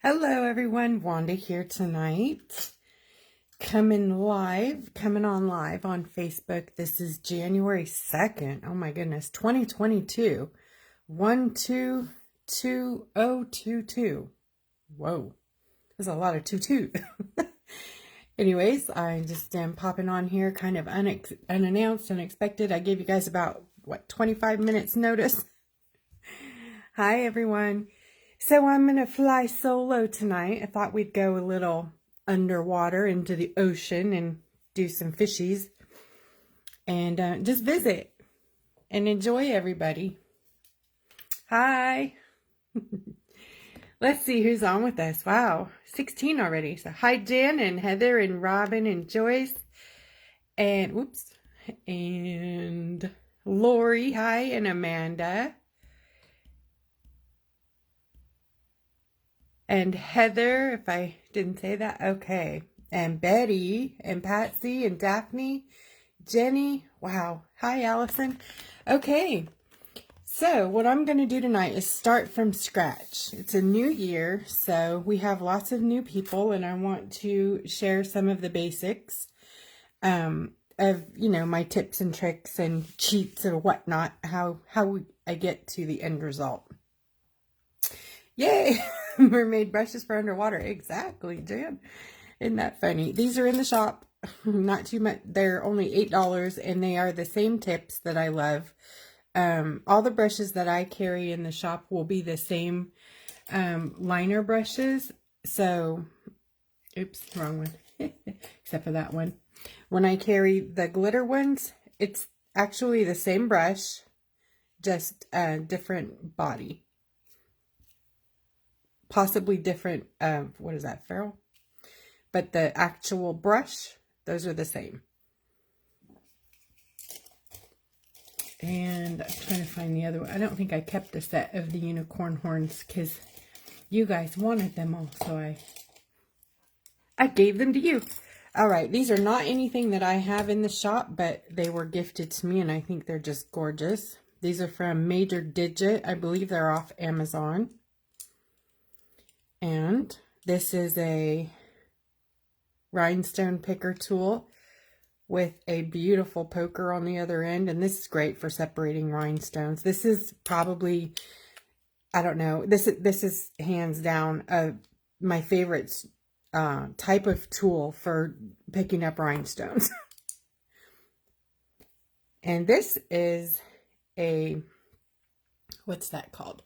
Hello everyone, Wanda here tonight. Coming on live on Facebook. This is January 2nd. Oh my goodness, 2022. 122022. Whoa, there's a lot of 22. Anyways, I just am popping on here kind of unannounced, unexpected. I gave you guys about, 25 minutes notice. Hi everyone. So I'm going to fly solo tonight. I thought we'd go a little underwater into the ocean and do some fishies and just visit and enjoy everybody. Hi. Let's see who's on with us. Wow, 16 already. So hi Jen and Heather and Robin and Joyce and whoops and Lori. Hi, and Amanda. And Heather, if I didn't say that, okay. And Betty, and Patsy, and Daphne, Jenny. Wow. Hi, Allison. Okay. So what I'm going to do tonight is start from scratch. It's a new year, so we have lots of new people, and I want to share some of the basics of, my tips and tricks and cheats or whatnot, how I get to the end result. Yay! Mermaid brushes for underwater. Exactly, Jan. Isn't that funny? These are in the shop. Not too much. They're only $8 and they are the same tips that I love. All the brushes that I carry in the shop will be the same liner brushes. So, oops, wrong one. Except for that one. When I carry the glitter ones, it's actually the same brush, just a different body. Possibly different, what is that, ferrule? But the actual brush, those are the same. And I'm trying to find the other one. I don't think I kept a set of the unicorn horns because you guys wanted them all, so I gave them to you. All right, these are not anything that I have in the shop, but they were gifted to me, and I think they're just gorgeous. These are from Major Digit. I believe they're off Amazon. And this is a rhinestone picker tool with a beautiful poker on the other end. And this is great for separating rhinestones. This is probably, I don't know, this is hands down my favorite type of tool for picking up rhinestones. And this is what's that called?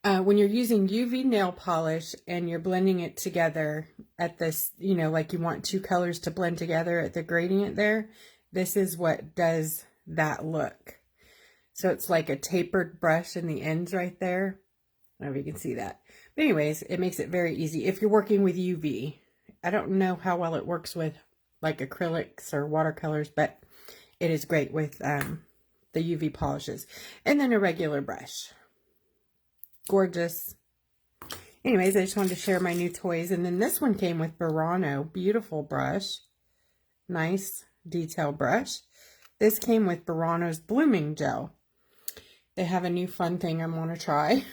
When you're using UV nail polish and you're blending it together at this, like you want two colors to blend together at the gradient there, this is what does that look. So it's like a tapered brush in the ends right there. I don't know if you can see that. But anyways, it makes it very easy if you're working with UV. I don't know how well it works with like acrylics or watercolors, but it is great with the UV polishes. And then a regular brush. Gorgeous. Anyways, I just wanted to share my new toys. And then this one came with Burano. Beautiful brush. Nice detail brush. This came with Burano's blooming gel. They have a new fun thing I want to try.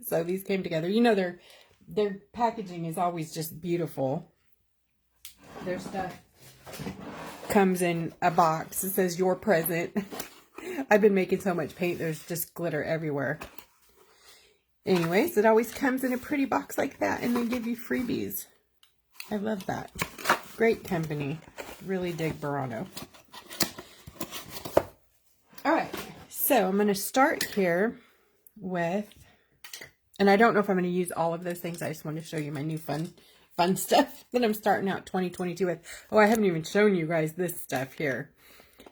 So these came together. Their packaging is always just beautiful. Their stuff comes in a box. It says your present. I've been making so much paint. There's just glitter everywhere. Anyways, it always comes in a pretty box like that, and they give you freebies. I love that. Great company. Really dig Burano. All right, so I'm going to start here with, and I don't know if I'm going to use all of those things. I just want to show you my new fun stuff that I'm starting out 2022 with. Oh, I haven't even shown you guys this stuff here.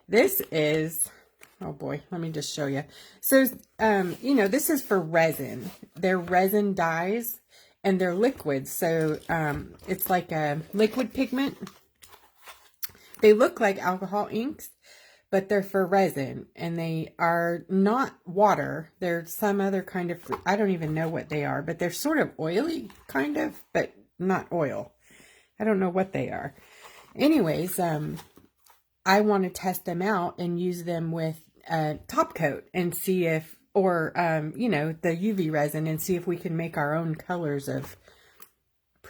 This is... oh boy, let me just show you. So, this is for resin. They're resin dyes and they're liquids. So, it's like a liquid pigment. They look like alcohol inks, but they're for resin and they are not water. They're some other kind of, I don't even know what they are, but they're sort of oily, kind of, but not oil. I don't know what they are. Anyways, I want to test them out and use them with Topcoat and see if, or, the UV resin and see if we can make our own colors of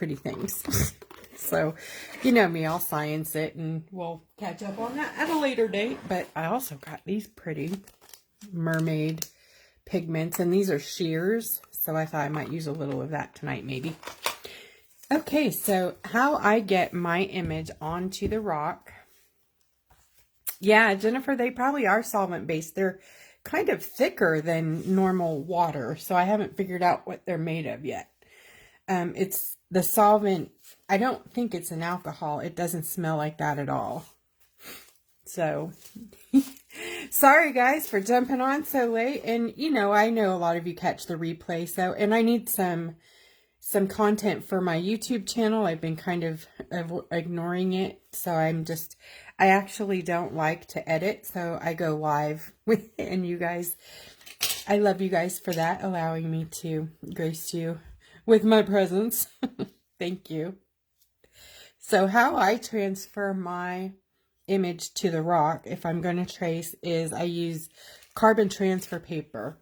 pretty things. So, you know me, I'll science it and we'll catch up on that at a later date. But I also got these pretty mermaid pigments, and these are shears. So I thought I might use a little of that tonight, maybe. Okay, so how I get my image onto the rock. Yeah, Jennifer, they probably are solvent-based. They're kind of thicker than normal water, so I haven't figured out what they're made of yet. It's the solvent. I don't think it's an alcohol. It doesn't smell like that at all. So, sorry guys for jumping on so late. And, you know, I know a lot of you catch the replay, so, and I need some content for my YouTube channel. I've been kind of ignoring it, so I actually don't like to edit, so I go live with it, and you guys, I love you guys for that, allowing me to grace you with my presence. Thank you. So how I transfer my image to the rock, if I'm going to trace, is I use carbon transfer paper.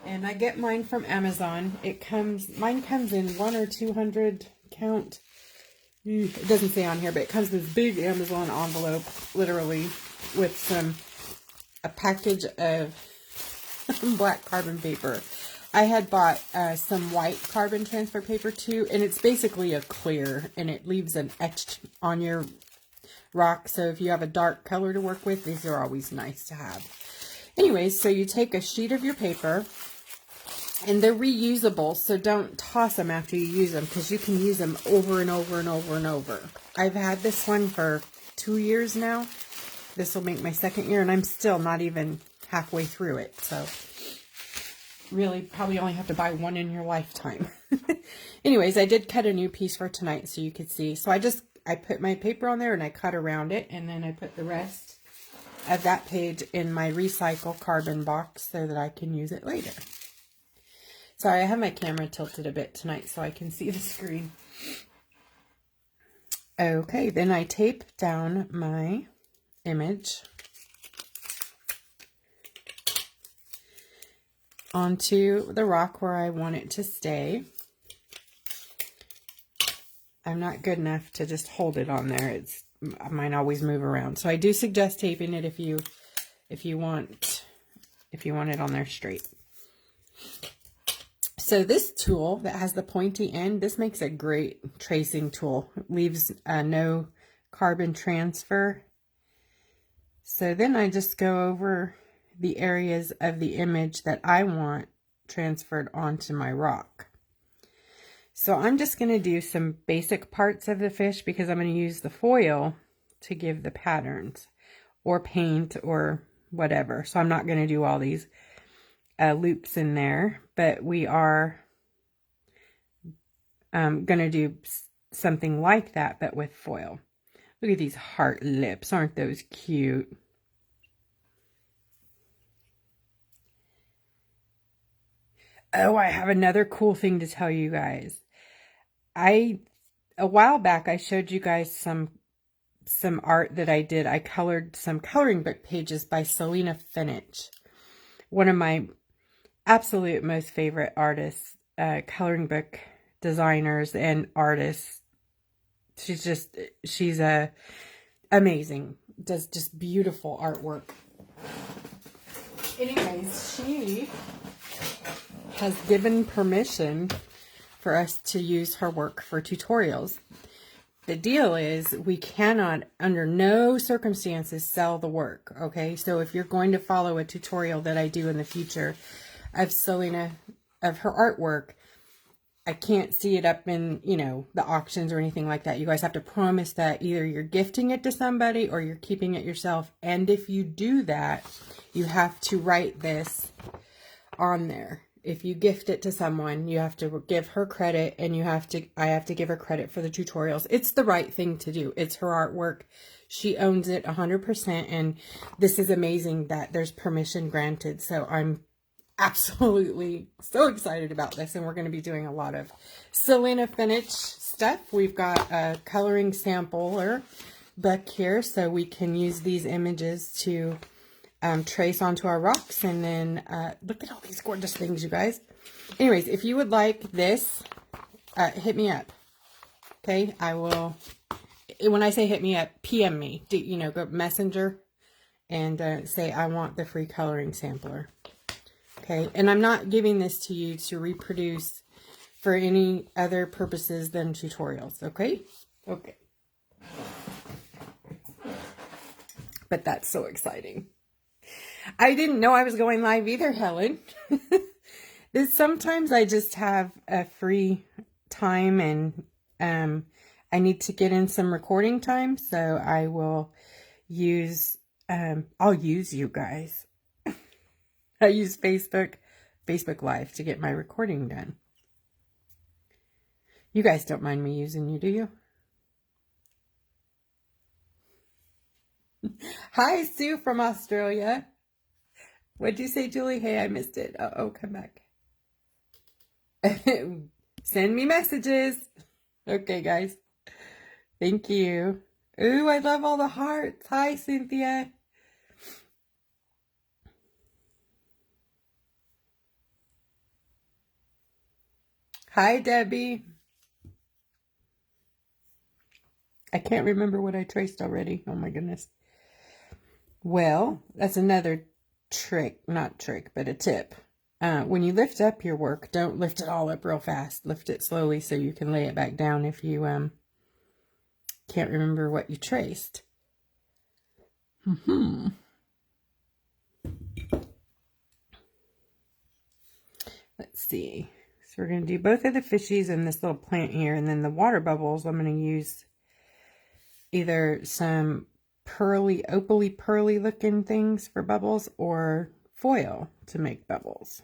And I get mine from Amazon. Mine comes in 100 or 200 count. It doesn't say on here, but it comes in this big Amazon envelope, literally, with a package of black carbon paper. I had bought some white carbon transfer paper too, and it's basically a clear, and it leaves an etch on your rock. So if you have a dark color to work with, these are always nice to have. Anyways, so you take a sheet of your paper, and they're reusable, so don't toss them after you use them, because you can use them over and over and over and over. I've had this one for 2 years now. This will make my 2nd year, and I'm still not even halfway through it. So, really, probably only have to buy one in your lifetime. Anyways, I did cut a new piece for tonight, so you could see. So I put my paper on there, and I cut around it, and then I put the rest of that page in my recycle carbon box so that I can use it later. Sorry, I have my camera tilted a bit tonight so I can see the screen. Okay, then I tape down my image onto the rock where I want it to stay. I'm not good enough to just hold it on there. Mine always move around. So I do suggest taping it if you want it on there straight. So this tool that has the pointy end, this makes a great tracing tool. It leaves no carbon transfer. So then I just go over the areas of the image that I want transferred onto my rock. So I'm just going to do some basic parts of the fish because I'm going to use the foil to give the patterns or paint or whatever. So I'm not going to do all these loops in there, but we are going to do something like that, but with foil. Look at these heart lips. Aren't those cute? Oh, I have another cool thing to tell you guys. A while back, I showed you guys some art that I did. I colored some coloring book pages by Selena Finich, one of my absolute most favorite artists, coloring book designers and artists. She's amazing. Does just beautiful artwork. Anyways, she has given permission for us to use her work for tutorials. The deal is we cannot, under no circumstances, sell the work, okay? So if you're going to follow a tutorial that I do in the future of Selena, of her artwork, I can't see it up in, you know, the auctions or anything like that. You guys have to promise that either you're gifting it to somebody or you're keeping it yourself. And if you do that, you have to write this on there. If you gift it to someone, you have to give her credit, and I have to give her credit for the tutorials. It's the right thing to do. It's her artwork. She owns it 100%, and this is amazing that there's permission granted. So I'm absolutely so excited about this, and we're going to be doing a lot of Selena Finich stuff. We've got a coloring sampler book here, so we can use these images to trace onto our rocks. And then look at all these gorgeous things, you guys. Anyways, if you would like this, hit me up. Okay, I will, when I say hit me up, PM me, you know, go messenger and say I want the free coloring sampler. Okay, and I'm not giving this to you to reproduce for any other purposes than tutorials, okay? Okay. But that's so exciting. I didn't know I was going live either, Helen. Sometimes I just have a free time and I need to get in some recording time, so I will use, I'll use you guys. I use Facebook Live to get my recording done. You guys don't mind me using you, do you? Hi, Sue from Australia. What'd you say, Julie? Hey, I missed it. Oh, come back. Send me messages. Okay, guys. Thank you. Ooh, I love all the hearts. Hi, Cynthia. Hi, Debbie. I can't remember what I traced already. Oh, my goodness. Well, that's another trick. Not trick, but a tip. When you lift up your work, don't lift it all up real fast. Lift it slowly so you can lay it back down if you can't remember what you traced. Let's see. So we're going to do both of the fishies and this little plant here. And then the water bubbles, I'm going to use either some pearly, opally pearly looking things for bubbles or foil to make bubbles.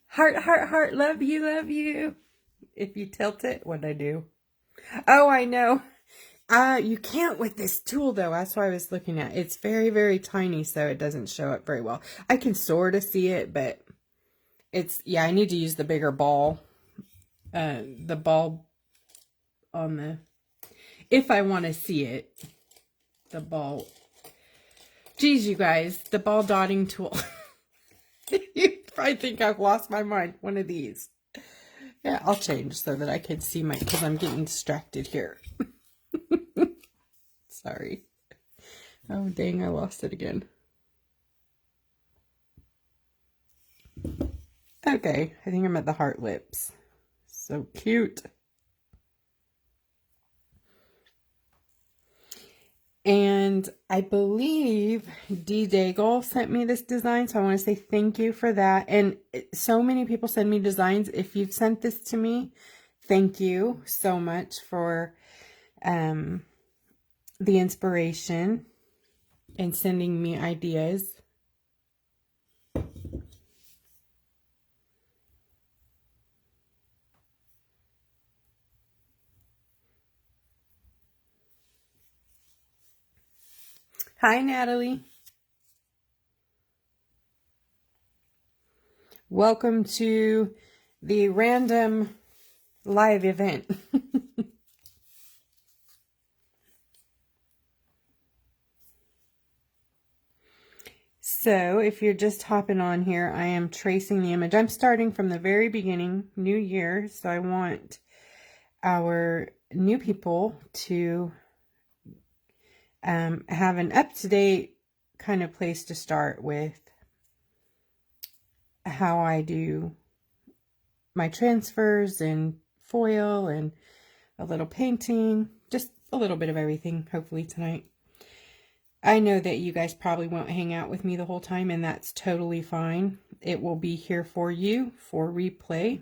Heart, heart, heart, love you, love you. If you tilt it, what'd I do? Oh, I know. You can't with this tool though. That's what I was looking at. It's very, very tiny, so it doesn't show up very well. I can sort of see it, but it's, yeah, I need to use the bigger ball. The ball on the, if I want to see it, the ball. Geez, you guys, the ball dotting tool. You probably think I've lost my mind. One of these. Yeah, I'll change so that I can see my, because I'm getting distracted here. Sorry. Oh, dang, I lost it again. Okay, I think I'm at the heart lips. So cute. And I believe D. Daigle sent me this design, so I want to say thank you for that. And so many people send me designs. If you've sent this to me, thank you so much for the inspiration and sending me ideas. Hi, Natalie. Welcome to the random live event. So if you're just hopping on here, I am tracing the image. I'm starting from the very beginning, new year. So I want our new people to have an up-to-date kind of place to start with how I do my transfers and foil and a little painting, just a little bit of everything, hopefully tonight. I know that you guys probably won't hang out with me the whole time, and that's totally fine. It will be here for you for replay.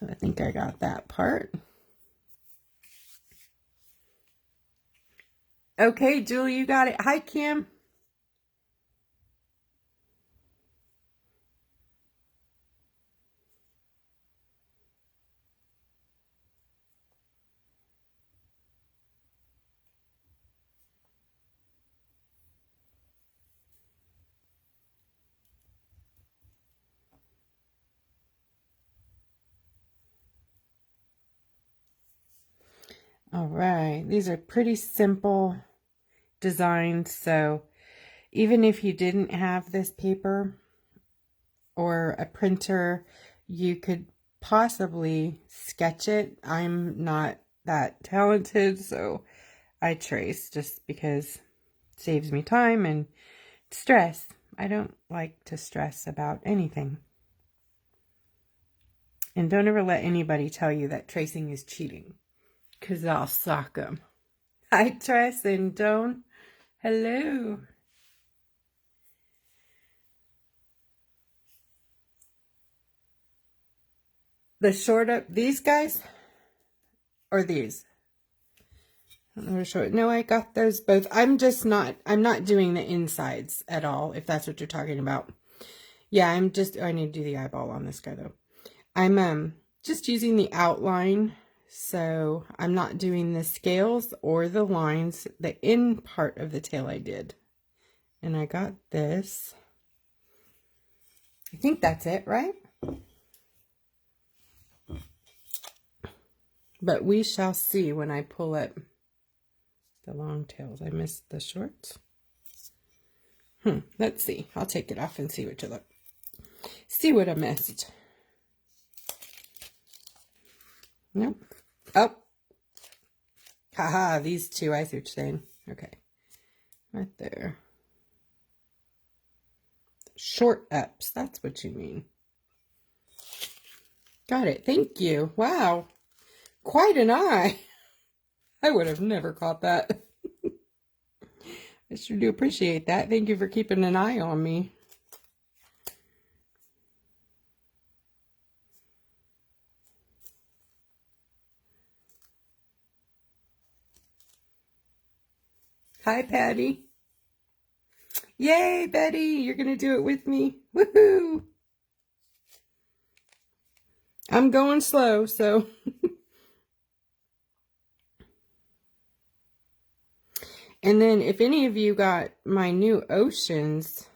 So I think I got that part. Okay, Julie, you got it. Hi, Kim. All right, these are pretty simple designs, so even if you didn't have this paper or a printer, you could possibly sketch it. I'm not that talented, so I trace just because it saves me time and stress. I don't like to stress about anything. And don't ever let anybody tell you that tracing is cheating, because I'll sock them. Hi, Tress and Doan. Hello. The short up, these guys or these? I don't know what short. No, I got those both. I'm not doing the insides at all, if that's what you're talking about. Yeah, I need to do the eyeball on this guy though. I'm just using the outline, so I'm not doing the scales or the lines. The in part of the tail I did. And I got this. I think that's it, right? But we shall see when I pull up the long tails. I missed the shorts. Let's see. I'll take it off and see what you look. See what I missed. Nope. Oh. Haha, these two, I see what you're saying. Okay. Right there. Short ups, that's what you mean. Got it. Thank you. Wow. Quite an eye. I would have never caught that. I sure do appreciate that. Thank you for keeping an eye on me. Hi, Patty. Yay, Betty. You're going to do it with me. Woohoo. I'm going slow, so. And then if any of you got my new Oceans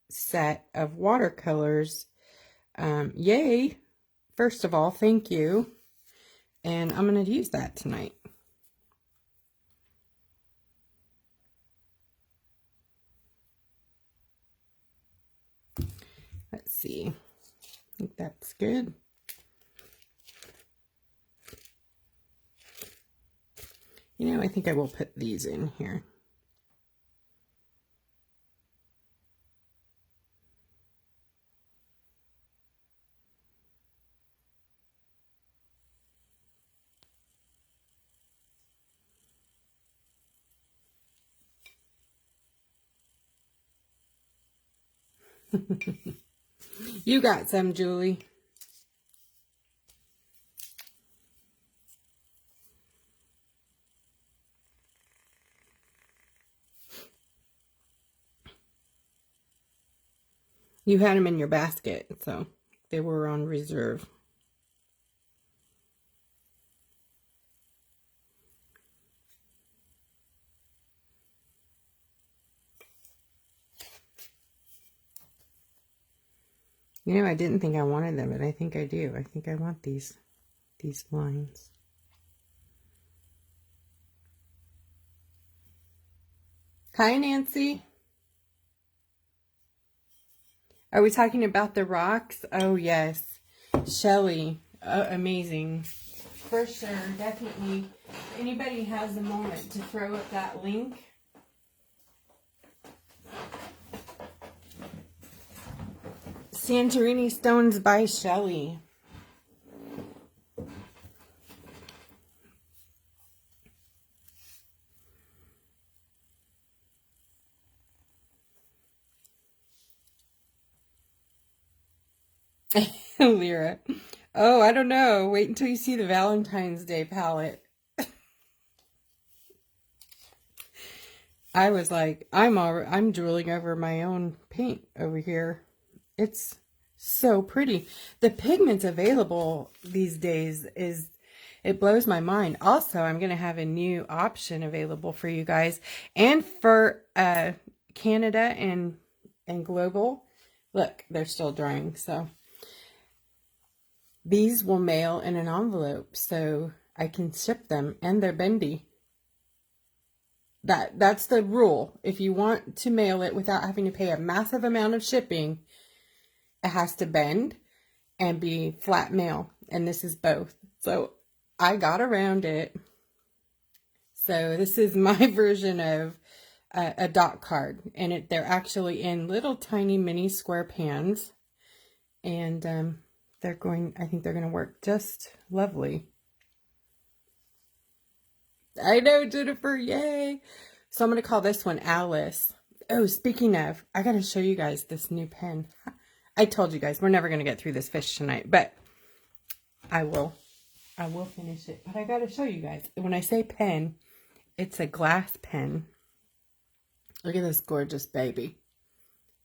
set of watercolors, yay. First of all, thank you. And I'm going to use that tonight. Let's see. I think that's good. You know, I think I will put these in here. You got some, Julie. You had them in your basket, so they were on reserve. You know, I didn't think I wanted them, but I think I do. I think I want these lines. Hi, Nancy. Are we talking about the rocks? Oh, yes. Shelley. Amazing. For sure. Definitely. If anybody has a moment to throw up that link. Santorini Stones by Shelley. Lyra. Oh, I don't know. Wait until you see the Valentine's Day palette. I was like, I'm drooling over my own paint over here. It's so pretty. The pigments available these days it blows my mind. Also, I'm going to have a new option available for you guys and for Canada and global. Look, they're still drying, so these will mail in an envelope. So I can ship them and they're bendy. That's the rule. If you want to mail it without having to pay a massive amount of shipping, it has to bend and be flat mail. And this is both. So I got around it. So this is my version of a dot card. And they're actually in little tiny mini square pans. And I think they're going to work just lovely. I know, Jennifer, yay. So I'm going to call this one Alice. Oh, speaking of, I got to show you guys this new pen. I told you guys, we're never going to get through this fish tonight, but I will finish it. But I got to show you guys. When I say pen, it's a glass pen. Look at this gorgeous baby.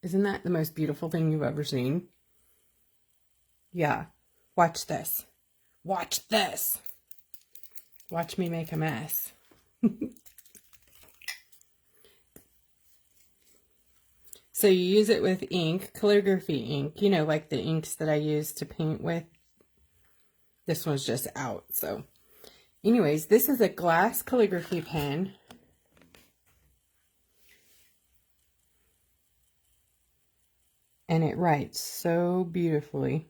Isn't that the most beautiful thing you've ever seen? Yeah. Watch this. Watch this. Watch me make a mess. So you use it with ink, calligraphy ink, you know, like the inks that I use to paint with. This one's just out. So anyways, this is a glass calligraphy pen. And it writes so beautifully.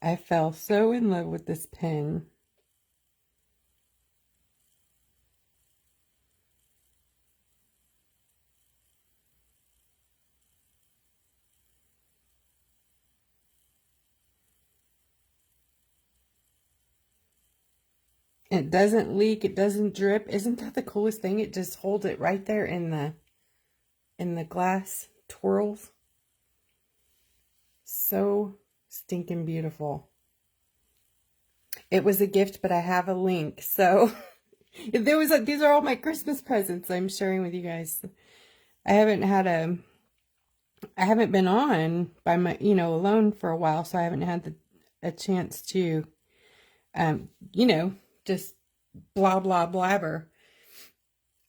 I fell so in love with this pen. It doesn't leak, it doesn't drip. Isn't that the coolest thing? It just holds it right there in the glass twirls. So stinking beautiful. It was a gift, but I have a link. So these are all my Christmas presents I'm sharing with you guys. I haven't been on by my, alone for a while, so I haven't had a chance to, just blah, blah, blabber.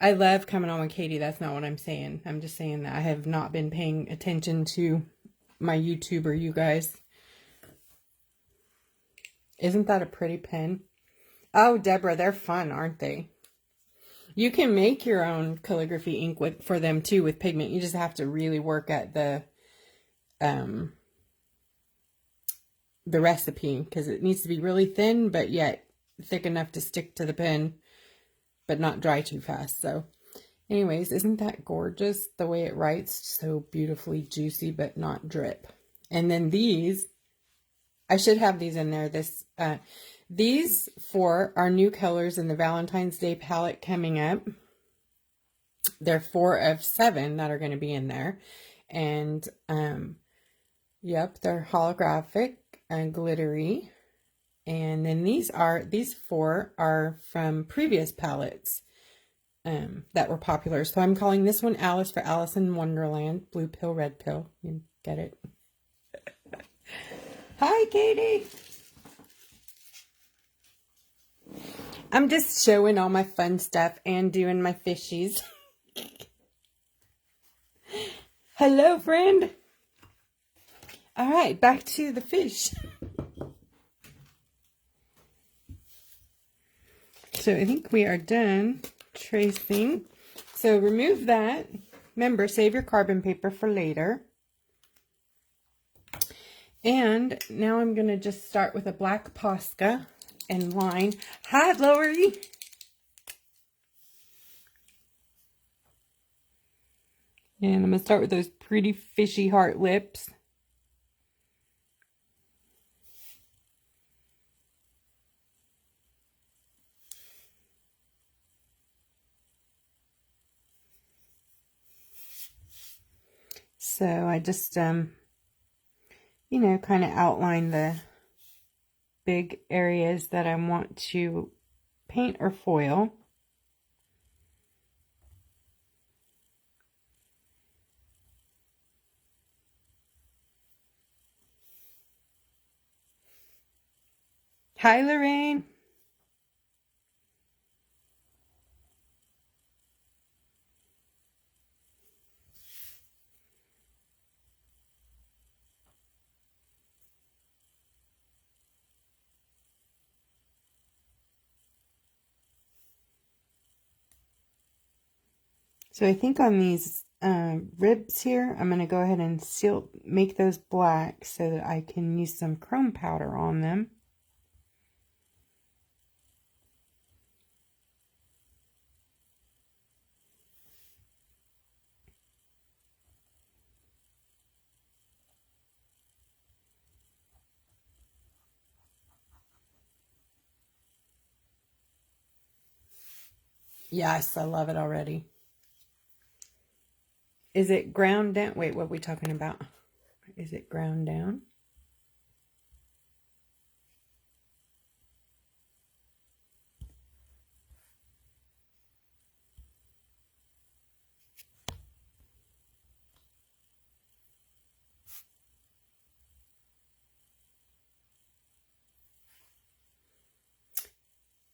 I love coming on with Katie. That's not what I'm saying. I'm just saying that I have not been paying attention to my YouTuber, you guys. Isn't that a pretty pen? Oh, Deborah, they're fun, aren't they? You can make your own calligraphy ink for them too with pigment. You just have to really work at the recipe, because it needs to be really thin, but yet thick enough to stick to the pen, but not dry too fast. So anyways, isn't that gorgeous? The way it writes, so beautifully juicy, but not drip. And then these, I should have these in there. These 4 are new colors in the Valentine's Day palette coming up. They're 4 of 7 that are going to be in there. And, yep, they're holographic and glittery. And then these 4 are from previous palettes that were popular. So I'm calling this one Alice for Alice in Wonderland. Blue pill, red pill. You get it? Hi, Katie. I'm just showing all my fun stuff and doing my fishies. Hello, friend. All right, back to the fish. So I think we are done tracing. So remove that. Remember, save your carbon paper for later. And now I'm going to just start with a black Posca and line. Hi, Lori. And I'm going to start with those pretty fishy heart lips. So I just, kind of outline the big areas that I want to paint or foil. Hi, Lorraine. So I think on these ribs here, I'm going to go ahead and make those black so that I can use some chrome powder on them. Yes, I love it already. Is it ground down? Wait, what are we talking about? Is it ground down?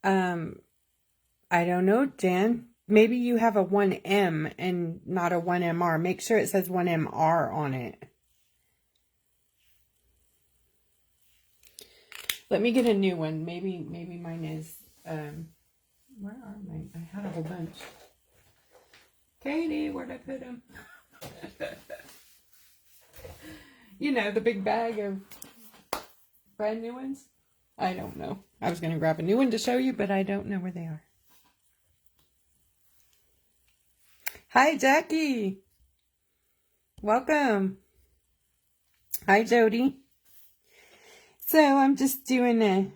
I don't know, Dan. Maybe you have a 1M and not a 1MR. Make sure it says 1MR on it. Let me get a new one. Maybe mine is, where are mine? I had a whole bunch. Katie, where'd I put them? You know, the big bag of brand new ones. I don't know. I was going to grab a new one to show you, but I don't know where they are. Hi, Jackie. Welcome. Hi, Jody. So I'm just doing a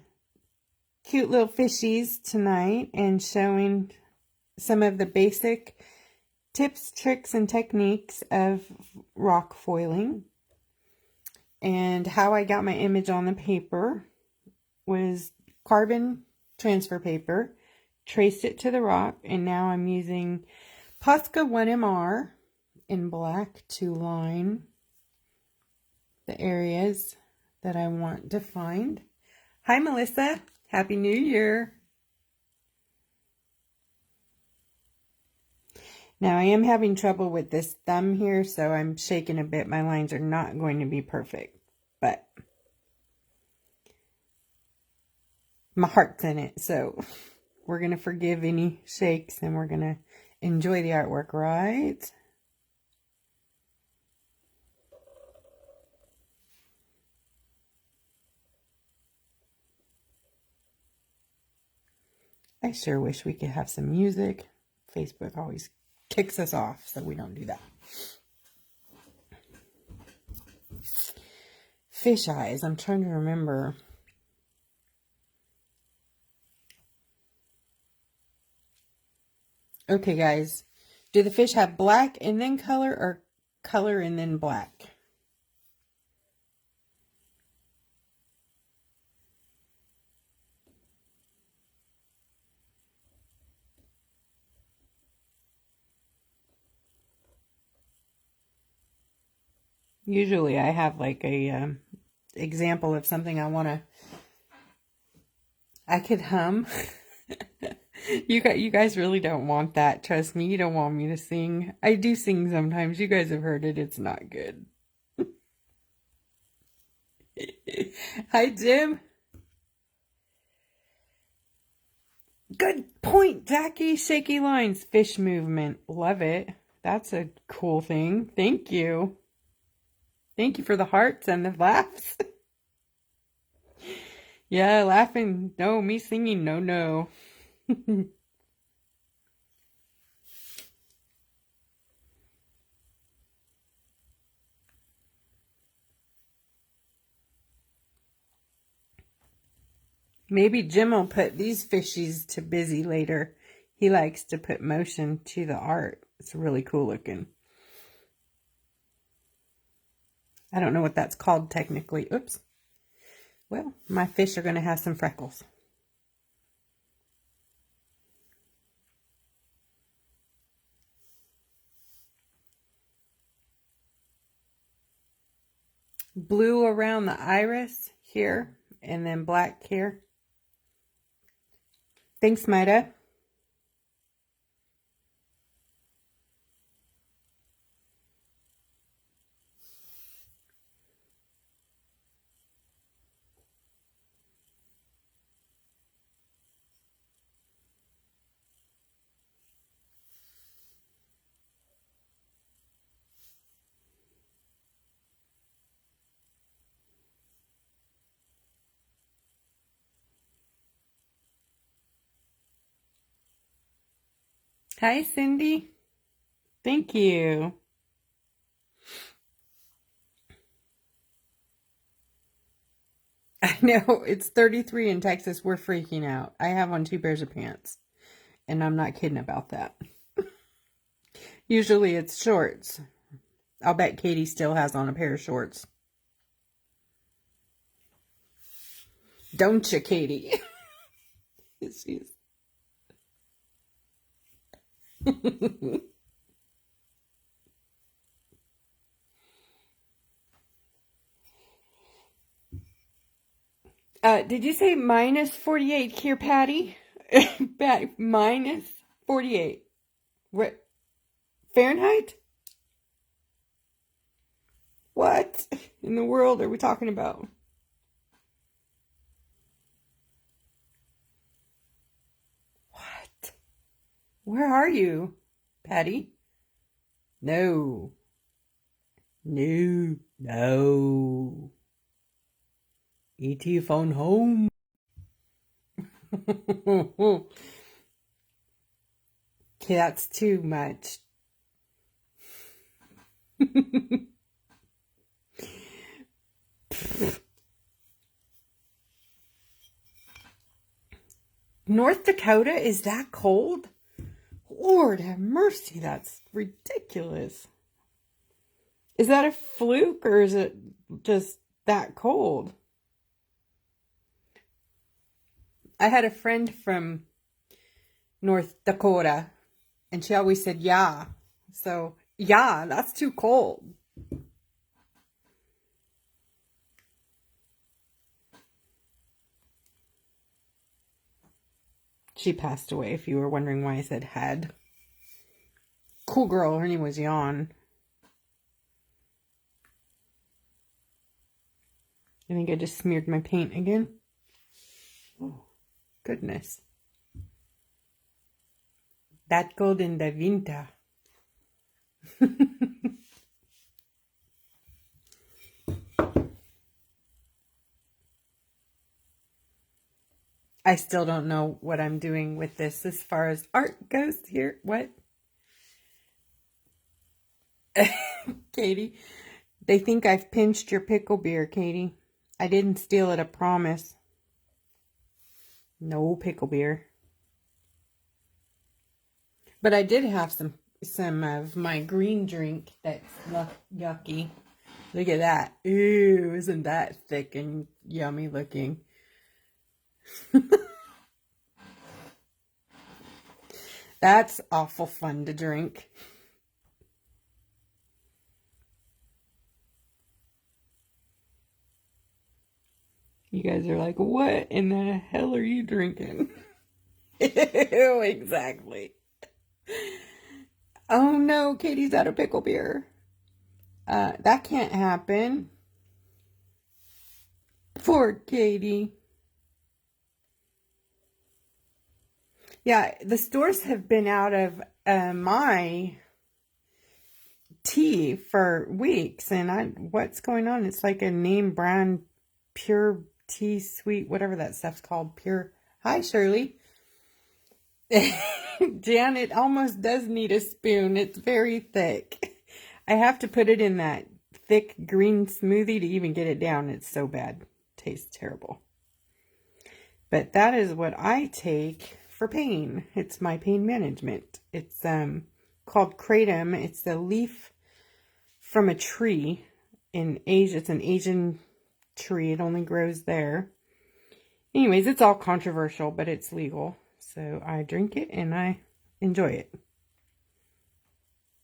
cute little fishies tonight and showing some of the basic tips, tricks, and techniques of rock foiling. And how I got my image on the paper was carbon transfer paper, traced it to the rock, and now I'm using Posca 1MR in black to line the areas that I want defined. Hi, Melissa. Happy New Year. Now, I am having trouble with this thumb here, so I'm shaking a bit. My lines are not going to be perfect, but my heart's in it, so we're going to forgive any shakes, and we're going to enjoy the artwork, right? I sure wish we could have some music. Facebook always kicks us off, so we don't do that. Fish eyes. I'm trying to remember. Okay, guys. Do the fish have black and then color, or color and then black? Usually I have like a example of something I want to... I could hum. You guys really don't want that. Trust me, you don't want me to sing. I do sing sometimes. You guys have heard it. It's not good. Hi, Jim. Good point, Jackie. Shaky lines. Fish movement. Love it. That's a cool thing. Thank you. Thank you for the hearts and the laughs. Yeah, laughing. No, me singing. No, no. Maybe Jim will put these fishies to busy later. He likes to put motion to the art. It's really cool looking. I don't know what that's called technically. Oops. Well, my fish are going to have some freckles. Blue around the iris here, and then black here. Thanks, Maida. Hi, Cindy. Thank you. I know, it's 33 in Texas. We're freaking out. I have on 2 pairs of pants, and I'm not kidding about that. Usually it's shorts. I'll bet Katie still has on a pair of shorts. Don't you, Katie? She's... did you say minus 48 here, Patty? Minus 48. What? Fahrenheit? What in the world are we talking about? What? Where are you, Patty? No. No. No. E.T. phone home. Okay, that's too much. North Dakota is that cold? Lord have mercy, that's ridiculous. Is that a fluke or is it just that cold? I had a friend from North Dakota and she always said, yeah. So, yeah, that's too cold. She passed away, if you were wondering why I said had. Cool girl, her name was Jan. I think I just smeared my paint again. Oh, goodness. That cold in the winter. I still don't know what I'm doing with this as far as art goes here. What? Katie, they think I've pinched your pickle beer, Katie. I didn't steal it, I promise. No pickle beer. But I did have some of my green drink that's yucky. Look at that. Ew, isn't that thick and yummy looking? That's awful fun to drink. You guys are like, what in the hell are you drinking? Ew, exactly. Oh no, Katie's out of pickle beer. That can't happen. Poor Katie. Yeah, the stores have been out of my tea for weeks, and what's going on? It's like a name brand pure tea sweet, whatever that stuff's called. Pure. Hi, Shirley. Janet almost does need a spoon. It's very thick. I have to put it in that thick green smoothie to even get it down. It's so bad. Tastes terrible. But that is what I take for pain. It's my pain management. It's called kratom. It's a leaf from a tree in Asia. It's an Asian tree. It only grows there. Anyways, it's all controversial, but it's legal. So I drink it and I enjoy it.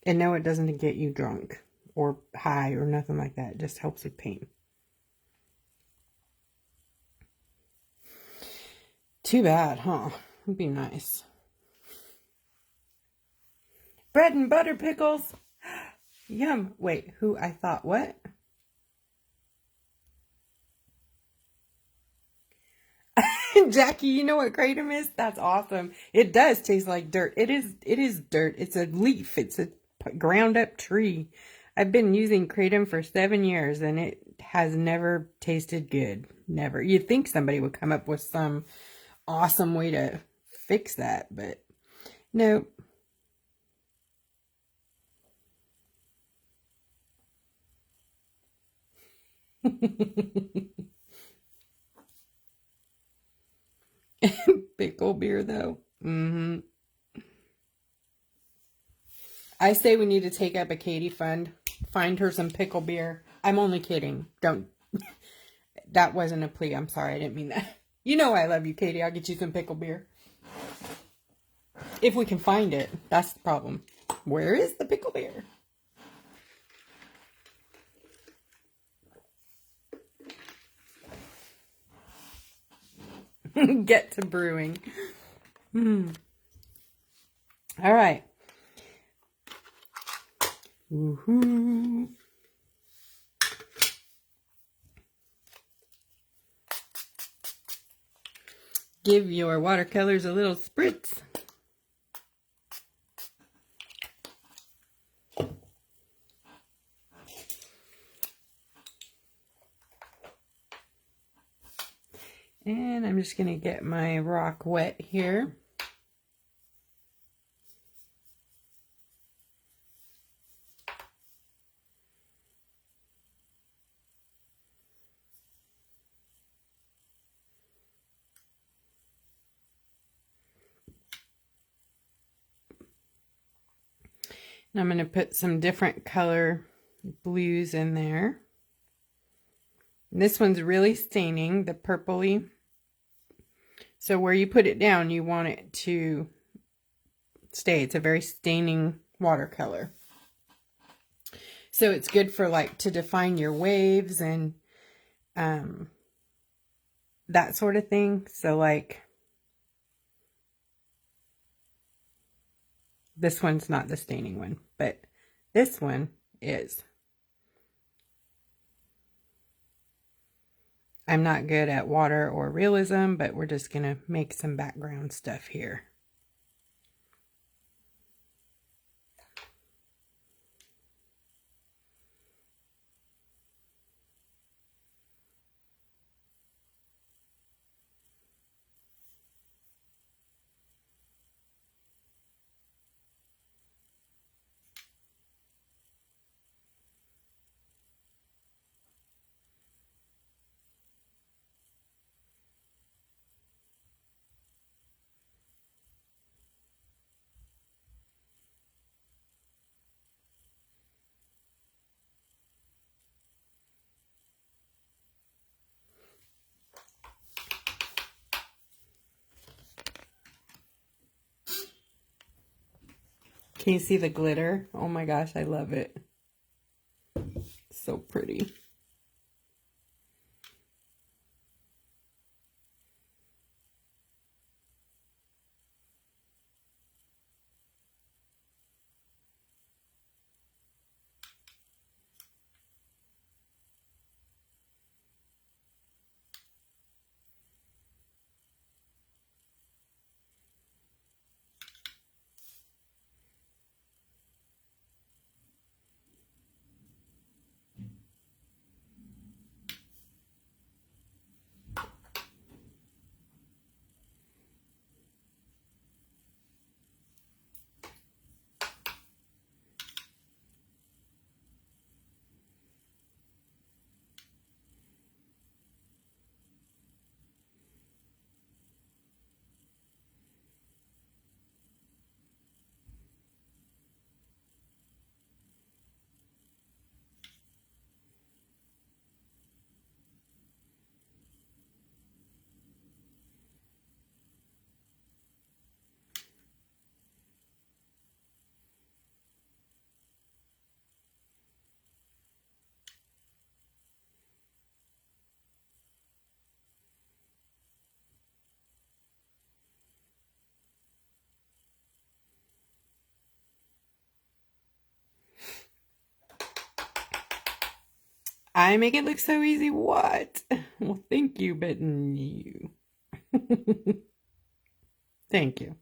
And no, it doesn't get you drunk or high or nothing like that. It just helps with pain. Too bad, huh? It'd be nice. Bread and butter pickles. Yum. Wait, who? I thought what? Jackie, you know what kratom is? That's awesome. It does taste like dirt. It is dirt. It's a leaf. It's a ground up tree. I've been using kratom for 7 years and it has never tasted good. Never. You'd think somebody would come up with some awesome way to fix that, but nope. Pickle beer, though. I say we need to take up a Katie fund. Find her some pickle beer. I'm only kidding. Don't. That wasn't a plea. I'm sorry. I didn't mean that. You know I love you, Katie. I'll get you some pickle beer. If we can find it. That's the problem. Where is the pickle beer? Get to brewing. All right. Woohoo. Give your watercolors a little spritz. And I'm just going to get my rock wet here. And I'm going to put some different color blues in there. And this one's really staining, the purpley. So where you put it down, you want it to stay. It's a very staining watercolor. So it's good for like to define your waves and that sort of thing. So like this one's not the staining one, but this one is. I'm not good at water or realism, but we're just going to make some background stuff here. Can you see the glitter? Oh my gosh, I love it. So pretty. I make it look so easy. What? Well, thank you, but you. Thank you.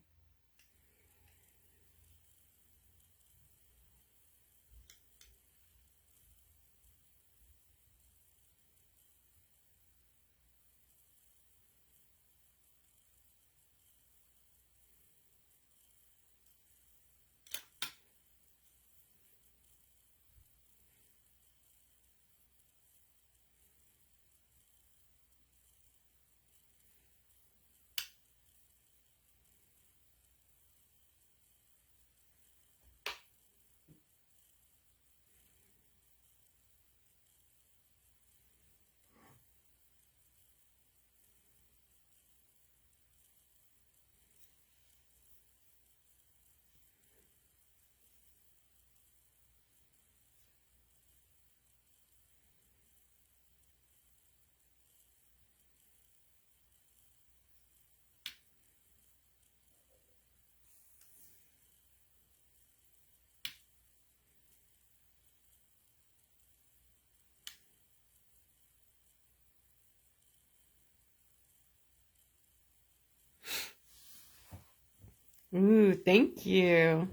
Ooh, thank you.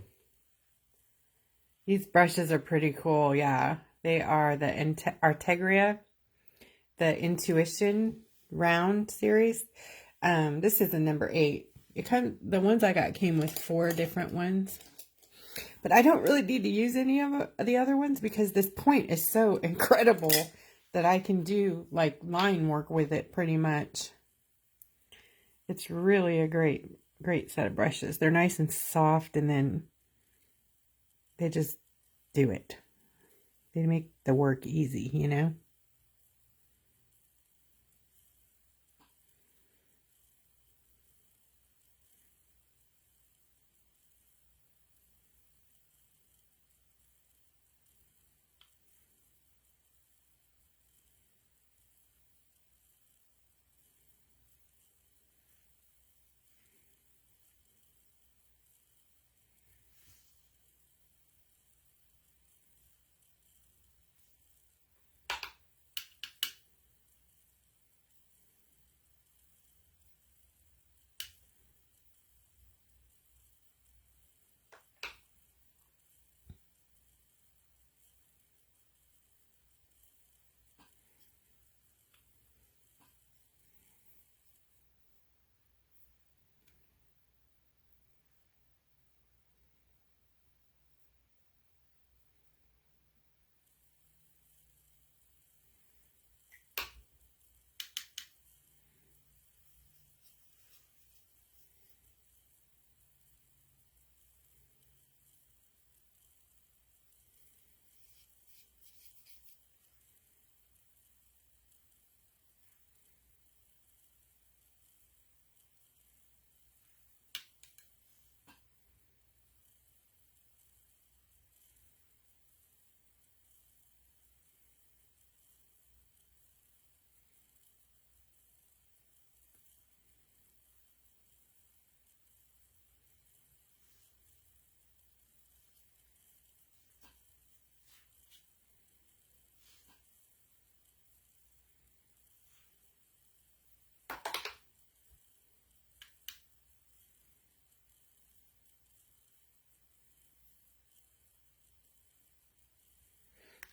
These brushes are pretty cool. Yeah, they are the Artegria, the Intuition round series. This is a number 8. The ones I got came with 4 different ones. But I don't really need to use any of the other ones because this point is so incredible that I can do like line work with it pretty much. It's really a great set of brushes. They're nice and soft, and then they just do it. They make the work easy, you know?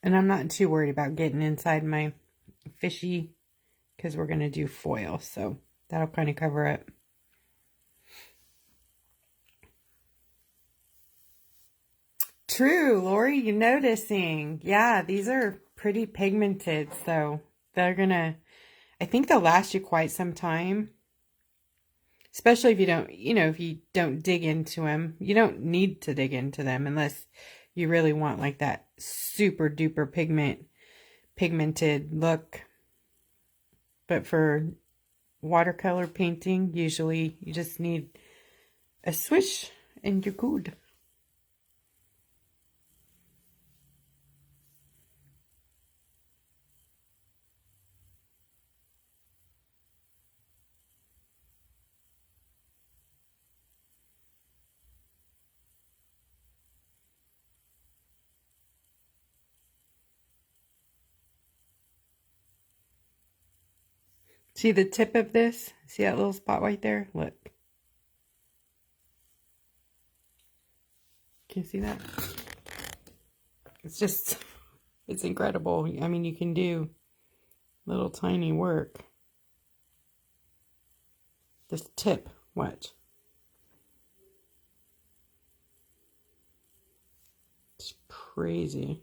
And I'm not too worried about getting inside my fishy because we're going to do foil. So that'll kind of cover it. True, Lori, you're noticing. Yeah, these are pretty pigmented. So they're going to, I think they'll last you quite some time. Especially if you don't, if you don't dig into them. You don't need to dig into them unless you really want like that super duper pigmented look. But for watercolor painting, usually you just need a swish and you're good. See the tip of this? See that little spot right there? Look. Can you see that? It's incredible. I mean, you can do little tiny work. This tip, watch. It's crazy.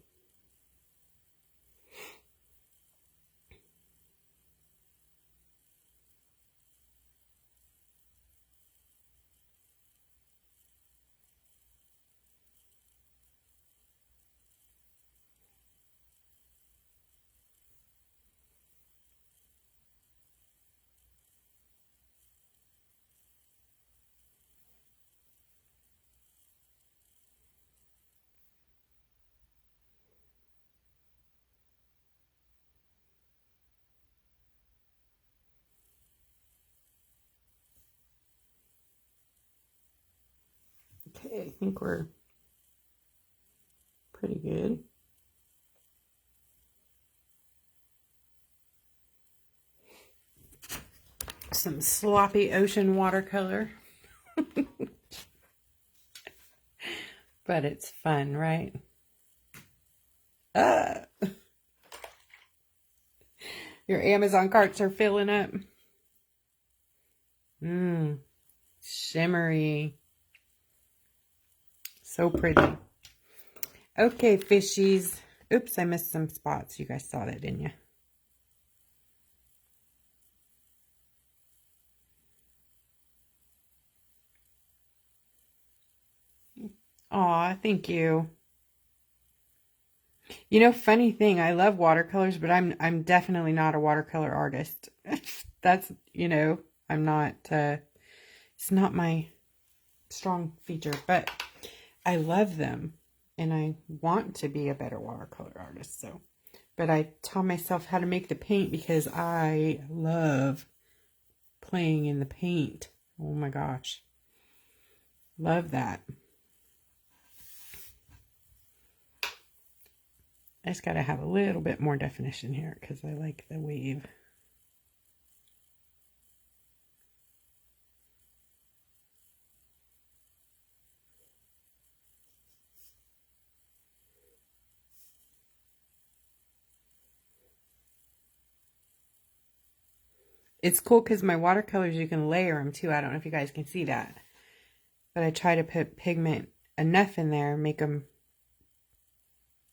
Okay, I think we're pretty good. Some sloppy ocean watercolor. But it's fun, right? Ah! Your Amazon carts are filling up. Shimmery. So pretty. Okay, fishies. Oops, I missed some spots. You guys saw that, didn't you? Aw, thank you. You know, funny thing, I love watercolors, but I'm definitely not a watercolor artist. That's, you know, I'm not, it's not my strong feature, but I love them and I want to be a better watercolor artist. So, but I taught myself how to make the paint because I love playing in the paint. Oh my gosh. Love that. I just got to have a little bit more definition here because I like the wave. It's cool because my watercolors, you can layer them too. I don't know if you guys can see that. But I try to put pigment enough in there, make them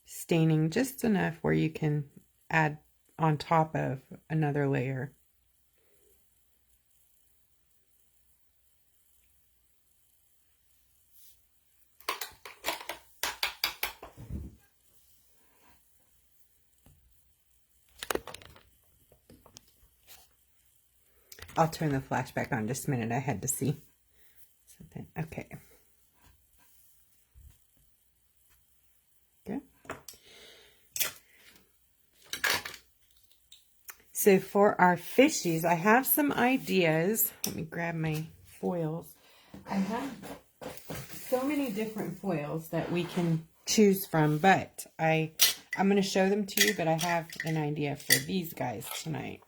staining just enough where you can add on top of another layer. I'll turn the flash back on just a minute. I had to see something. Okay. Good. So for our fishies, I have some ideas. Let me grab my foils. I have so many different foils that we can choose from, but I'm going to show them to you, but I have an idea for these guys tonight.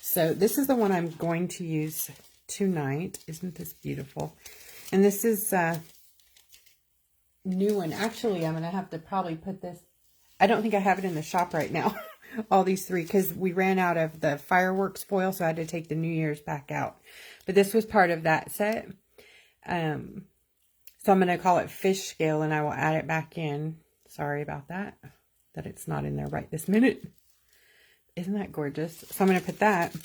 So this is the one I'm going to use tonight. Isn't this beautiful? And this is a new one. Actually, I'm going to have to probably put this. I don't think I have it in the shop right now. All these three, because we ran out of the fireworks foil, so I had to take the New Year's back out. But this was part of that set. So I'm going to call it fish scale, and I will add it back in. Sorry about that it's not in there right this minute. Isn't that gorgeous? So I'm going to put that.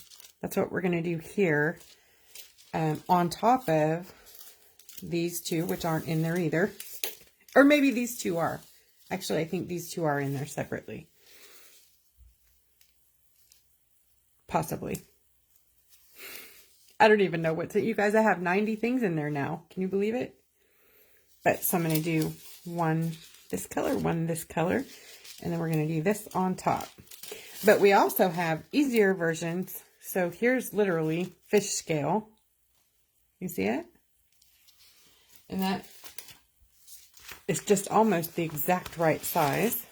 That's what we're going to do here. On top of these two, which aren't in there either. Or maybe these two are. Actually, I think these two are in there separately. Possibly. I don't even know what's it. You guys, I have 90 things in there now. Can you believe it? But so I'm going to do one this color, one this color. And then we're going to do this on top. But we also have easier versions. So here's literally fish scale. You see it? And that is just almost the exact right size.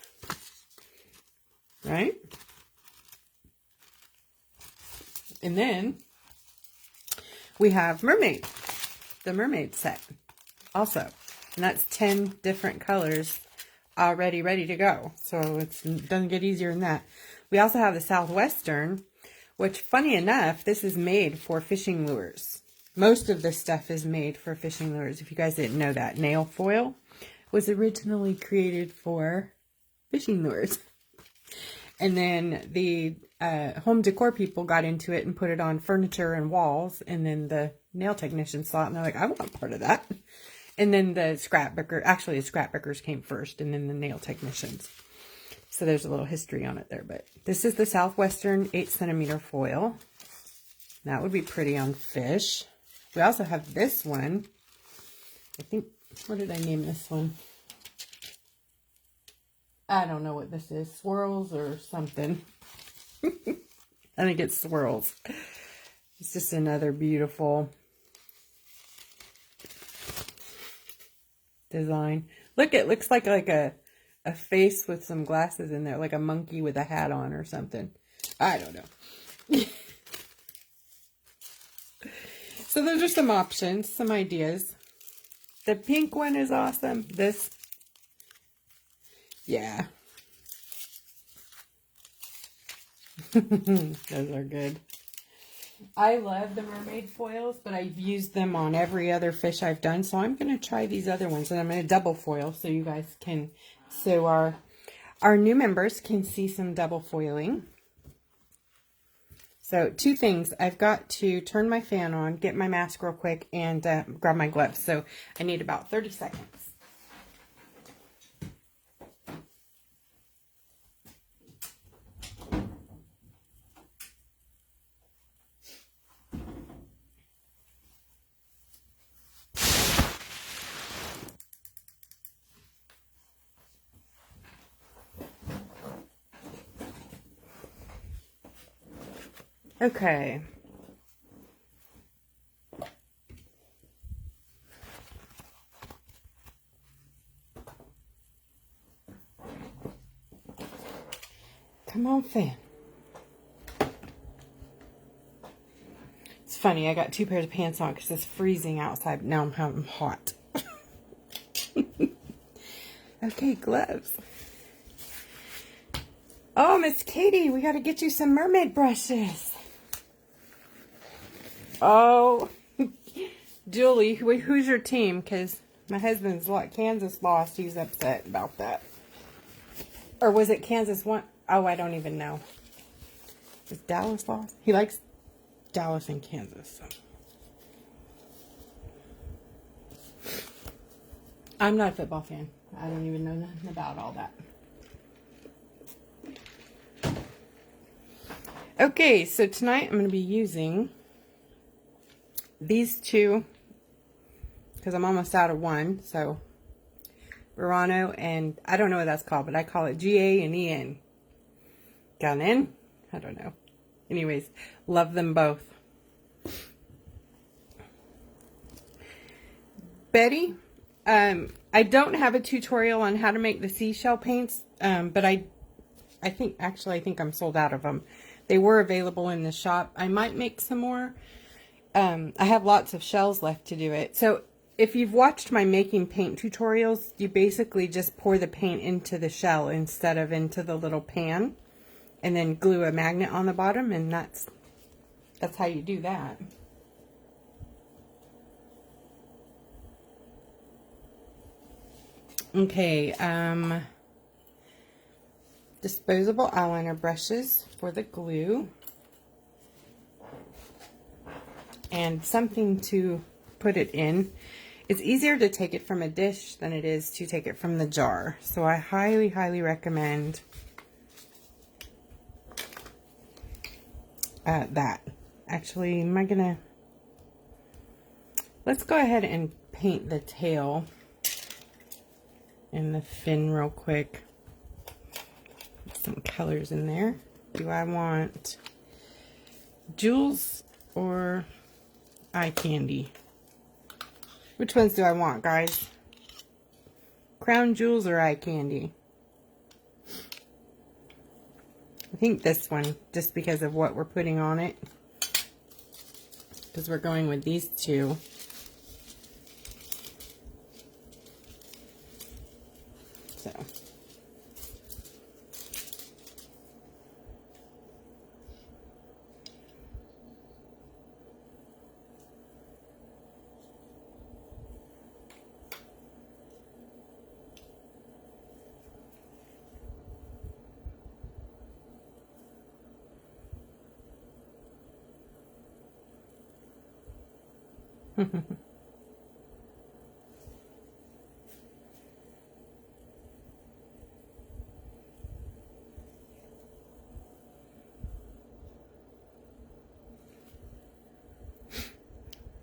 Right? And then we have mermaid. The mermaid set also. And that's 10 different colors already ready to go. So it doesn't get easier than that. We also have the Southwestern, which funny enough, this is made for fishing lures. Most of this stuff is made for fishing lures. If you guys didn't know that, nail foil was originally created for fishing lures. And then the home decor people got into it and put it on furniture and walls. And then the nail technicians saw it and they're like, I want part of that. And then the scrapbooker, actually the scrapbookers came first and then the nail technicians. So there's a little history on it there, but this is the Southwestern 8cm foil. That would be pretty on fish. We also have this one. I think, what did I name this one? I don't know what this is. Swirls or something. I think it's swirls. It's just another beautiful design. Look, it looks like a face with some glasses in there, like a monkey with a hat on or something. I don't know. So those are some options, some ideas. The pink one is awesome. This, yeah. Those are good. I love the mermaid foils, but I've used them on every other fish I've done. So I'm going to try these other ones, and I'm going to double foil so you guys can, so our new members can see some double foiling. So 2 things. I've got to turn my fan on, get my mask real quick, and grab my gloves. So I need about 30 seconds. Okay. Come on, fan. It's funny, I got 2 pairs of pants on because it's freezing outside. Now I'm hot. Okay, gloves. Oh, Miss Katie, we got to get you some mermaid brushes. Oh, Julie, who's your team? Because my husband's like, Kansas lost. He's upset about that. Or was it Kansas won? Oh, I don't even know. Is Dallas lost? He likes Dallas and Kansas. So. I'm not a football fan. I don't even know nothing about all that. Okay, so tonight I'm going to be using these 2 because I'm almost out of one. So Burano, and I don't know what that's called, but I call it Ga&En. Ga&En? I don't know. Anyways, love them both. Betty, I don't have a tutorial on how to make the seashell paints, but I think I'm sold out of them. They were available in the shop. I might make some more. I have lots of shells left to do it. So if you've watched my making paint tutorials, you basically just pour the paint into the shell instead of into the little pan, and then glue a magnet on the bottom, and that's how you do that. Okay, disposable eyeliner brushes for the glue, and something to put it in. It's easier to take it from a dish than it is to take it from the jar. So I highly, highly recommend that. Actually, let's go ahead and paint the tail and the fin real quick. Put some colors in there. Do I want jewels or eye candy? Which ones do I want, guys? Crown jewels or eye candy? I think this one, just because of what we're putting on it. Because we're going with these 2. So.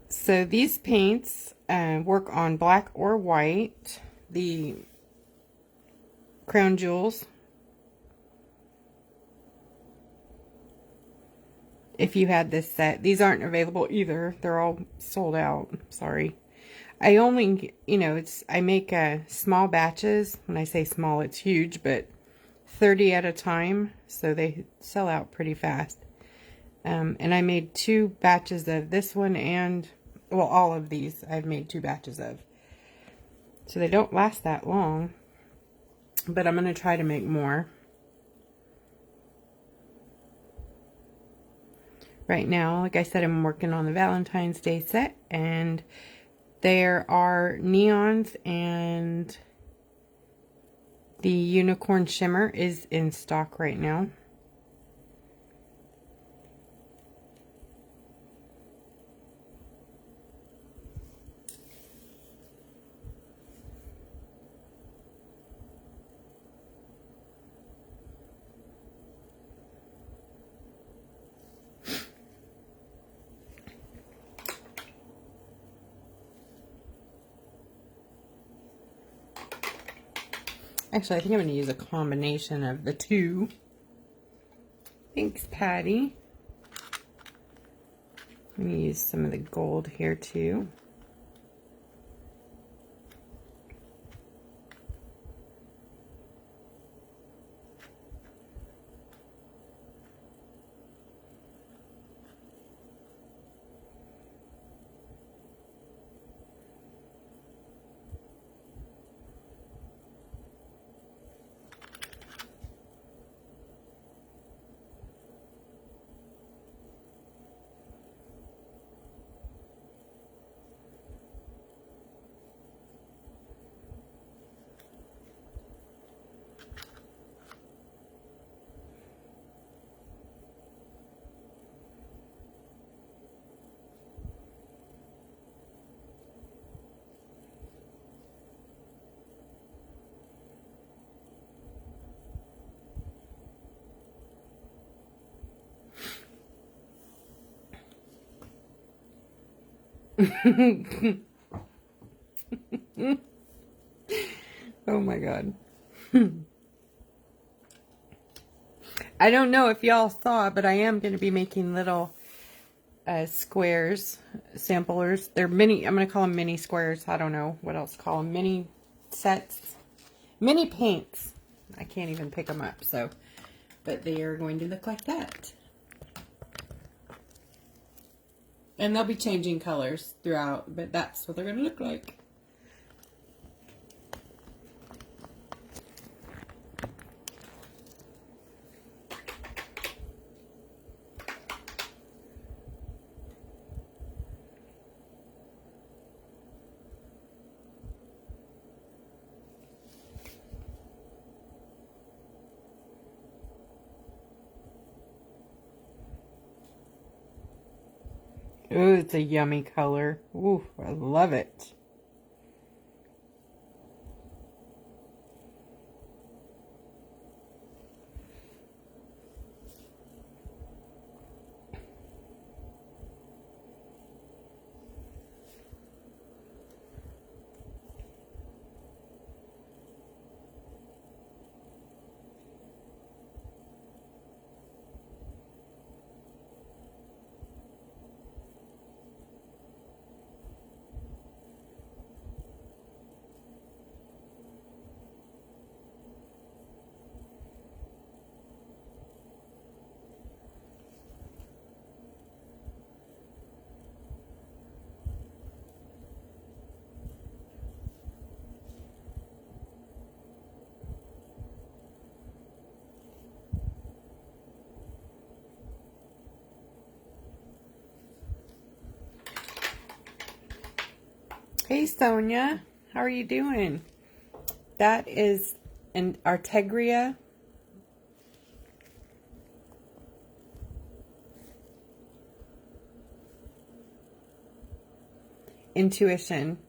So these paints work on black or white. The crown jewels, if you had this set. These aren't available either. They're all sold out. Sorry. I only, I make small batches. When I say small, it's huge, but 30 at a time. So they sell out pretty fast. And I made 2 batches of this one and, well, all of these I've made 2 batches of. So they don't last that long, but I'm going to try to make more. Right now, like I said, I'm working on the Valentine's Day set, and there are neons, and the unicorn shimmer is in stock right now. Actually, I think I'm going to use a combination of the 2. Thanks, Patty. I'm going to use some of the gold here, too. Oh my god. I don't know if y'all saw, but I am going to be making little squares, samplers. They're mini, I'm going to call them mini squares. I don't know what else to call them. Mini sets. Mini paints. I can't even pick them up, so. But they are going to look like that. And they'll be changing colors throughout, but that's what they're going to look like. Ooh, it's a yummy color. Ooh, I love it. Hey Sonia, how are you doing? That is an Artegria Intuition.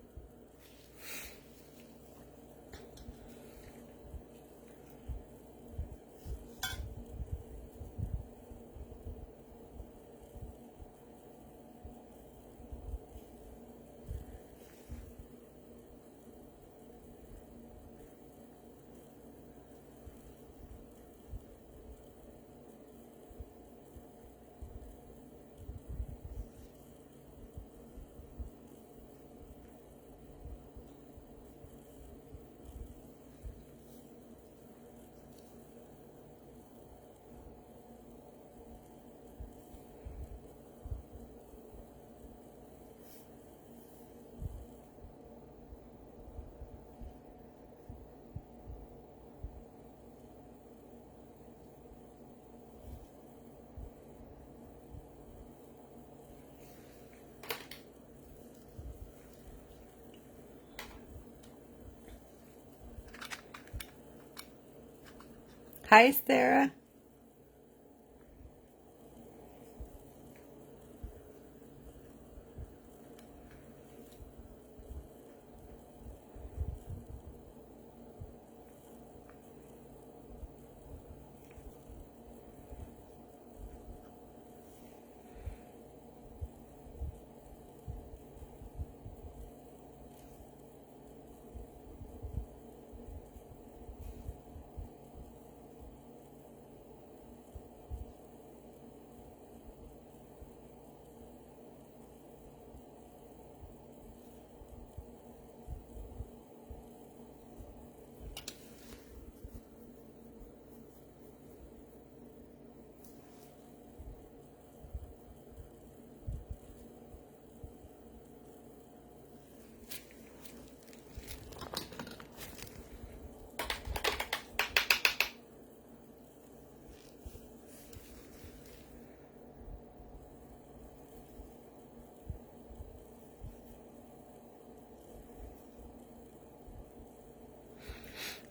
Hi, Sarah.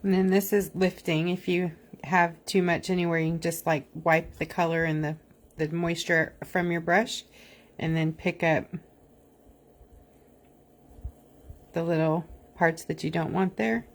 And then this is lifting. If you have too much anywhere, you can just like wipe the color and the moisture from your brush and then pick up the little parts that you don't want there.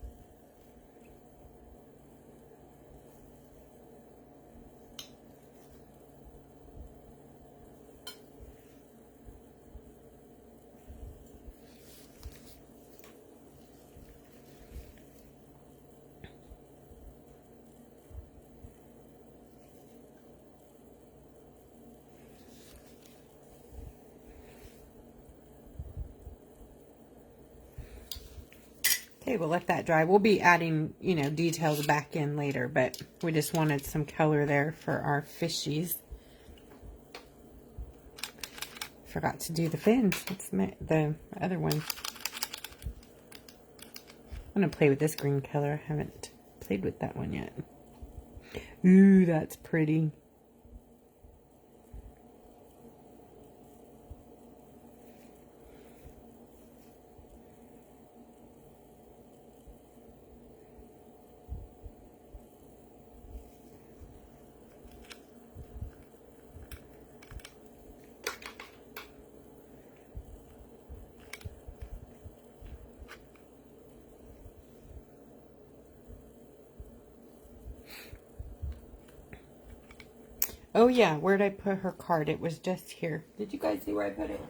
Okay, we'll let that dry. We'll be adding, you know, details back in later, but we just wanted some color there for our fishies. Forgot to do the fins. It's the other one. I'm going to play with this green color. I haven't played with that one yet. Ooh, that's pretty. Oh yeah, where'd I put her card? It was just here. Did you guys see where I put it?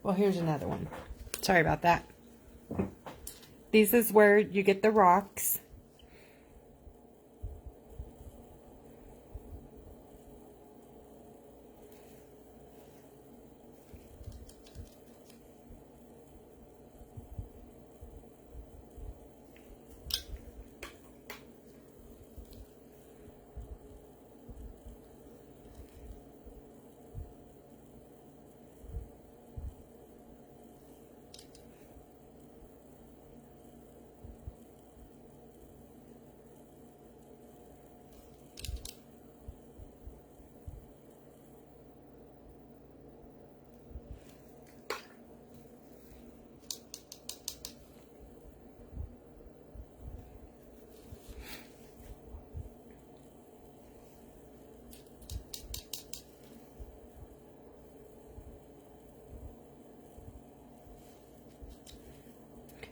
Well, here's another one. Sorry about that. This is where you get the rocks.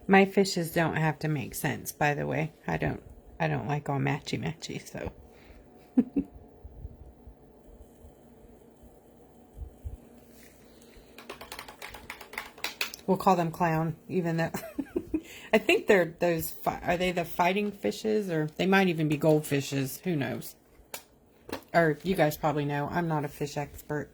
My fishes don't have to make sense, by the way. I don't like all matchy, so. We'll call them clown, even though I think they're those, are they the fighting fishes? Or they might even be goldfishes. Who knows? Or you guys probably know. I'm not a fish expert.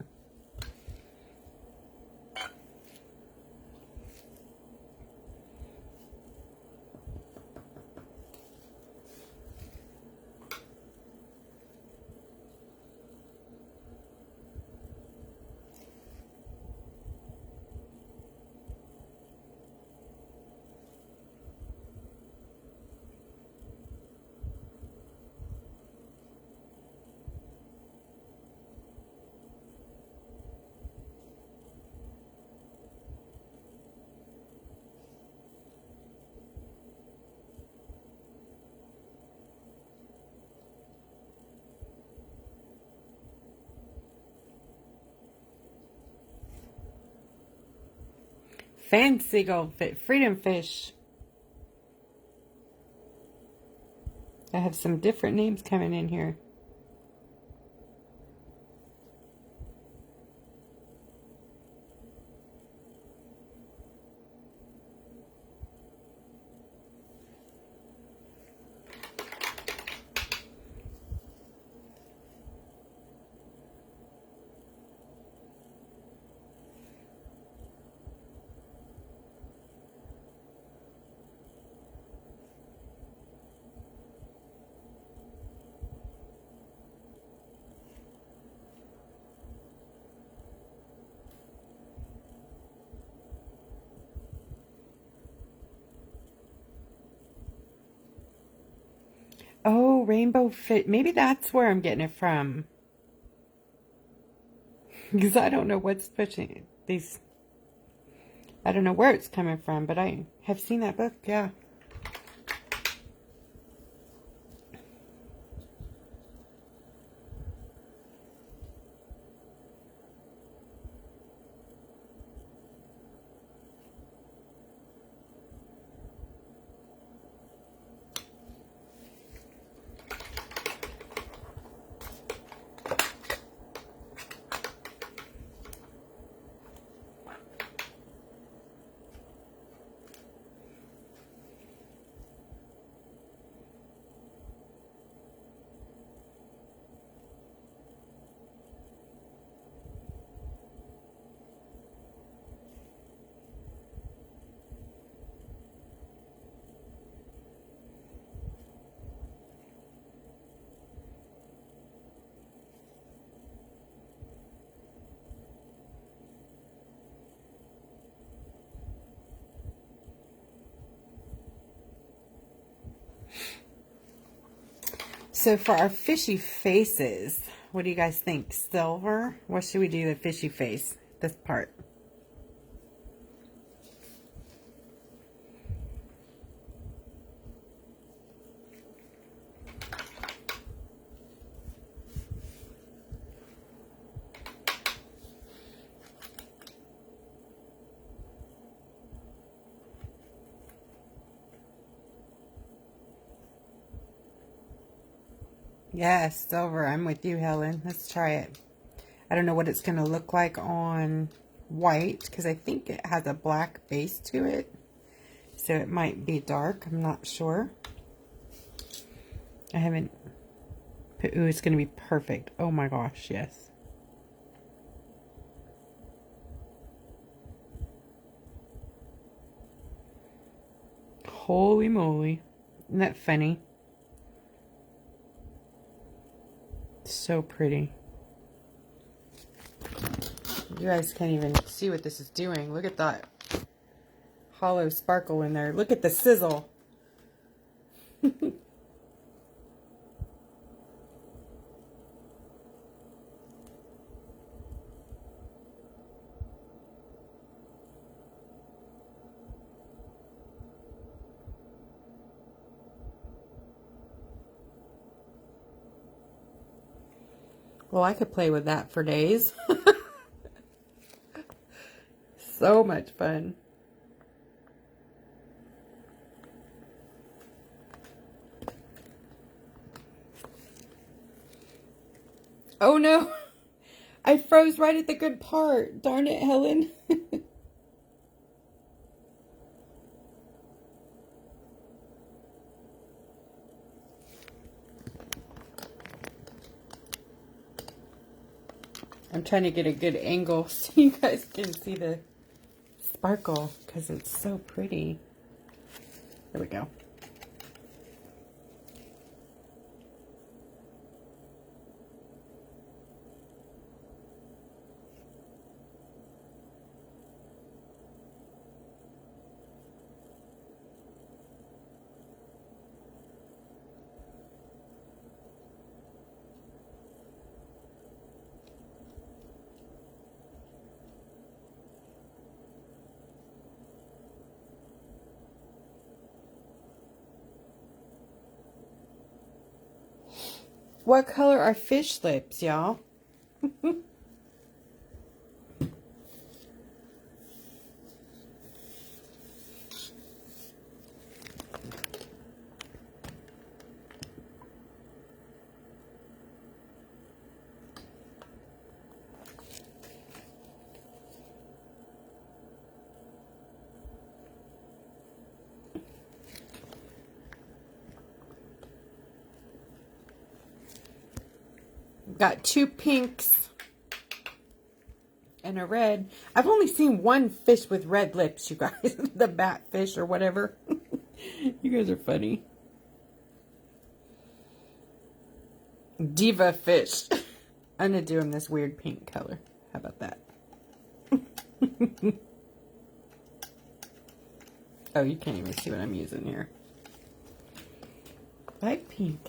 Fancy goldfish, freedom fish. I have some different names coming in here. Oh, rainbow fit. Maybe that's where I'm getting it from. Because I don't know what's pushing these. I don't know where it's coming from, but I have seen that book, yeah. So for our fishy faces, what do you guys think? Silver? What should we do the fishy face? This part. Yes, silver. I'm with you, Helen. Let's try it. I don't know what it's going to look like on white because I think it has a black base to it. So it might be dark. I'm not sure. I haven't put, ooh, it's going to be perfect. Oh my gosh, yes. Holy moly. Isn't that funny? So pretty. You guys can't even see what this is doing. Look at that hollow sparkle in there. Look at the sizzle. Well, I could play with that for days. So much fun. Oh no, I froze right at the good part. Darn it, Helen. I'm trying to get a good angle so you guys can see the sparkle because it's so pretty. There we go. What color are fish lips, y'all? Got 2 pinks and a red. I've only seen one fish with red lips, you guys. The bat fish or whatever. You guys are funny. Diva fish. I'm going to do him this weird pink color. How about that? Oh, you can't even see what I'm using here. Light pink.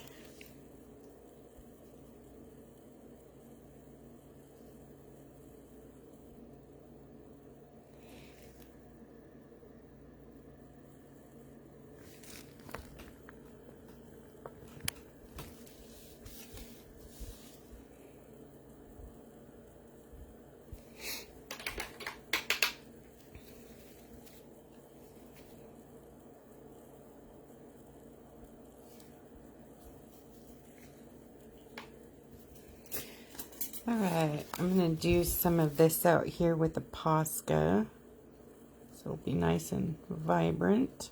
Alright, I'm going to do some of this out here with the Posca. So it'll be nice and vibrant.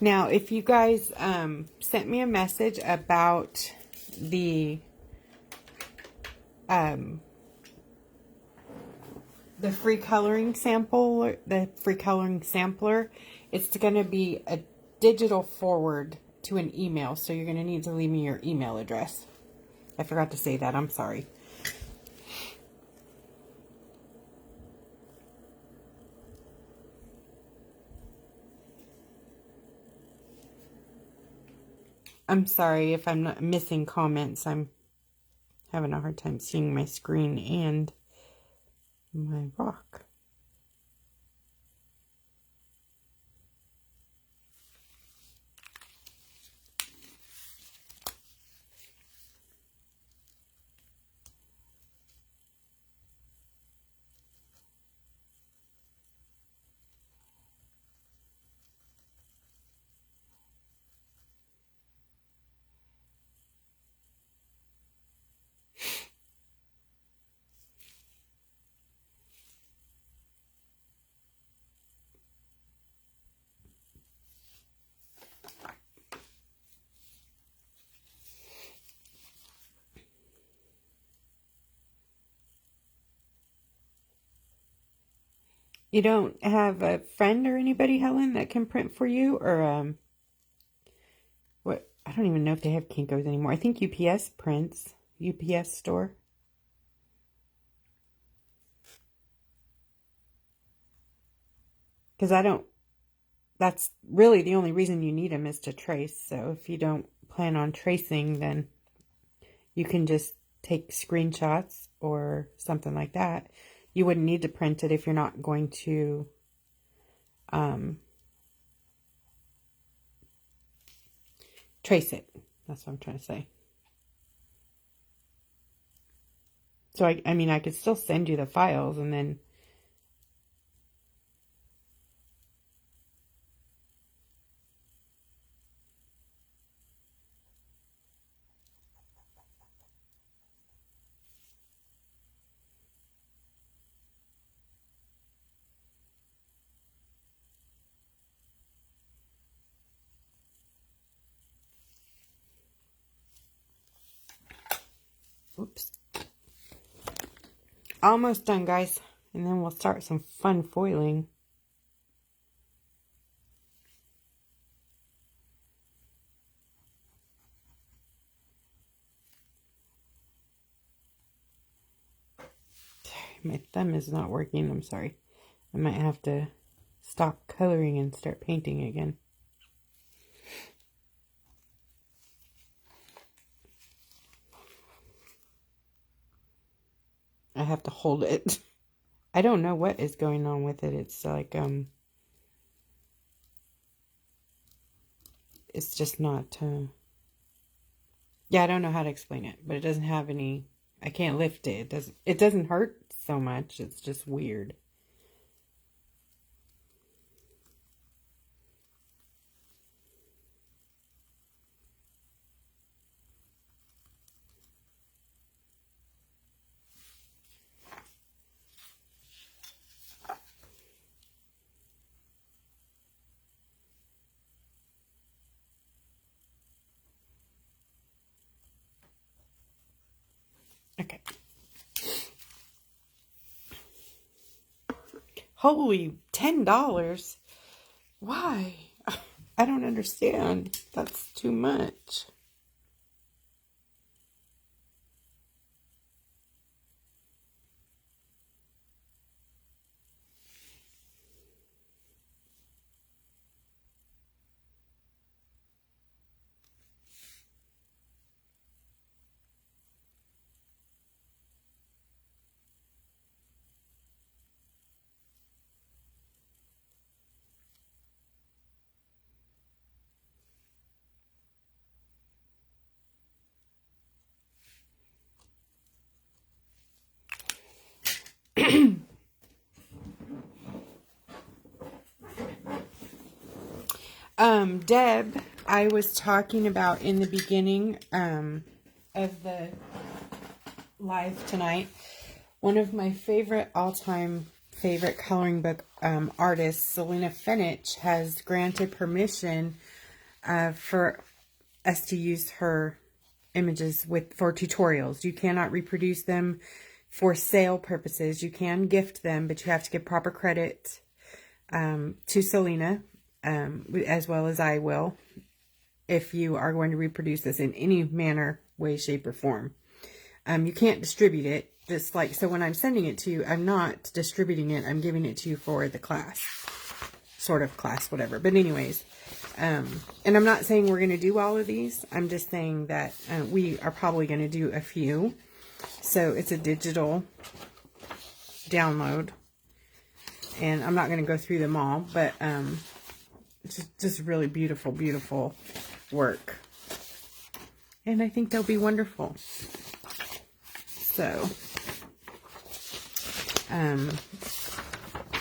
Now, if you guys sent me a message about the free coloring sample, the free coloring sampler, it's going to be a digital forward to an email. So you're going to need to leave me your email address. I forgot to say that. I'm sorry. I'm sorry if I'm not missing comments. I'm having a hard time seeing my screen and my rock. You don't have a friend or anybody, Helen, that can print for you? Or, what? I don't even know if they have Kinko's anymore. I think UPS prints. UPS store. Because that's really the only reason you need them is to trace. So if you don't plan on tracing, then you can just take screenshots or something like that. You wouldn't need to print it if you're not going to trace it. That's what I'm trying to say. So, I mean, I could still send you the files and then... Oops. Almost done, guys. And then we'll start some fun foiling. My thumb is not working. I'm sorry. I might have to stop coloring and start painting again. I have to hold it. I don't know what is going on with it. It's like, it's just not, yeah, I don't know how to explain it, but it doesn't have any, I can't lift it. It doesn't hurt so much. It's just weird. Okay. Holy, $10? Why? I don't understand. That's too much. Deb, I was talking about in the beginning of the live tonight, one of my favorite all-time favorite coloring book artists, Selena Fenich, has granted permission for us to use her images for tutorials. You cannot reproduce them for sale purposes. You can gift them, but you have to give proper credit to Selena, as well as I will, if you are going to reproduce this in any manner, way, shape, or form. You can't distribute it, just like, so when I'm sending it to you, I'm not distributing it, I'm giving it to you for the class, sort of class, whatever. But anyways, and I'm not saying we're going to do all of these, I'm just saying that we are probably going to do a few. So it's a digital download, and I'm not going to go through them all, but it's just really beautiful, beautiful work. And I think they'll be wonderful. So,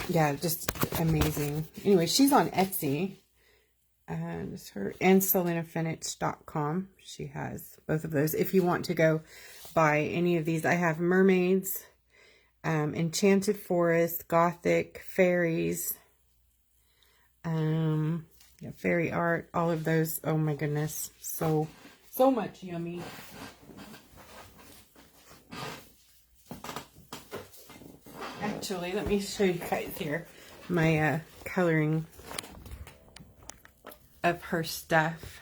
yeah, just amazing. Anyway, she's on Etsy. It's her, and selenafenich.com. She has both of those. If you want to go buy any of these, I have mermaids, enchanted forest, gothic, fairies, yeah, fairy art, all of those. Oh my goodness, so much yummy. Actually, let me show you guys here my coloring of her stuff.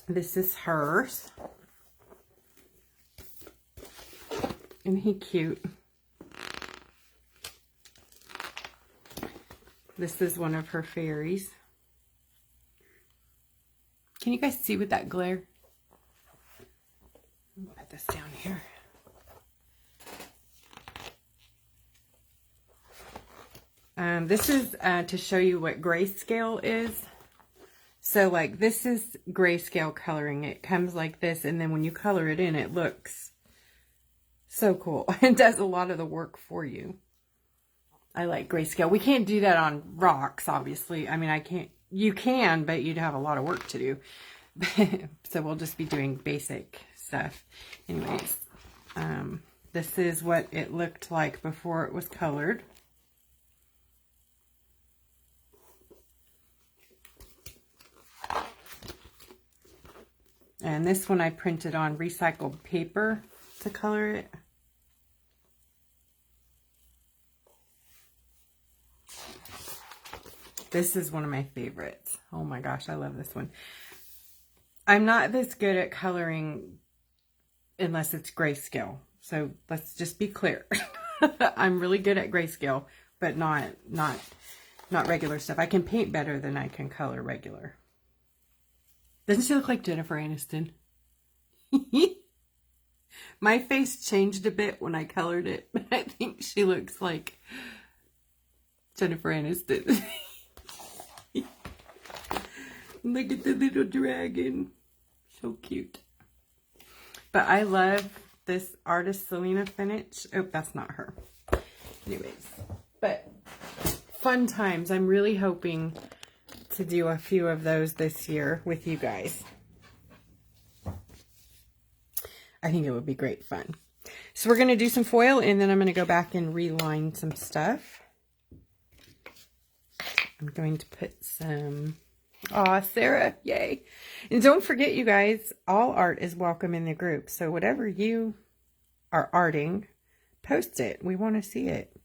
This is hers. Isn't he cute? This is one of her fairies. Can you guys see with that glare? I'll put this down here. This is to show you what grayscale is. So like this is grayscale coloring. It comes like this, and then when you color it in, it looks so cool. It does a lot of the work for you. I like grayscale. We can't do that on rocks, obviously. I mean, I can't. You can, but you'd have a lot of work to do. So we'll just be doing basic stuff. Anyways, this is what it looked like before it was colored. And this one I printed on recycled paper to color it. This is one of my favorites. Oh my gosh, I love this one. I'm not this good at coloring unless it's grayscale. So let's just be clear. I'm really good at grayscale but not regular stuff. I can paint better than I can color regular. Doesn't she look like Jennifer Aniston? My face changed a bit when I colored it, but I think she looks like Jennifer Aniston. Look at the little dragon. So cute. But I love this Artist Selena finish. Oh, that's not her. Anyways, but fun times. I'm really hoping to do a few of those this year with you guys. I think it would be great fun. So we're going to do some foil, and then I'm going to go back and reline some stuff. I'm going to put some... Aw, Sarah, yay. And don't forget, you guys, all art is welcome in the group. So whatever you are arting, post it. We want to see it.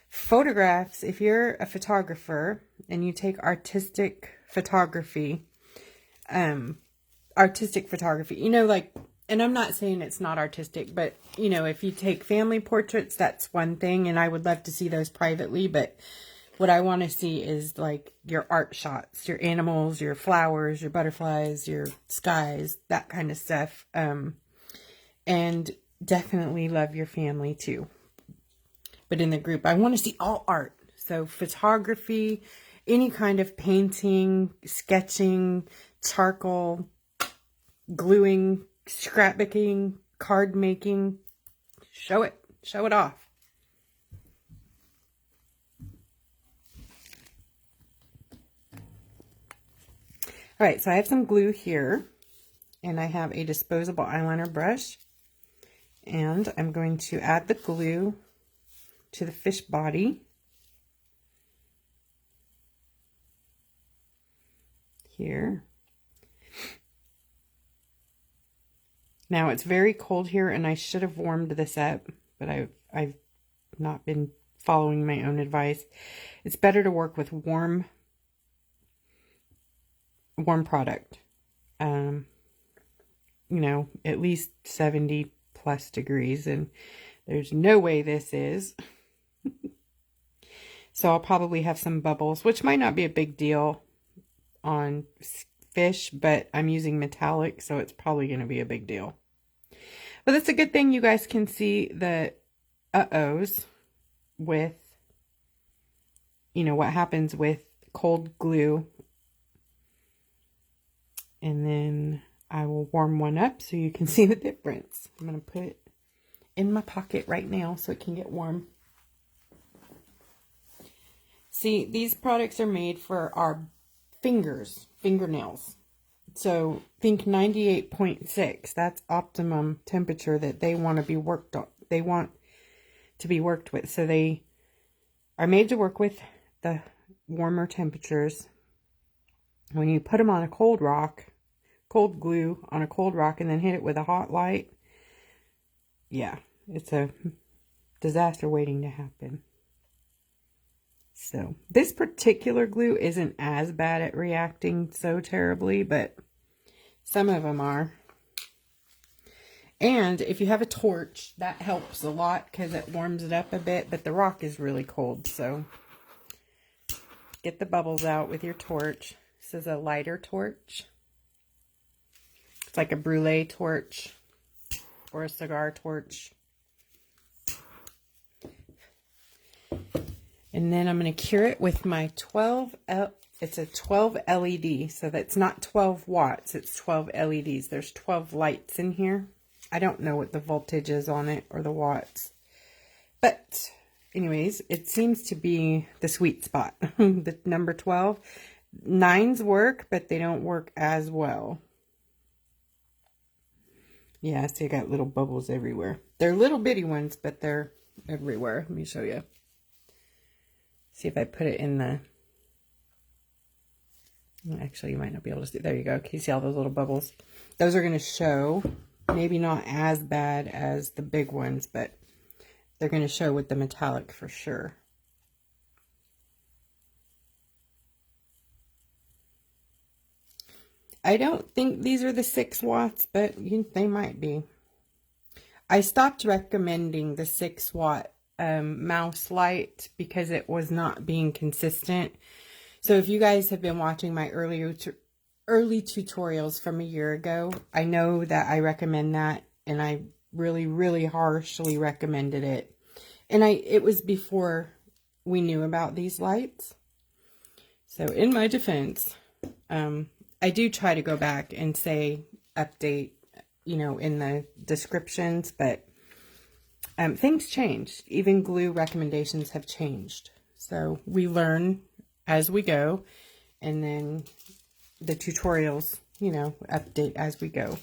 Photographs, if you're a photographer and you take artistic photography, you know, like, and I'm not saying it's not artistic, but, you know, if you take family portraits, that's one thing, and I would love to see those privately, but what I want to see is, like, your art shots, your animals, your flowers, your butterflies, your skies, that kind of stuff, and definitely love your family, too. But in the group, I want to see all art. So photography, any kind of painting, sketching, charcoal, gluing, scrapbooking, card making. Show it. Show it off. All right, so I have some glue here, and I have a disposable eyeliner brush, and I'm going to add the glue to the fish body here. Now it's very cold here, and I should have warmed this up, but I've not been following my own advice. It's better to work with warm product. You know, at least 70 plus degrees, and there's no way this is. So I'll probably have some bubbles, which might not be a big deal on fish, but I'm using metallic, so it's probably going to be a big deal. But it's a good thing you guys can see the uh-ohs with, you know, what happens with cold glue. And then I will warm one up so you can see the difference. I'm going to put it in my pocket right now so it can get warm. See, these products are made for our fingernails. So think 98.6. That's optimum temperature that they want to be worked on. They want to be worked with. So they are made to work with the warmer temperatures. When you put them on a cold glue on a cold rock, and then hit it with a hot light, yeah, it's a disaster waiting to happen. So this particular glue isn't as bad at reacting so terribly, but some of them are. And if you have a torch, that helps a lot because it warms it up a bit, but the rock is really cold. So get the bubbles out with your torch. This is a lighter torch. It's like a brulee torch or a cigar torch. And then I'm going to cure it with my it's a 12 LED. So that's not 12 watts, it's 12 LEDs. There's 12 lights in here. I don't know what the voltage is on it or the watts. But anyways, it seems to be the sweet spot. The number 12. 9s work, but they don't work as well. Yeah, see, I got little bubbles everywhere. They're little bitty ones, but they're everywhere. Let me show you. See if I put it in the... Actually, you might not be able to see. There you go. Can you see all those little bubbles? Those are going to show. Maybe not as bad as the big ones, but they're going to show with the metallic for sure. I don't think these are the 6 watts, but they might be. I stopped recommending the 6 watt mouse light because it was not being consistent. So if you guys have been watching my early tutorials from a year ago, I know that I recommend that, and I really, really harshly recommended it. And it was before we knew about these lights. So in my defense, I do try to go back and say update, you know, in the descriptions, but things changed. Even glue recommendations have changed. So we learn as we go, and then the tutorials, you know, update as we go.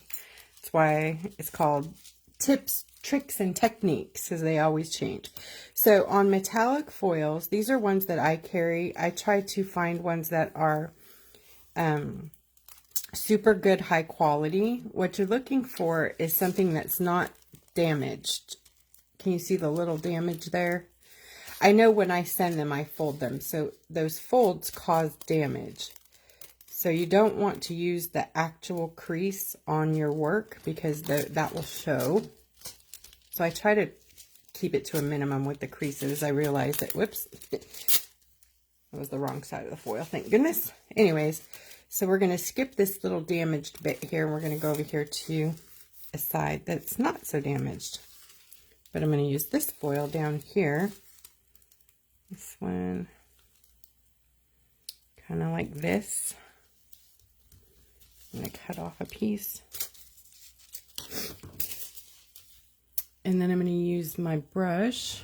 That's why it's called tips, tricks, and techniques, because they always change. So on metallic foils, these are ones that I carry. I try to find ones that are super good, high quality. What you're looking for is something that's not damaged. Can you see the little damage there? I know when I send them, I fold them, so those folds cause damage. So you don't want to use the actual crease on your work because that will show. So I try to keep it to a minimum with the creases. I realize that, whoops, that was the wrong side of the foil, thank goodness. Anyways, so we're going to skip this little damaged bit here, and we're going to go over here to a side that's not so damaged. But I'm going to use this foil down here. This one, kind of like this. I'm going to cut off a piece. And then I'm going to use my brush.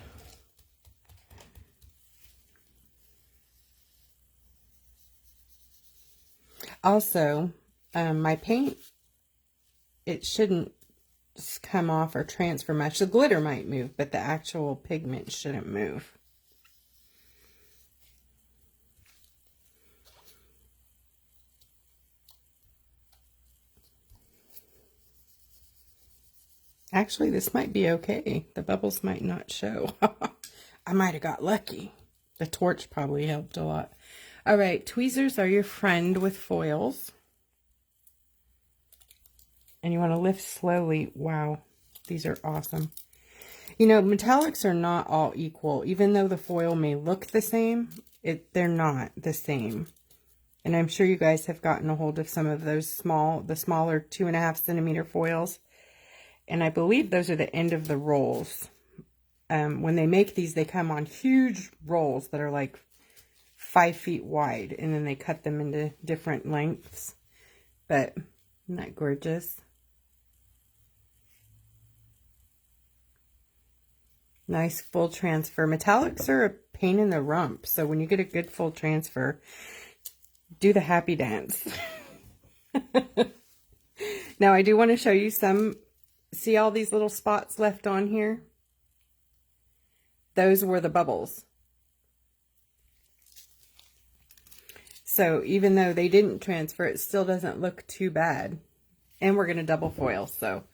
Also, my paint, it shouldn't come off or transfer much. The glitter might move, but the actual pigment shouldn't move. Actually, this might be okay. The bubbles might not show. I might have got lucky. The torch probably helped a lot. All right, tweezers are your friend with foils. And you want to lift slowly. Wow, these are awesome. You know, metallics are not all equal. Even though the foil may look the same, they're not the same. And I'm sure you guys have gotten a hold of some of those the smaller 2.5 centimeter foils. And I believe those are the end of the rolls. When they make these, they come on huge rolls that are like 5 feet wide. And then they cut them into different lengths. But isn't that gorgeous? Nice full transfer. Metallics are a pain in the rump. So when you get a good full transfer, do the happy dance. Now I do want to show you some. See all these little spots left on here? Those were the bubbles. So even though they didn't transfer, it still doesn't look too bad. And we're going to double foil, so.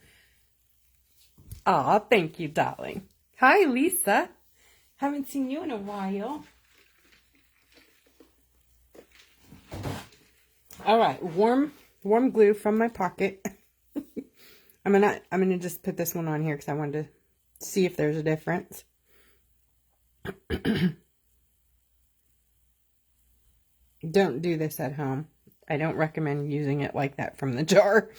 Aw, thank you, darling. Hi, Lisa. Haven't seen you in a while. All right, warm glue from my pocket. I'm gonna just put this one on here because I wanted to see if there's a difference. Don't do this at home. I don't recommend using it like that from the jar.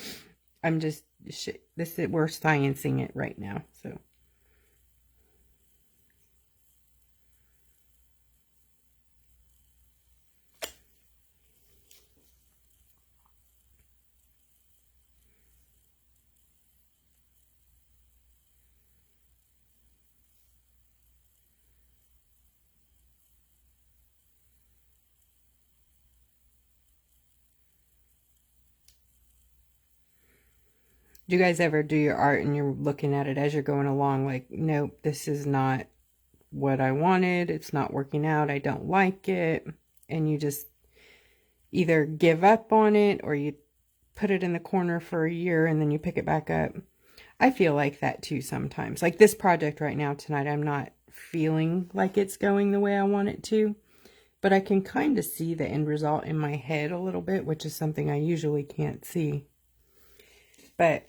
I'm just we're sciencing it right now, so. Do you guys ever do your art and you're looking at it as you're going along like, nope, this is not what I wanted. It's not working out. I don't like it. And you just either give up on it or you put it in the corner for a year and then you pick it back up. I feel like that too sometimes. Like this project right now tonight, I'm not feeling like it's going the way I want it to. But I can kind of see the end result in my head a little bit, which is something I usually can't see. But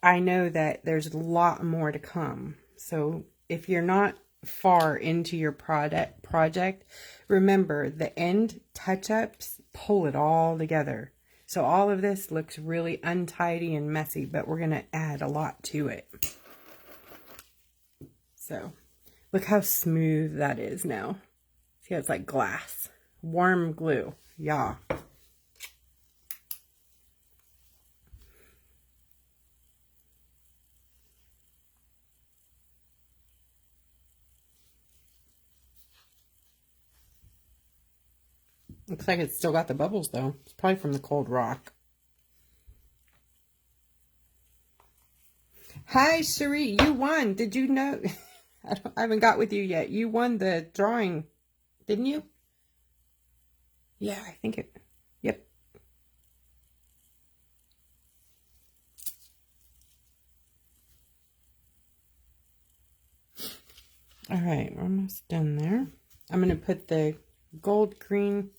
I know that there's a lot more to come. So if you're not far into your project, remember the end touch-ups pull it all together. So all of this looks really untidy and messy, but we're going to add a lot to it. So look how smooth that is now. See how it's like glass. Warm glue. Yeah. Looks like it's still got the bubbles though. It's probably from the cold rock. Hi, Cherie. You won. Did you know? I haven't got with you yet. You won the drawing, didn't you? Yeah, I think it. Yep. All right, we're almost done there. I'm going to put the gold, green,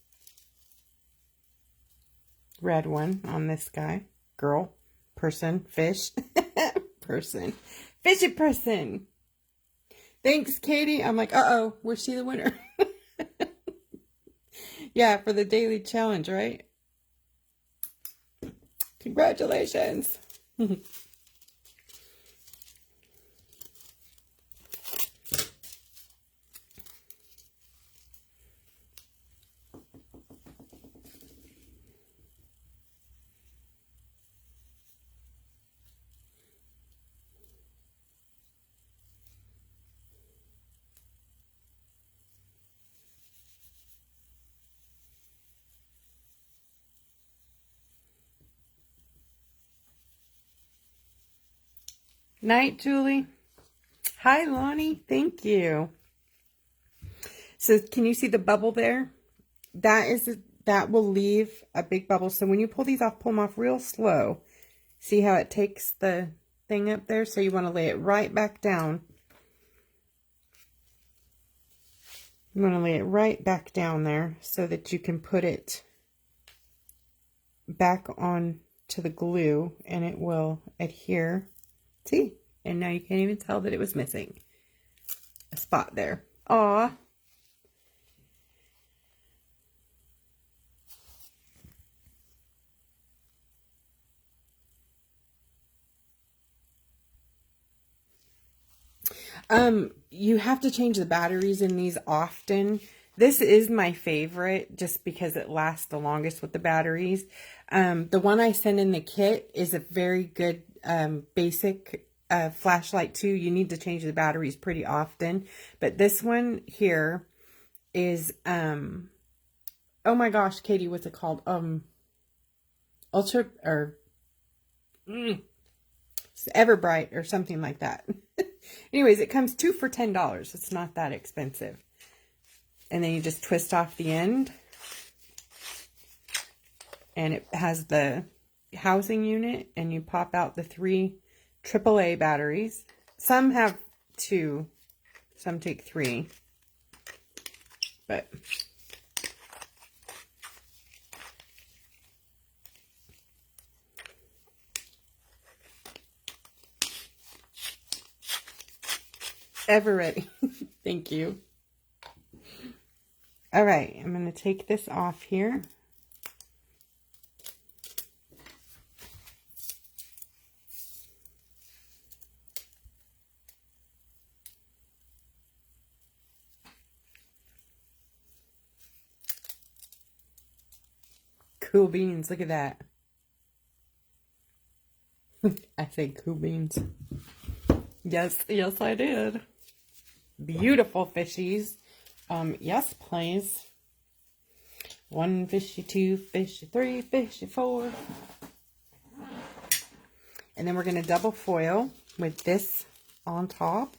red one on this guy. Girl, person, fish, person, fishy person. Thanks, Katie. I'm like, uh-oh, was she the winner? Yeah, for the daily challenge, right? Congratulations. Night, Julie. Hi, Lonnie. Thank you. So can you see the bubble there? That will leave a big bubble. So when you pull these off, pull them off real slow. See how it takes the thing up there? So you want to lay it right back down. You want to lay it right back down there so that you can put it back on to the glue and it will adhere. See? And now you can't even tell that it was missing a spot there. Aw. You have to change the batteries in these often. This is my favorite just because it lasts the longest with the batteries. The one I send in the kit is a very good basic flashlight too. You need to change the batteries pretty often. But this one here is, oh my gosh, Katie, what's it called? Ultra, or Everbright or something like that. Anyways, it comes 2 for $10. It's not that expensive. And then you just twist off the end. And it has the housing unit. And you pop out the 3 AAA batteries. Some have 2. Some take 3. But ever ready. Thank you. All right, I'm going to take this off here. Cool beans, look at that. I say cool beans. Yes, yes I did. Beautiful fishies. Yes, please. 1 fishy, 2 fishy, 3 fishy, 4. And then we're going to double foil with this on top.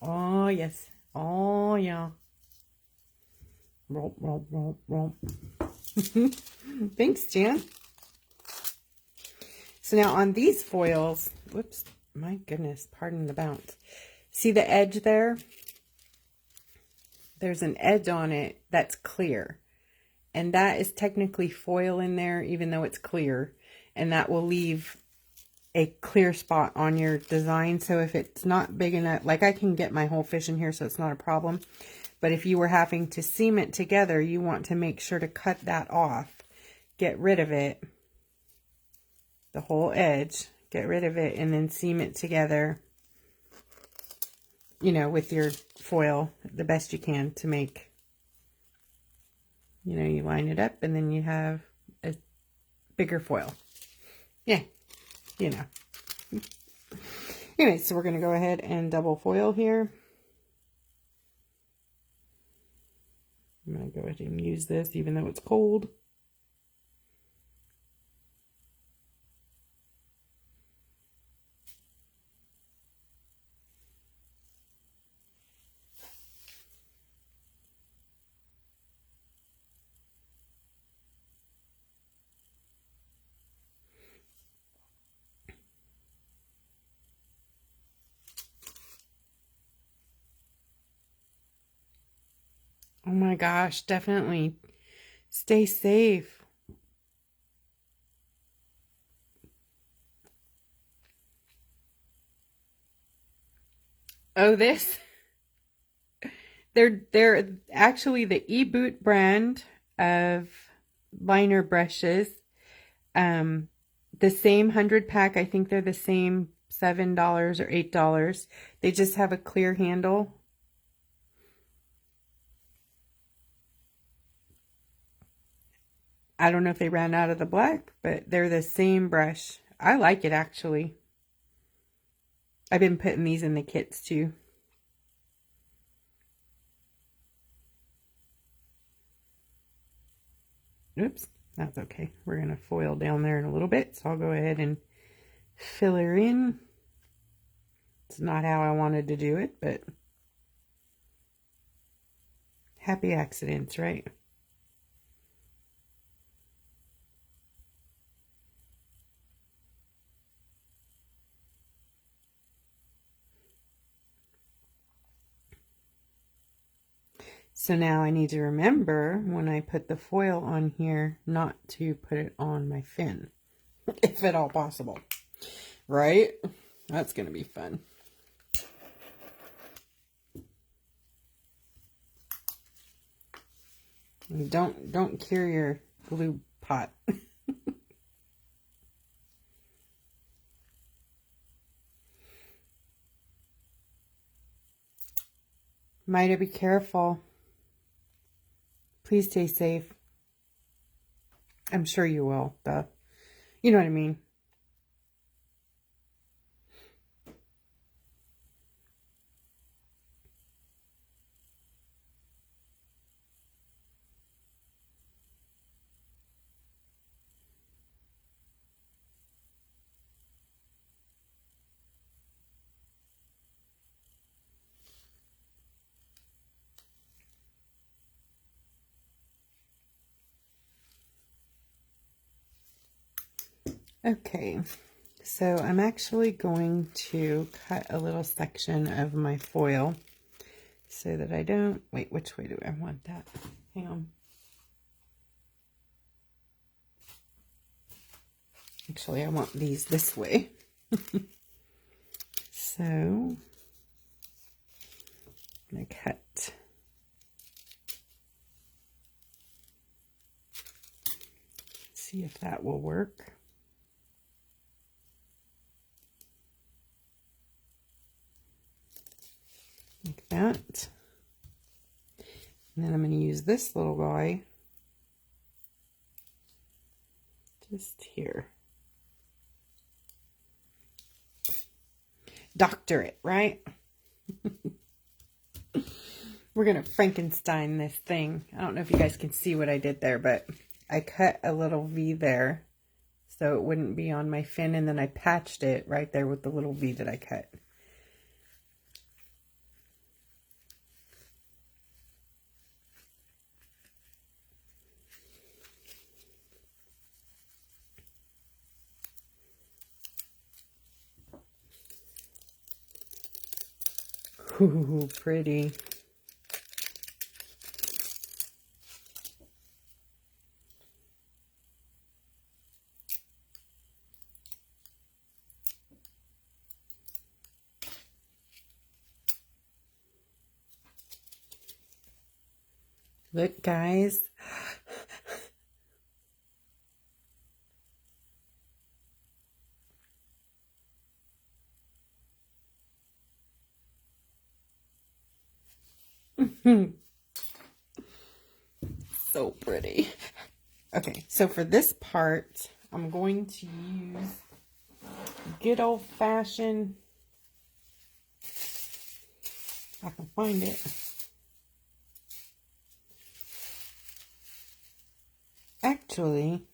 Oh, yes. Oh, yeah. Roll, roll, roll, roll. Thanks, Jan. So now on these foils, whoops, my goodness, pardon the bounce. See the edge there? There's an edge on it that's clear. And that is technically foil in there, even though it's clear. And that will leave a clear spot on your design. So if it's not big enough, like I can get my whole fish in here, so it's not a problem. But if you were having to seam it together, you want to make sure to cut that off. Get rid of it, the whole edge, get rid of it, and then seam it together, you know, with your foil the best you can to make, you know, you line it up and then you have a bigger foil. Yeah, you know. Anyway, so we're going to go ahead and double foil here. I'm going to go ahead and use this even though it's cold. Oh my gosh, definitely stay safe. Oh, they're actually the E-Boot brand of liner brushes. The same 100 pack, I think they're the same $7 or $8. They just have a clear handle. I don't know if they ran out of the black, but they're the same brush. I like it actually. I've been putting these in the kits too. Oops, that's okay. We're going to foil down there in a little bit, so I'll go ahead and fill her in. It's not how I wanted to do it, but happy accidents, right? So now I need to remember when I put the foil on here not to put it on my fin, if at all possible, right? That's going to be fun. Don't cure your glue pot. Mida, be careful. Please stay safe. I'm sure you will, duh. You know what I mean. Okay, so I'm actually going to cut a little section of my foil so that I don't, wait, which way do I want that? Hang on. Actually, I want these this way. So, I'm going to cut. See if that will work. Like that. And then I'm going to use this little guy just here. Doctor it, right? We're going to Frankenstein this thing. I don't know if you guys can see what I did there, but I cut a little V there so it wouldn't be on my fin, and then I patched it right there with the little V that I cut. Ooh, pretty. Look, guys. So pretty. Okay, so for this part, I'm going to use good old-fashioned, if I can find it. Actually,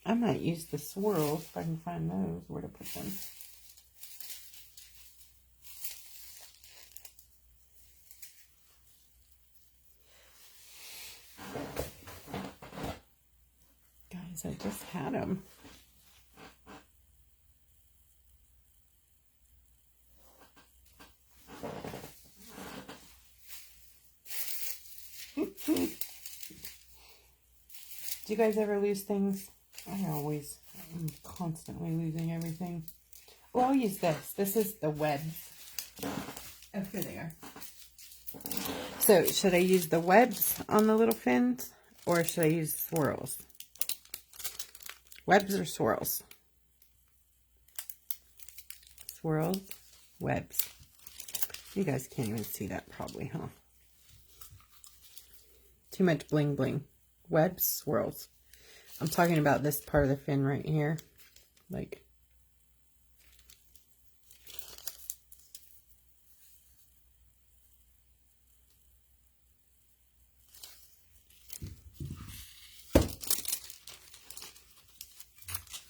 I might use the swirls if I can find those, where to put them. Guys, I just had them. Do you guys ever lose things? I'm constantly losing everything. Well, I'll use this. This is the webs. Oh, here they are. So, should I use the webs on the little fins? Or should I use swirls? Webs or swirls? Swirls, webs. You guys can't even see that probably, huh? Too much bling bling. Webs, swirls. I'm talking about this part of the fin right here. Like,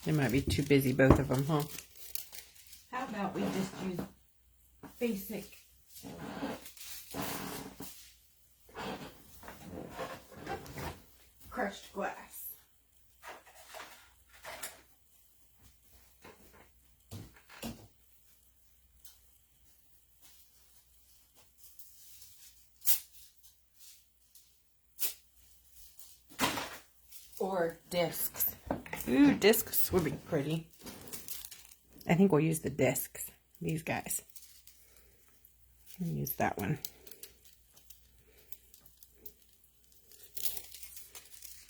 they might be too busy, both of them, huh? How about we just use basic crushed glass. Or discs. Ooh, discs would be pretty. I think we'll use the discs. These guys. I'll use that one.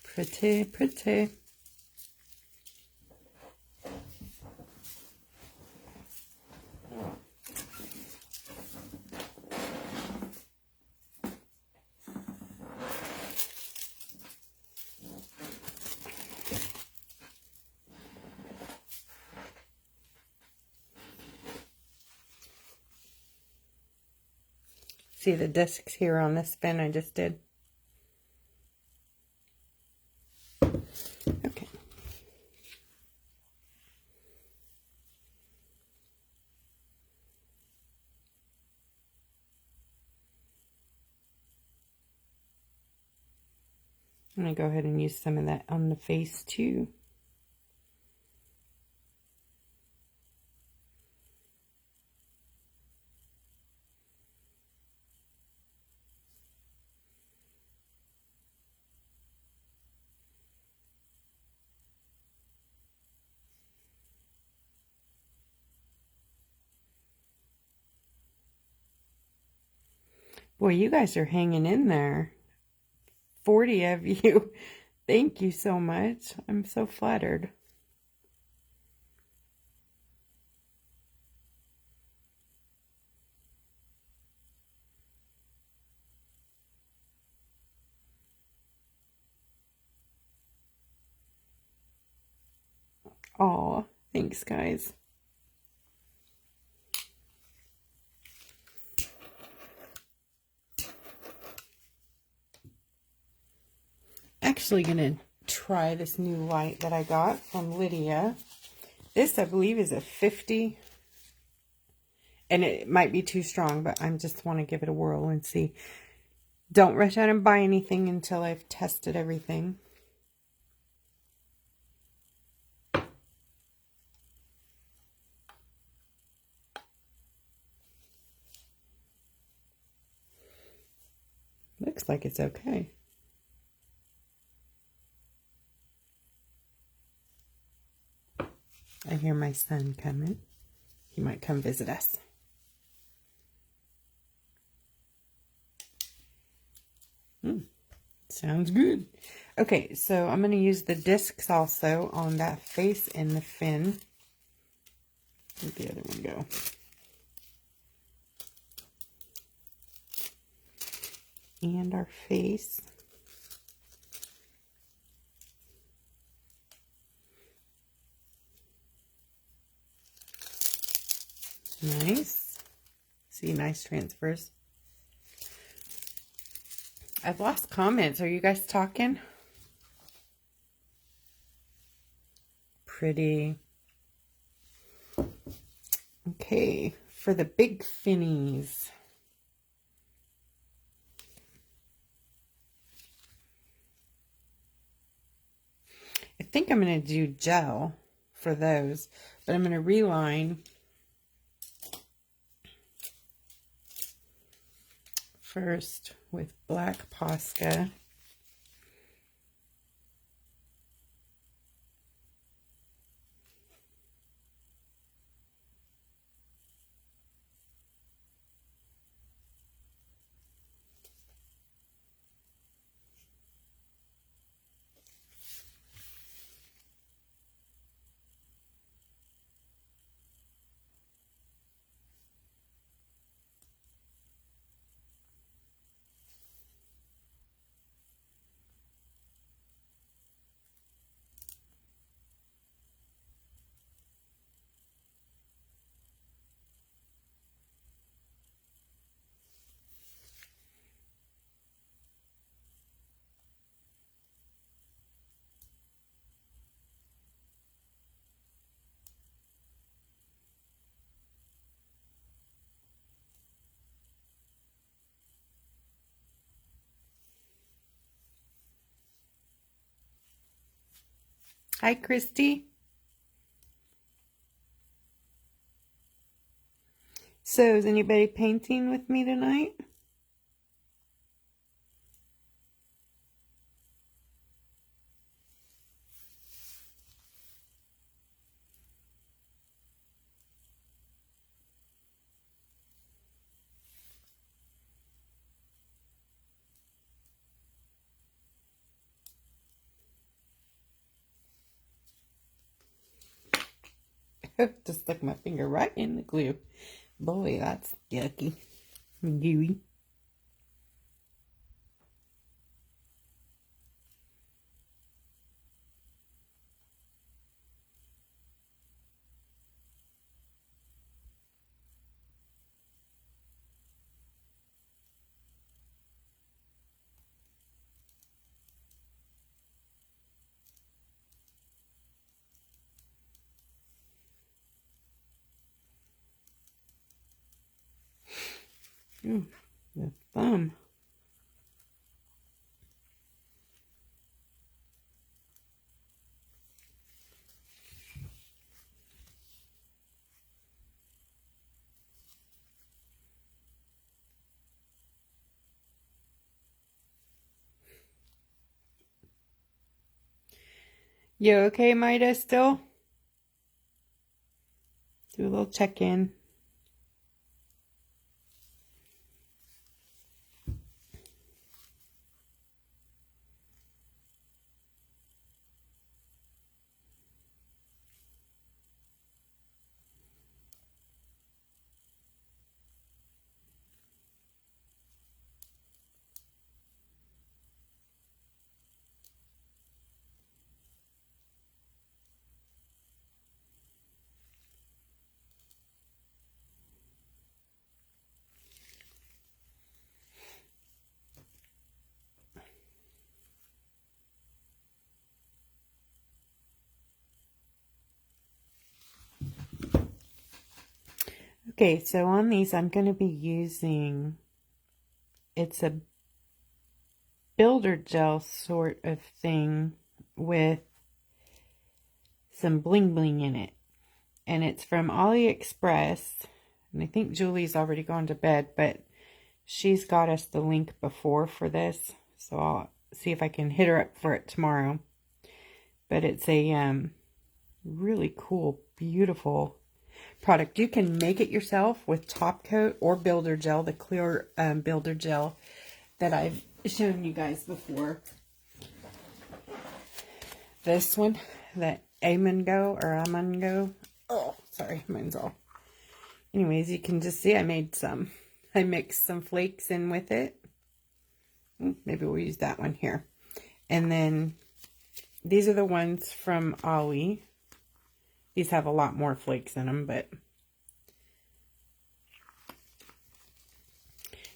Pretty, pretty. See the discs here on this fin I just did? Okay. I'm going to go ahead and use some of that on the face too. Boy, you guys are hanging in there. 40 of you. Thank you so much. I'm so flattered. Aw, thanks, guys. Actually gonna try this new light that I got from Lydia. This, I believe, is a 50, and it might be too strong, but I just want to give it a whirl and see. Don't rush out and buy anything until I've tested everything. Looks like it's okay. I hear my son coming. He might come visit us. Sounds good. Okay, so I'm going to use the discs also on that face and the fin. Where'd the other one go? And our face. Nice. See, nice transfers. I've lost comments. Are you guys talking? Pretty. Okay, for the big finnies. I think I'm going to do gel for those, but I'm going to reline first with black Posca. Hi, Christy. So, is anybody painting with me tonight? Just stuck my finger right in the glue. Boy, that's yucky. Gooey. The thumb. You okay, Maida, still? Do a little check-in. Okay, so on these, I'm going to be using, it's a builder gel sort of thing with some bling bling in it. And it's from Aliexpress. And I think Julie's already gone to bed, but she's got us the link before for this. So I'll see if I can hit her up for it tomorrow. But it's a really cool, beautiful product. You can make it yourself with Topcoat or Builder Gel, the clear Builder Gel that I've shown you guys before. This one, the Amango or Amango. Oh, sorry, mine's all. Anyways, you can just see I made some. I mixed some flakes in with it. Maybe we'll use that one here. And then these are the ones from Ollie. These have a lot more flakes in them, but...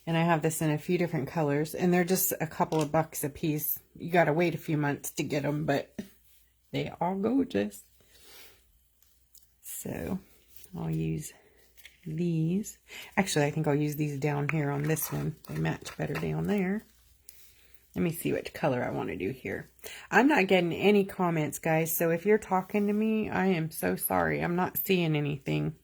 And I have this in a few different colors, and they're just a couple of bucks a piece. You gotta wait a few months to get them, but they are gorgeous. So I'll use these. Actually, I think I'll use these down here on this one. They match better down there. Let me see which color I want to do here. I'm not getting any comments, guys, so if you're talking to me, I am so sorry. I'm not seeing anything.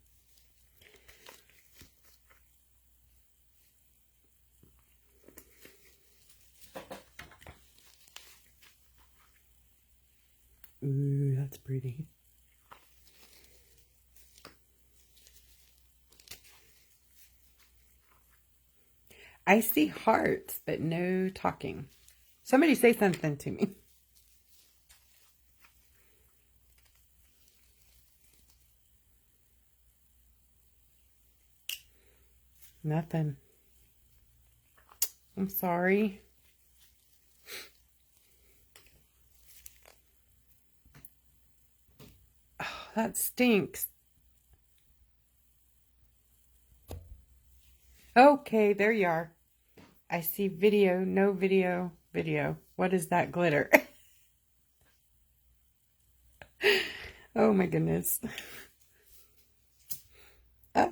Ooh, that's pretty. I see hearts, but no talking. Somebody say something to me. Nothing. I'm sorry. Oh, that stinks. Okay, there you are. I see video, no video, video. What is that glitter? Oh my goodness. Ah.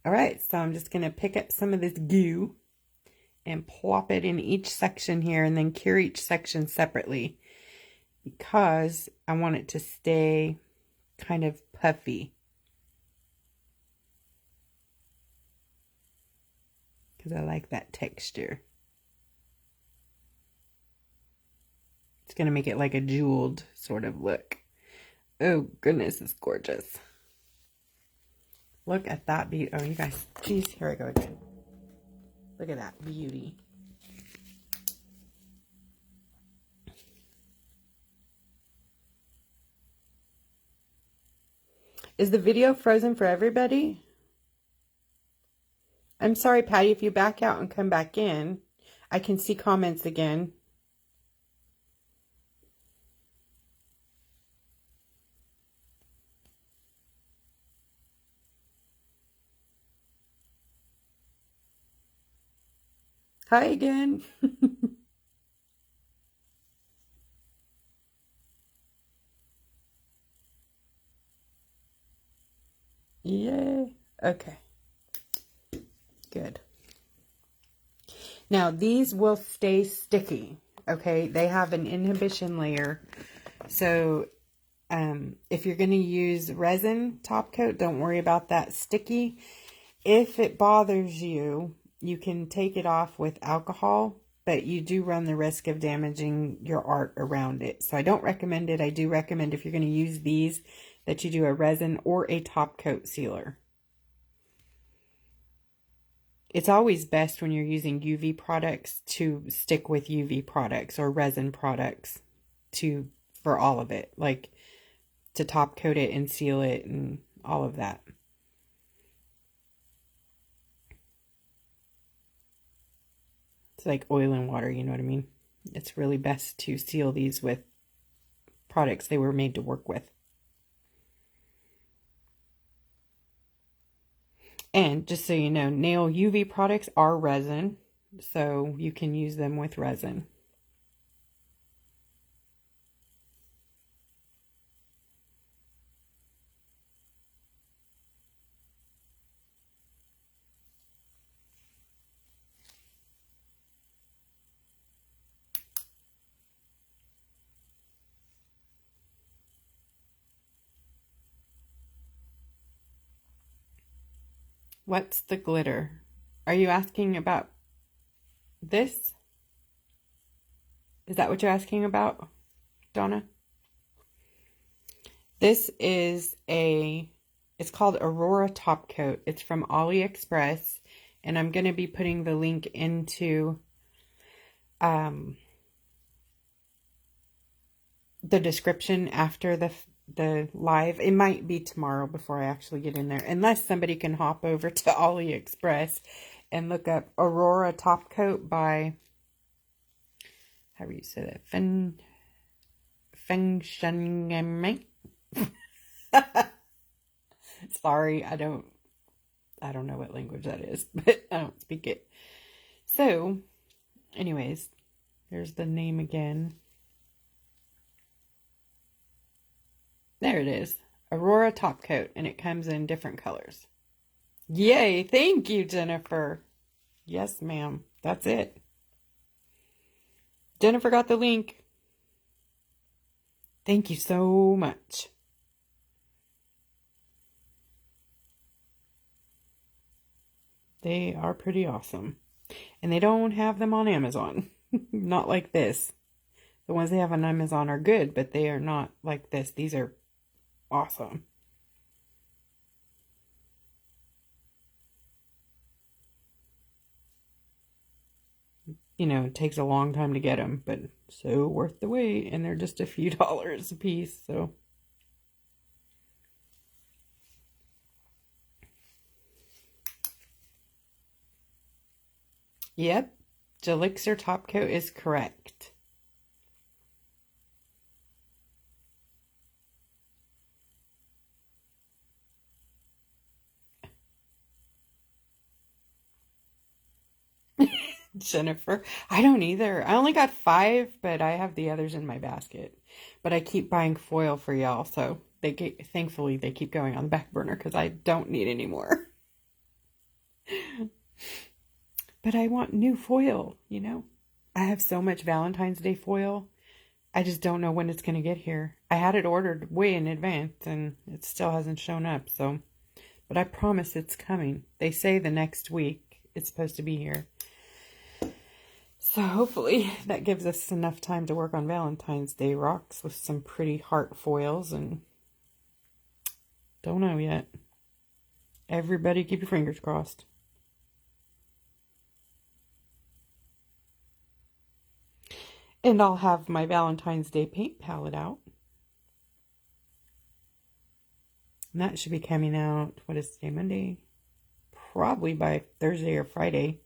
All right, so I'm just going to pick up some of this goo and plop it in each section here and then cure each section separately because I want it to stay kind of puffy. Because I like that texture. It's going to make it like a jeweled sort of look. Oh, goodness, it's gorgeous. Look at that beauty. Oh, you guys, geez, here I go again. Look at that beauty. Is the video frozen for everybody? I'm sorry, Patty, if you back out and come back in, I can see comments again. Hi again. Yay. Okay. Good. Now, these will stay sticky, okay? They have an inhibition layer. So, if you're going to use resin top coat, don't worry about that sticky. If it bothers you, you can take it off with alcohol, but you do run the risk of damaging your art around it. So I don't recommend it. I do recommend if you're going to use these, that you do a resin or a top coat sealer. It's always best when you're using UV products to stick with UV products or resin products for all of it, like to top coat it and seal it and all of that. It's like oil and water, you know what I mean? It's really best to seal these with products they were made to work with. And just so you know, nail UV products are resin, so you can use them with resin. What's the glitter? Are you asking about this? Is that what you're asking about, Donna? This is it's called Aurora Top Coat. It's from Aliexpress. And I'm going to be putting the link into the description after the live. It might be tomorrow before I actually get in there, unless somebody can hop over to Aliexpress and look up Aurora Top Coat by, how do you say that? Fengshangmei. Sorry, I don't know what language that is, but I don't speak it. So, anyways, there's the name again. There it is. Aurora Top Coat, and it comes in different colors. Yay! Thank you, Jennifer. Yes, ma'am. That's it. Jennifer got the link. Thank you so much. They are pretty awesome. And they don't have them on Amazon. Not like this. The ones they have on Amazon are good, but they are not like this. These are awesome. You know, it takes a long time to get them, but so worth the wait. And they're just a few dollars a piece, so. Yep, Gelixr Top Coat is correct. Jennifer, I don't either. I only got 5, but I have the others in my basket. But I keep buying foil for y'all, so thankfully they keep going on the back burner because I don't need any more. But I want new foil, you know. I have so much Valentine's Day foil. I just don't know when it's going to get here. I had it ordered way in advance and it still hasn't shown up, so. But I promise it's coming. They say the next week it's supposed to be here. So hopefully that gives us enough time to work on Valentine's Day rocks with some pretty heart foils, and don't know yet. Everybody keep your fingers crossed. And I'll have my Valentine's Day paint palette out. And that should be coming out, what is today, Monday? Probably by Thursday or Friday.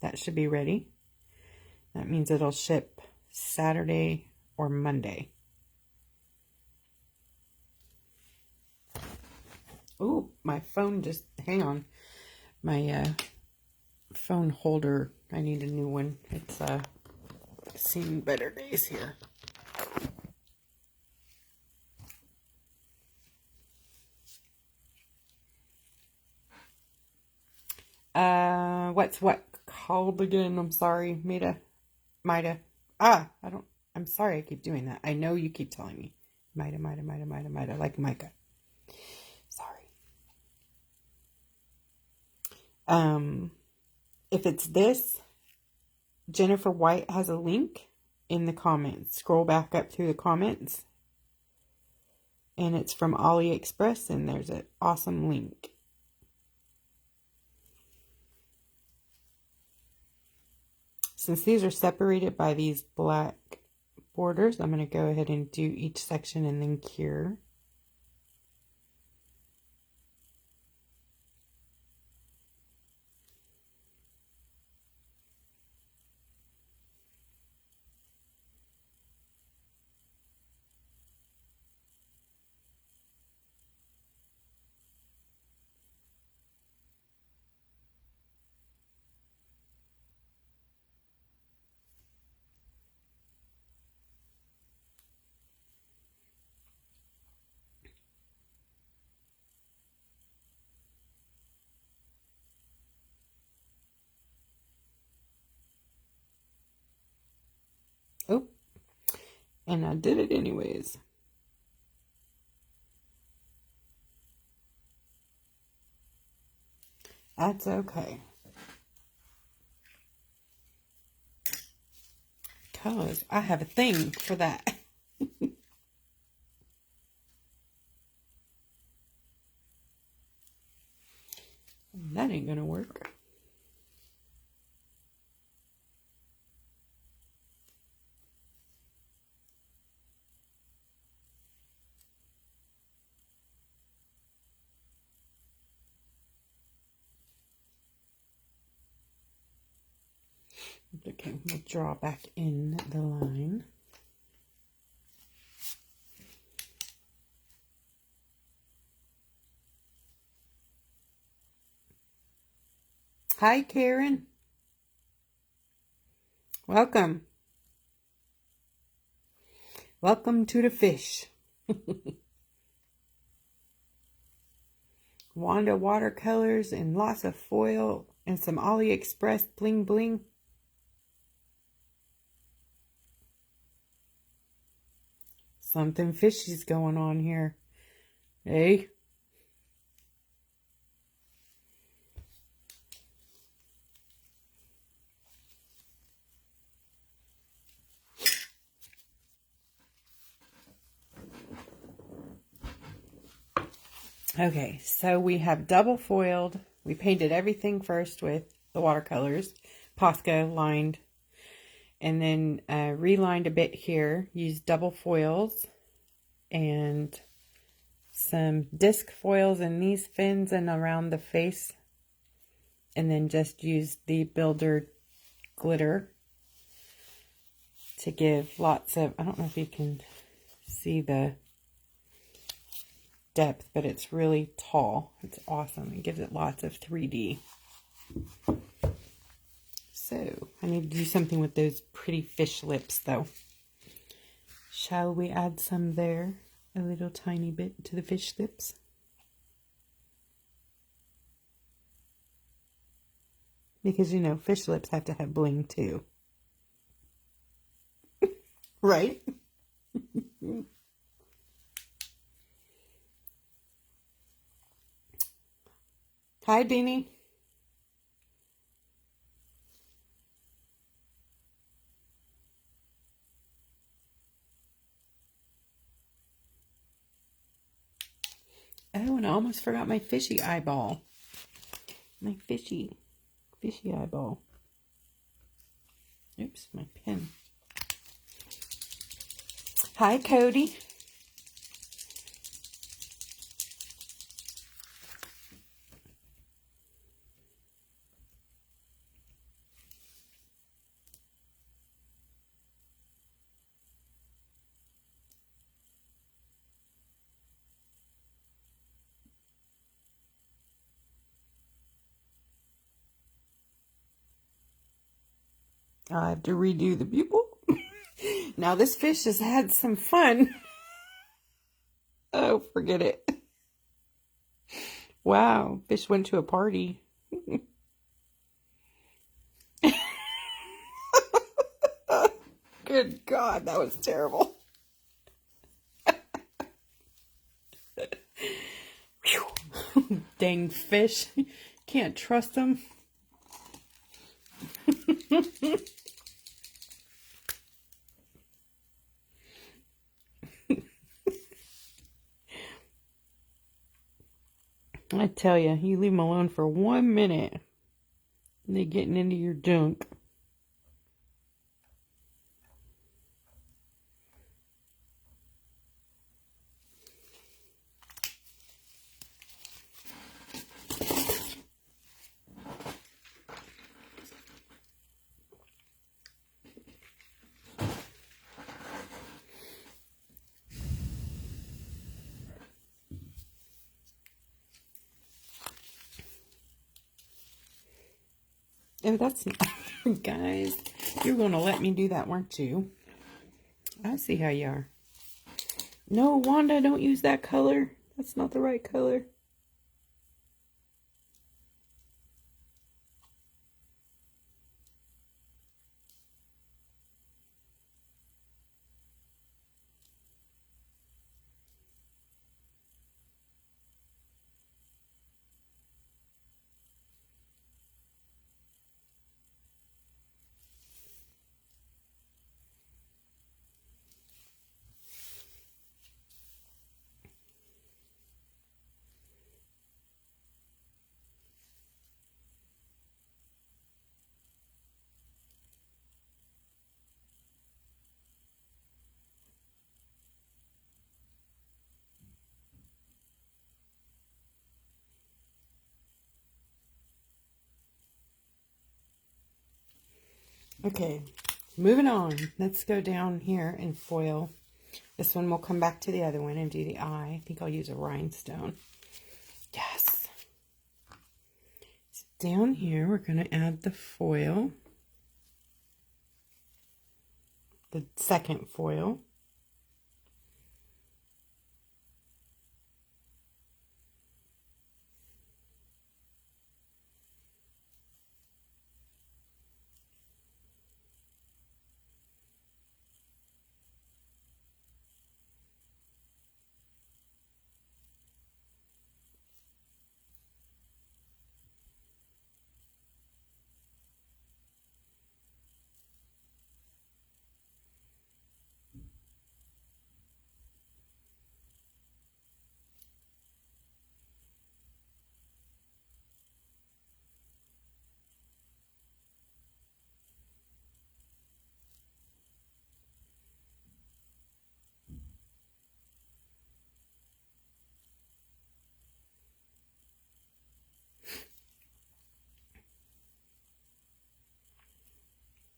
That should be ready. That means it'll ship Saturday or Monday. Oh, my phone just, hang on. My phone holder, I need a new one. It's seen better days here. What's what called again? I'm sorry, Mida. I'm sorry I keep doing that. I know you keep telling me. Mida, like Micah. Sorry. If it's this, Jennifer White has a link in the comments. Scroll back up through the comments. And it's from Aliexpress, and there's an awesome link. Since these are separated by these black borders, I'm going to go ahead and do each section and then cure. Oh, and I did it anyways. That's okay. Because I have a thing for that. That ain't gonna work. Okay, we'll draw back in the line. Hi, Karen. Welcome. Welcome to the fish. Wanda watercolors and lots of foil and some Aliexpress bling bling. Something fishy's going on here. Hey. Okay, so we have double foiled. We painted everything first with the watercolors, Posca lined, and then relined a bit here. Used double foils and some disc foils in these fins and around the face, and then just used the builder glitter to give lots of, I don't know if you can see the depth, but it's really tall. It's awesome. It gives it lots of 3D. So I need to do something with those pretty fish lips though. Shall we add some there? A little tiny bit to the fish lips. Because you know, fish lips have to have bling too. Right? Hi, Beanie. Oh, and I almost forgot my fishy eyeball. My fishy eyeball. Oops, my pen. Hi, Cody. I have to redo the pupil. Now this fish has had some fun. Oh, forget it. Wow, fish went to a party. Good God, that was terrible. Dang fish. Can't trust them. I tell you, you leave them alone for 1 minute, and they're getting into your junk. Oh, that's not, guys, you're going to let me do that, weren't you? I see how you are. No, Wanda, don't use that color. That's not the right color. Okay, moving on. Let's go down here and foil. This one will come back to the other one and do the eye. I think I'll use a rhinestone. Yes. So down here, we're going to add the foil. The second foil.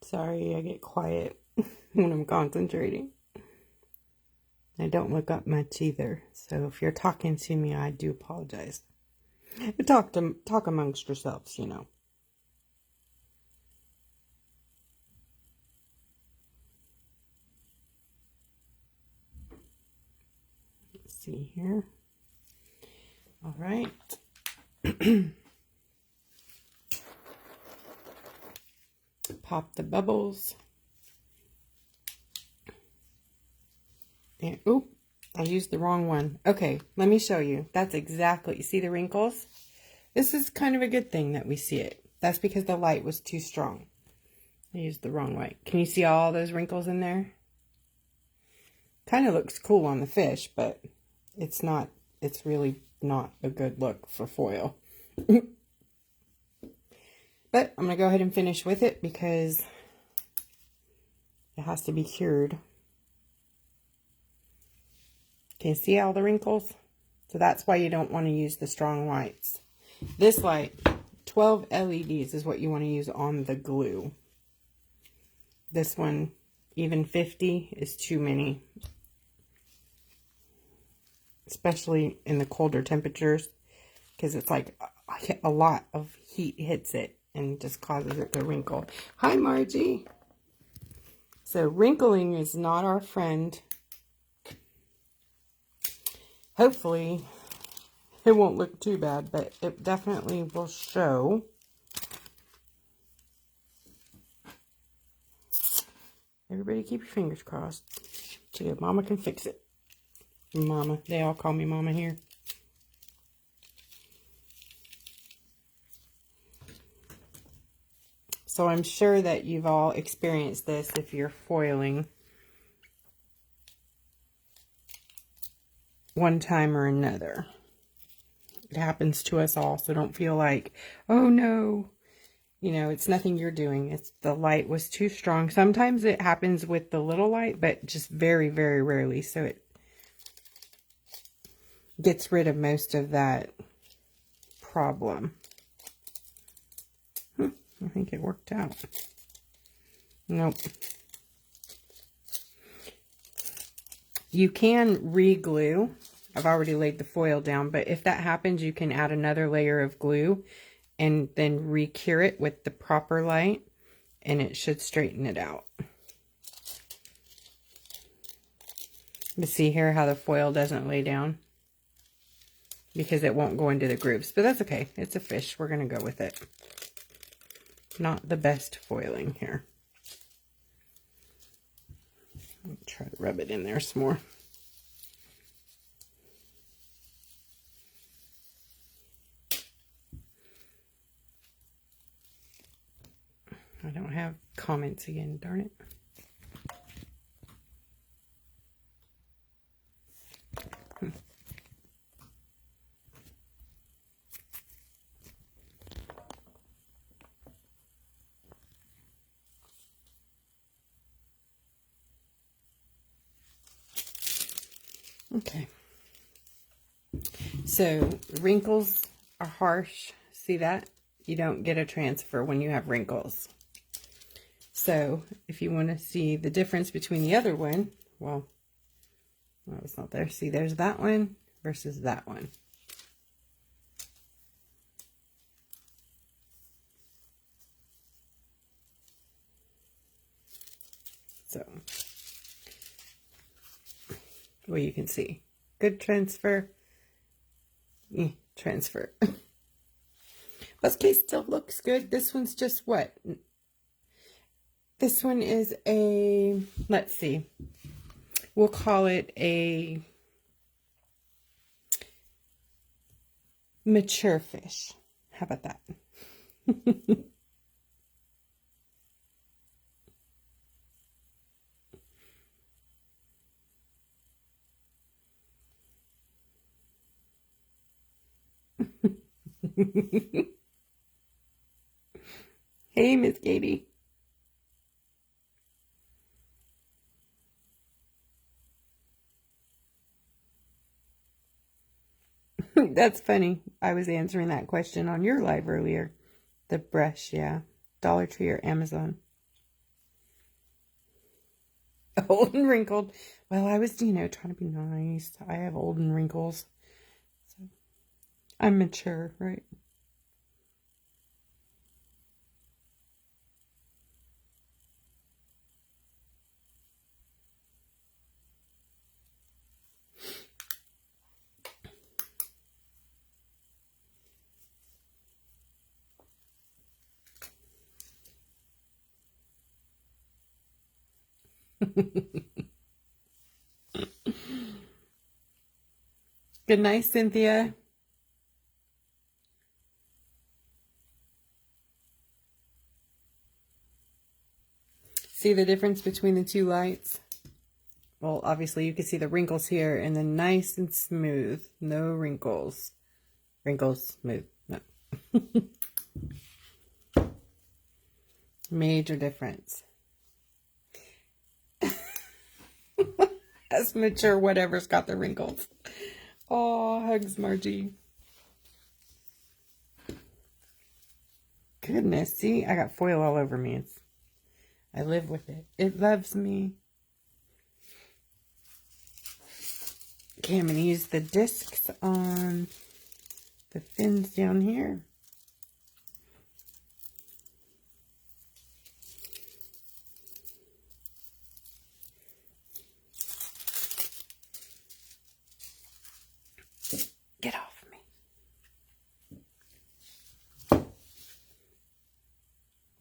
Sorry, I get quiet when I'm concentrating. I don't look up much either, so if you're talking to me, I do apologize. Talk amongst yourselves, you know. Let's see here. All right. Pop the bubbles. And, oop, I used the wrong one. Okay, let me show you. That's exactly, you see the wrinkles? This is kind of a good thing that we see it. That's because the light was too strong. I used the wrong light. Can you see all those wrinkles in there? Kind of looks cool on the fish, but it's not, it's really not a good look for foil. But I'm going to go ahead and finish with it because it has to be cured. Can you see all the wrinkles? So that's why you don't want to use the strong lights. This light, 12 LEDs is what you want to use on the glue. This one, even 50 is too many. Especially in the colder temperatures, because it's like a lot of heat hits it and just causes it to wrinkle. Hi, Margie. So wrinkling is not our friend. Hopefully it won't look too bad, but it definitely will show. Everybody keep your fingers crossed. So Mama can fix it. Mama. They all call me Mama here. So I'm sure that you've all experienced this if you're foiling one time or another. It happens to us all, so don't feel like, oh no, you know, it's nothing you're doing. It's the light was too strong. Sometimes it happens with the little light, but just very, very rarely. So it gets rid of most of that problem. I think it worked out. Nope. You can re-glue. I've already laid the foil down, but if that happens, you can add another layer of glue and then re-cure it with the proper light, and it should straighten it out. You see here how the foil doesn't lay down? Because it won't go into the grooves, but that's okay. It's a fish. We're going to go with it. Not the best foiling here. I'll try to rub it in there some more. I don't have comments again, darn it. Okay, so wrinkles are harsh. See that? You don't get a transfer when you have wrinkles. So if you want to see the difference between the other one, well, it's not there. See, there's that one versus that one. So, well, you can see good transfer, transfer. Posca still looks good. This one's just what? This one is a, let's see, we'll call it a mature fish. How about that? Hey, Miss Katie. That's funny. I was answering that question on your live earlier. The brush, yeah. Dollar Tree or Amazon. Old and wrinkled. Well, I was, trying to be nice. I have old and wrinkles. So I'm mature, right? Good night, Cynthia. See the difference between the two lights? Well, obviously you can see the wrinkles here and then nice and smooth. No wrinkles. Wrinkles, smooth. No. Major difference. As mature whatever's got the wrinkles. Oh, hugs, Margie. Goodness, see, I got foil all over me. I live with it. It loves me. Okay, I'm going to use the discs on the fins down here. Get off me.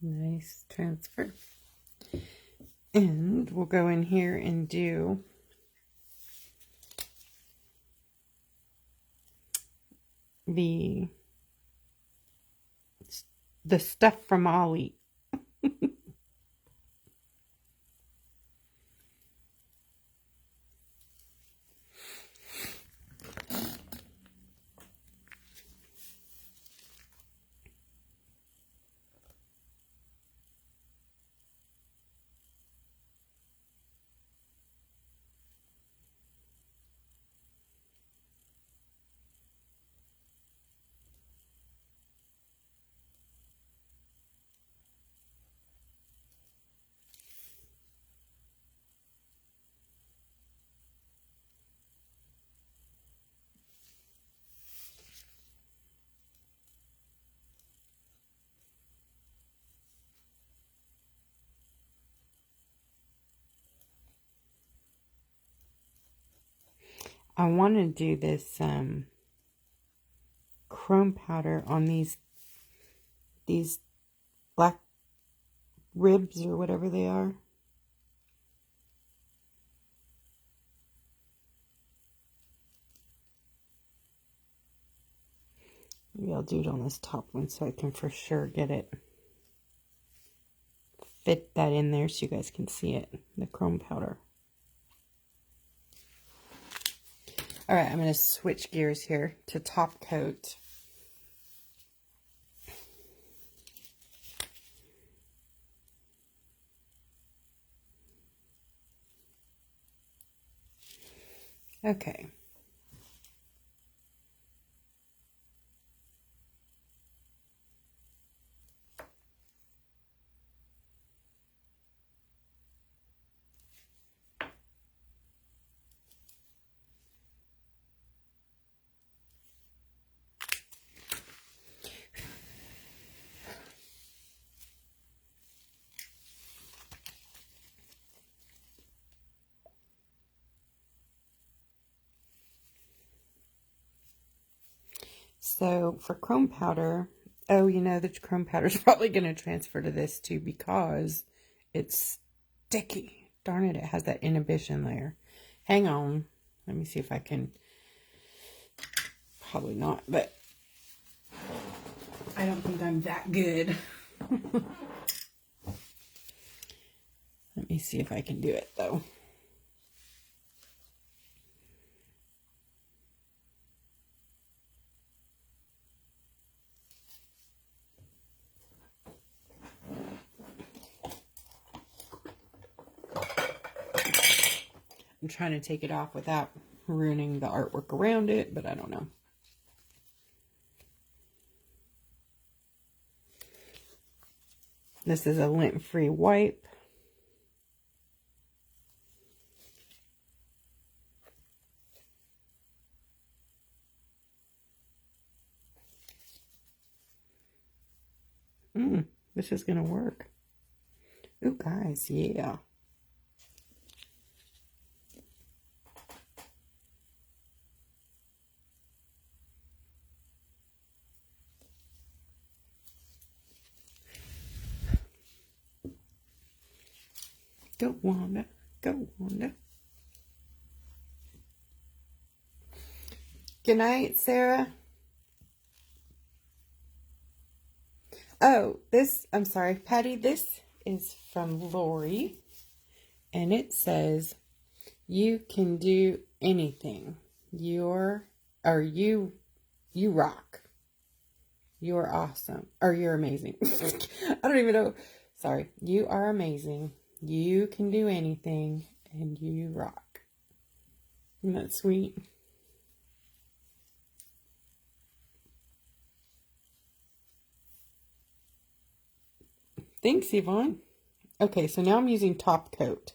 Nice transfer. And we'll go in here and do the stuff from Ollie. I want to do this chrome powder on these black ribs or whatever they are. Maybe I'll do it on this top one so I can for sure get it. Fit that in there so you guys can see it, the chrome powder. All right, I'm going to switch gears here to Top Coat. Okay. So for chrome powder, oh, you know, the chrome powder is probably going to transfer to this too because it's sticky. Darn it, it has that inhibition layer. Hang on. Let me see if I can. Probably not, but I don't think I'm that good. Let me see if I can do it though. I'm trying to take it off without ruining the artwork around it, but I don't know. This is a lint-free wipe. This is gonna work. Ooh, guys, yeah. Go, Wanda. Go, Wanda. Good night, Sarah. Oh, I'm sorry, Patty, this is from Lori. And it says, you can do anything. You rock. You're awesome. Or you're amazing. I don't even know. Sorry. You are amazing. You can do anything. And you rock. Isn't that sweet? Thanks, Yvonne. Okay, so now I'm using Topcoat.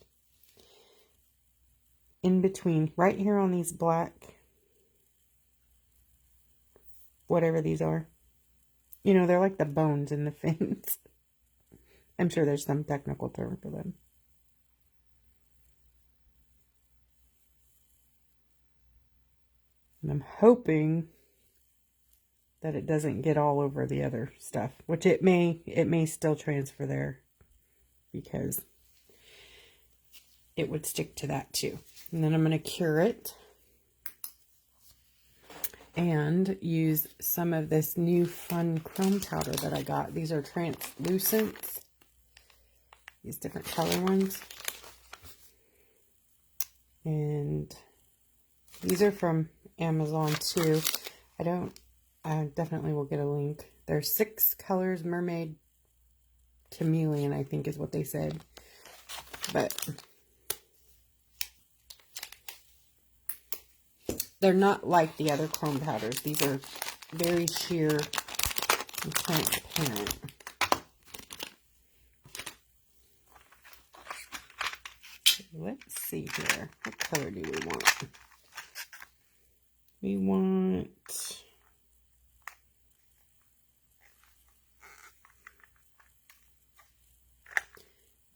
In between, right here on these black, whatever these are. You know, they're like the bones in the fins. I'm sure there's some technical term for them. And I'm hoping that it doesn't get all over the other stuff, which it may still transfer there because it would stick to that too. And then I'm going to cure it and use some of this new fun chrome powder that I got. These are translucent, these different color ones. And these are from Amazon too. I definitely will get a link. There's 6 colors, mermaid, chameleon, I think is what they said. But they're not like the other chrome powders. These are very sheer and transparent. Let's see here. What color do we want? We want...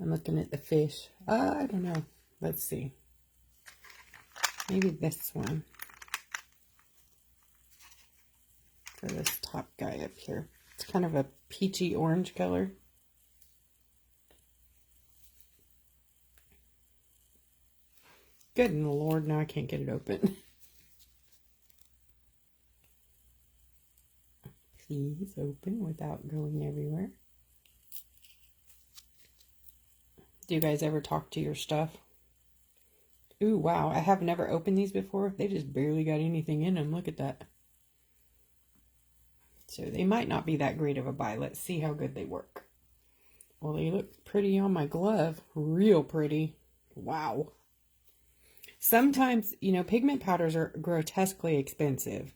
I'm looking at the fish. I don't know. Let's see. Maybe this one. For this top guy up here. It's kind of a peachy orange color. Good Lord, now I can't get it open. Please open without going everywhere. Do you guys ever talk to your stuff? Ooh, wow. I have never opened these before. They just barely got anything in them. Look at that. So they might not be that great of a buy. Let's see how good they work. Well, they look pretty on my glove. Real pretty. Wow. Sometimes, you know, pigment powders are grotesquely expensive.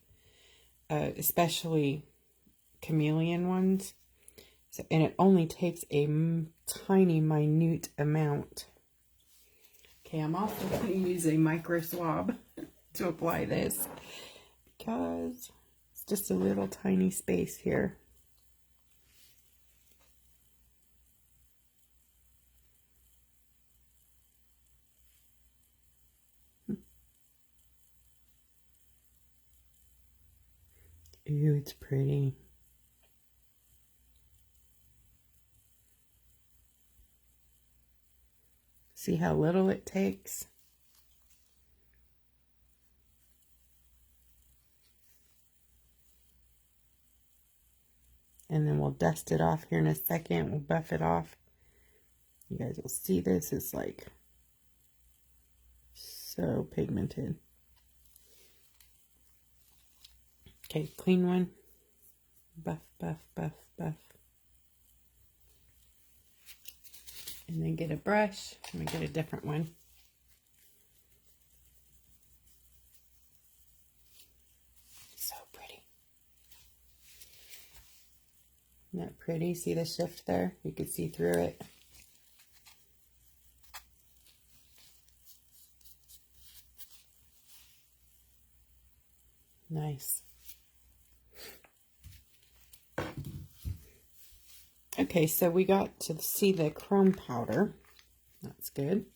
Especially chameleon ones. So, and it only takes a tiny, minute amount. Okay, I'm also going to use a micro swab to apply this because it's just a little tiny space here. Ooh, it's pretty. See how little it takes? And then we'll dust it off here in a second. We'll buff it off. You guys will see this. It's like so pigmented. Okay, clean one. Buff, buff, buff, buff. And then get a brush. I'm going to get a different one. So pretty. Isn't that pretty? See the shift there? You can see through it. Nice. Okay, so we got to see the chrome powder. That's good.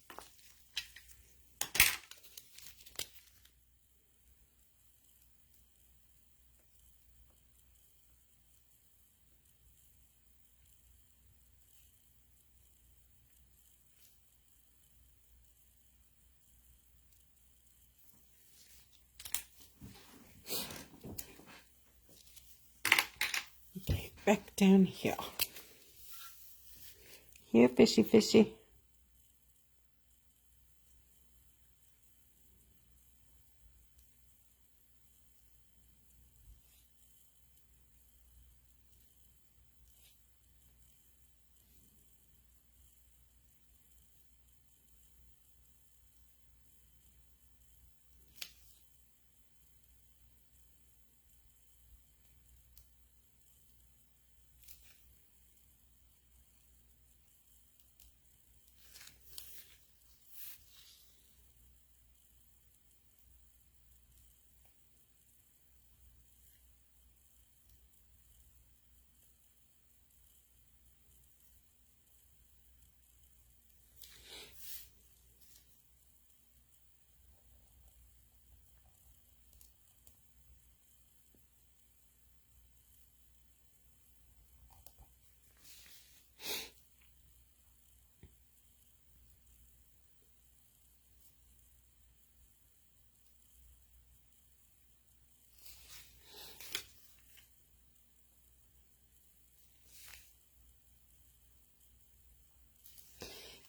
Okay, back down here. Here, fishy, fishy.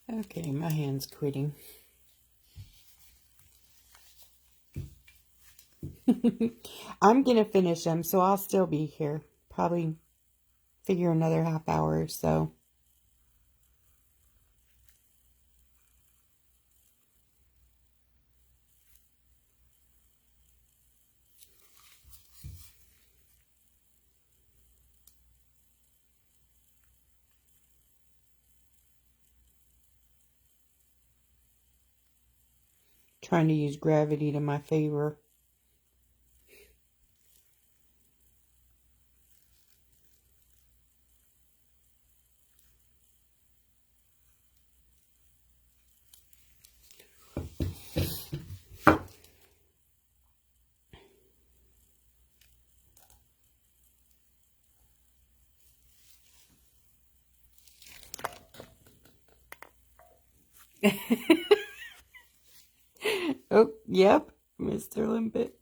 Okay, my hand's quitting. I'm going to finish them, so I'll still be here. Probably figure another half hour or so. Trying to use gravity to my favor. Oh, yep, Mr. Limpet.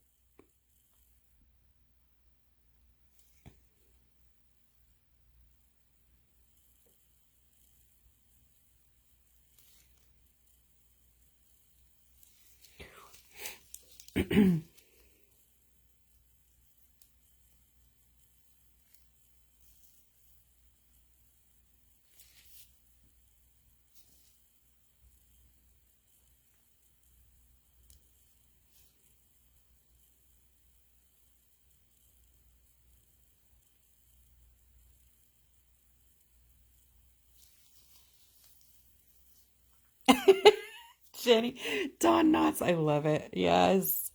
Jenny, Don Knotts, I love it. Yes.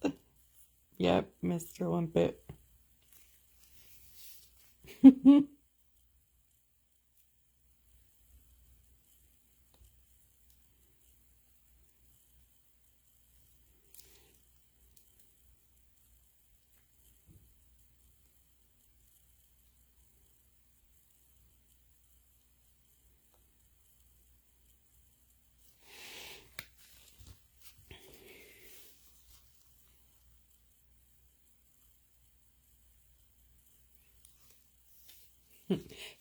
Yep, Mr. Limpet.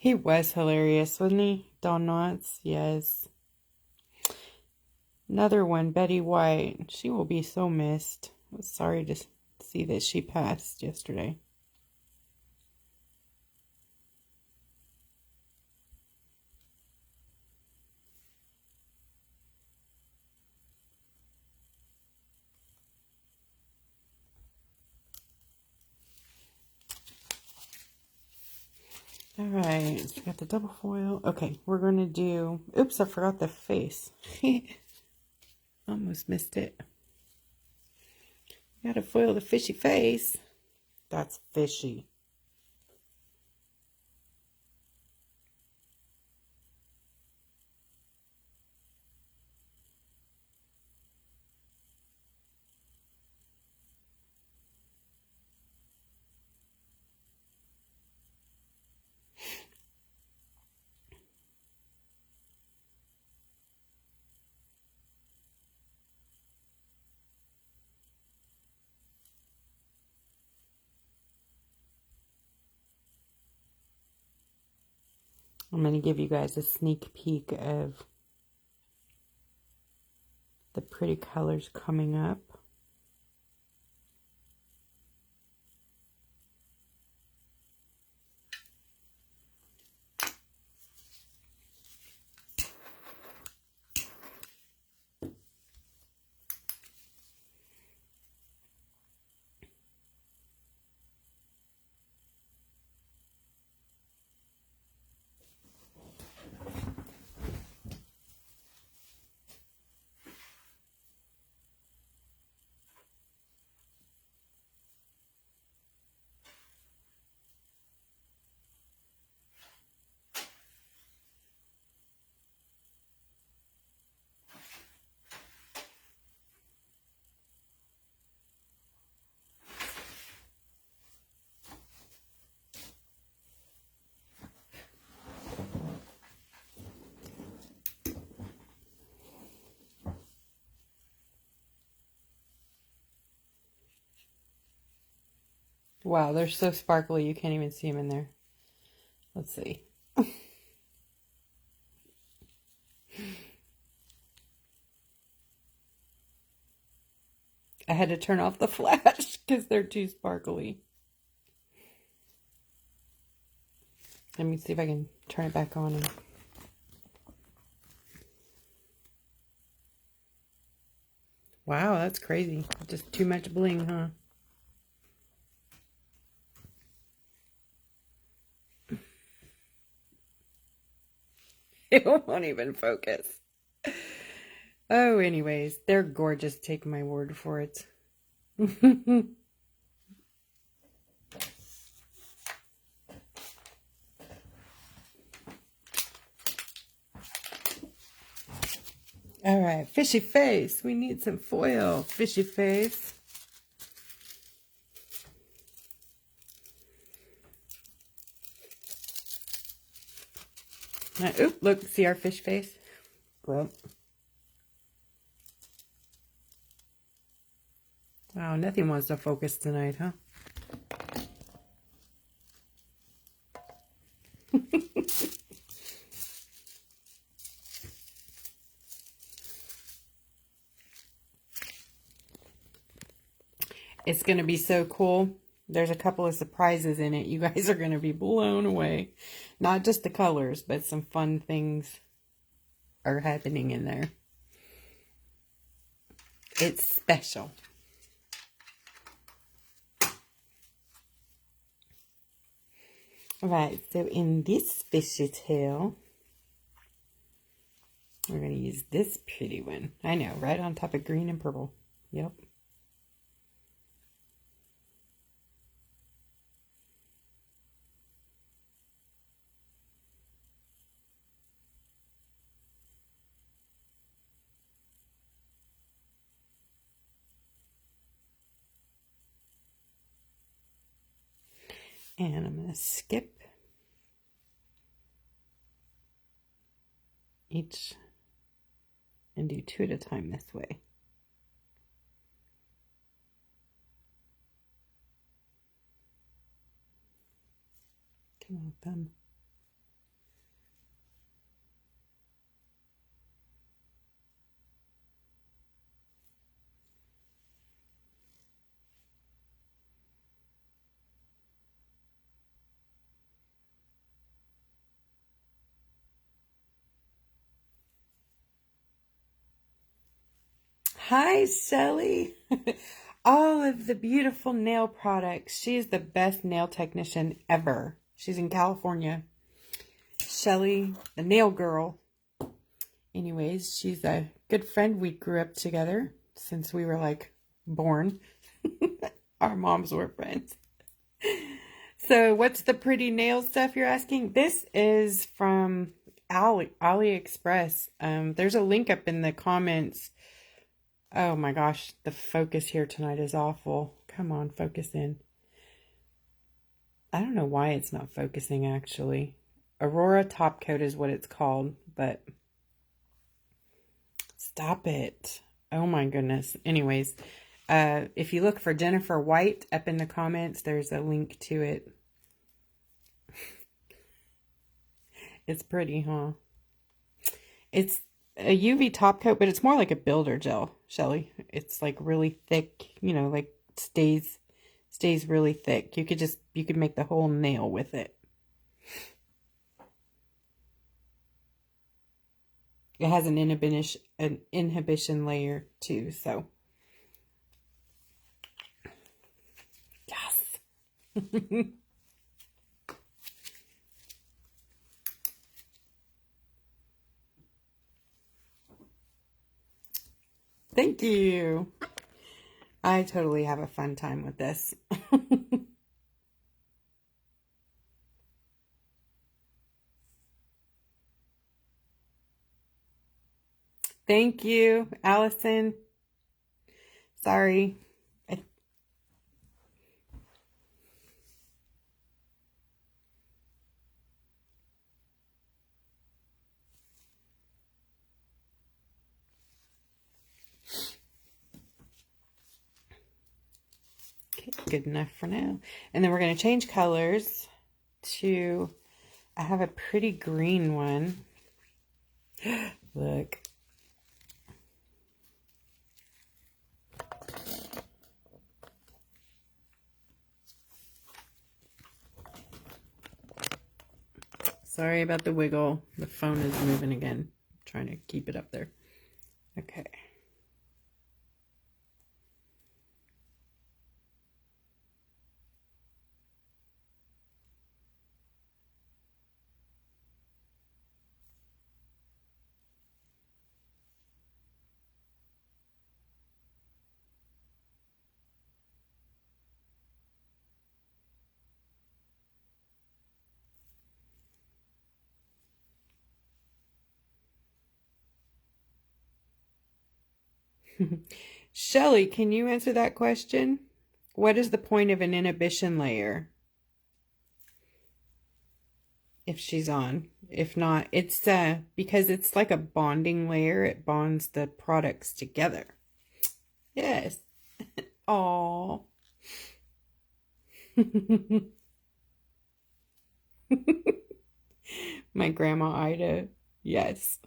He was hilarious, wasn't he? Don Knotts, yes. Another one, Betty White. She will be so missed. I was sorry to see that she passed yesterday. All right, so we got the double foil. Okay, we're going to do... Oops, I forgot the face. Almost missed it. Got to foil the fishy face. That's fishy. I'm going to give you guys a sneak peek of the pretty colors coming up. Wow, they're so sparkly you can't even see them in there. Let's see. I had to turn off the flash because they're too sparkly. Let me see if I can turn it back on. Wow, that's crazy. Just too much bling, huh? It won't even focus. Oh, anyways, they're gorgeous. Take my word for it. All right, Fishy Face. We need some foil. Fishy Face. Oop, look, see our fish face? Well. Wow, nothing wants to focus tonight, huh? It's going to be so cool. There's a couple of surprises in it. You guys are going to be blown away. Not just the colors, but some fun things are happening in there. It's special. Alright, so in this fishy tail, we're going to use this pretty one. I know, right on top of green and purple. Yep. And I'm going to skip each and do 2 at a time this way. Come on, thumb. Hi, Shelley. All of the beautiful nail products. She is the best nail technician ever. She's in California. Shelley, the nail girl. Anyways, she's a good friend. We grew up together since we were like born. Our moms were friends. So what's the pretty nail stuff you're asking? This is from Aliexpress. There's a link up in the comments. Oh my gosh, the focus here tonight is awful. Come on, focus in. I don't know why it's not focusing actually. Aurora Top Coat is what it's called, but stop it. Oh my goodness. Anyways, if you look for Jennifer White up in the comments, there's a link to it. It's pretty, huh? It's a UV top coat, but it's more like a builder gel, Shelley. It's like really thick, you know, like stays really thick. You could make the whole nail with it. It has an inhibition layer too, so yes. Thank you. I totally have a fun time with this. Thank you, Allison. Sorry. Okay, good enough for now. And then we're going to change colors to, I have a pretty green one. Look. Sorry about the wiggle. The phone is moving again. I'm trying to keep it up there. Okay. Shelley, can you answer that question? What is the point of an inhibition layer? If she's on. If not, it's because it's like a bonding layer. It bonds the products together. Yes. Aww. My grandma Ida. Yes.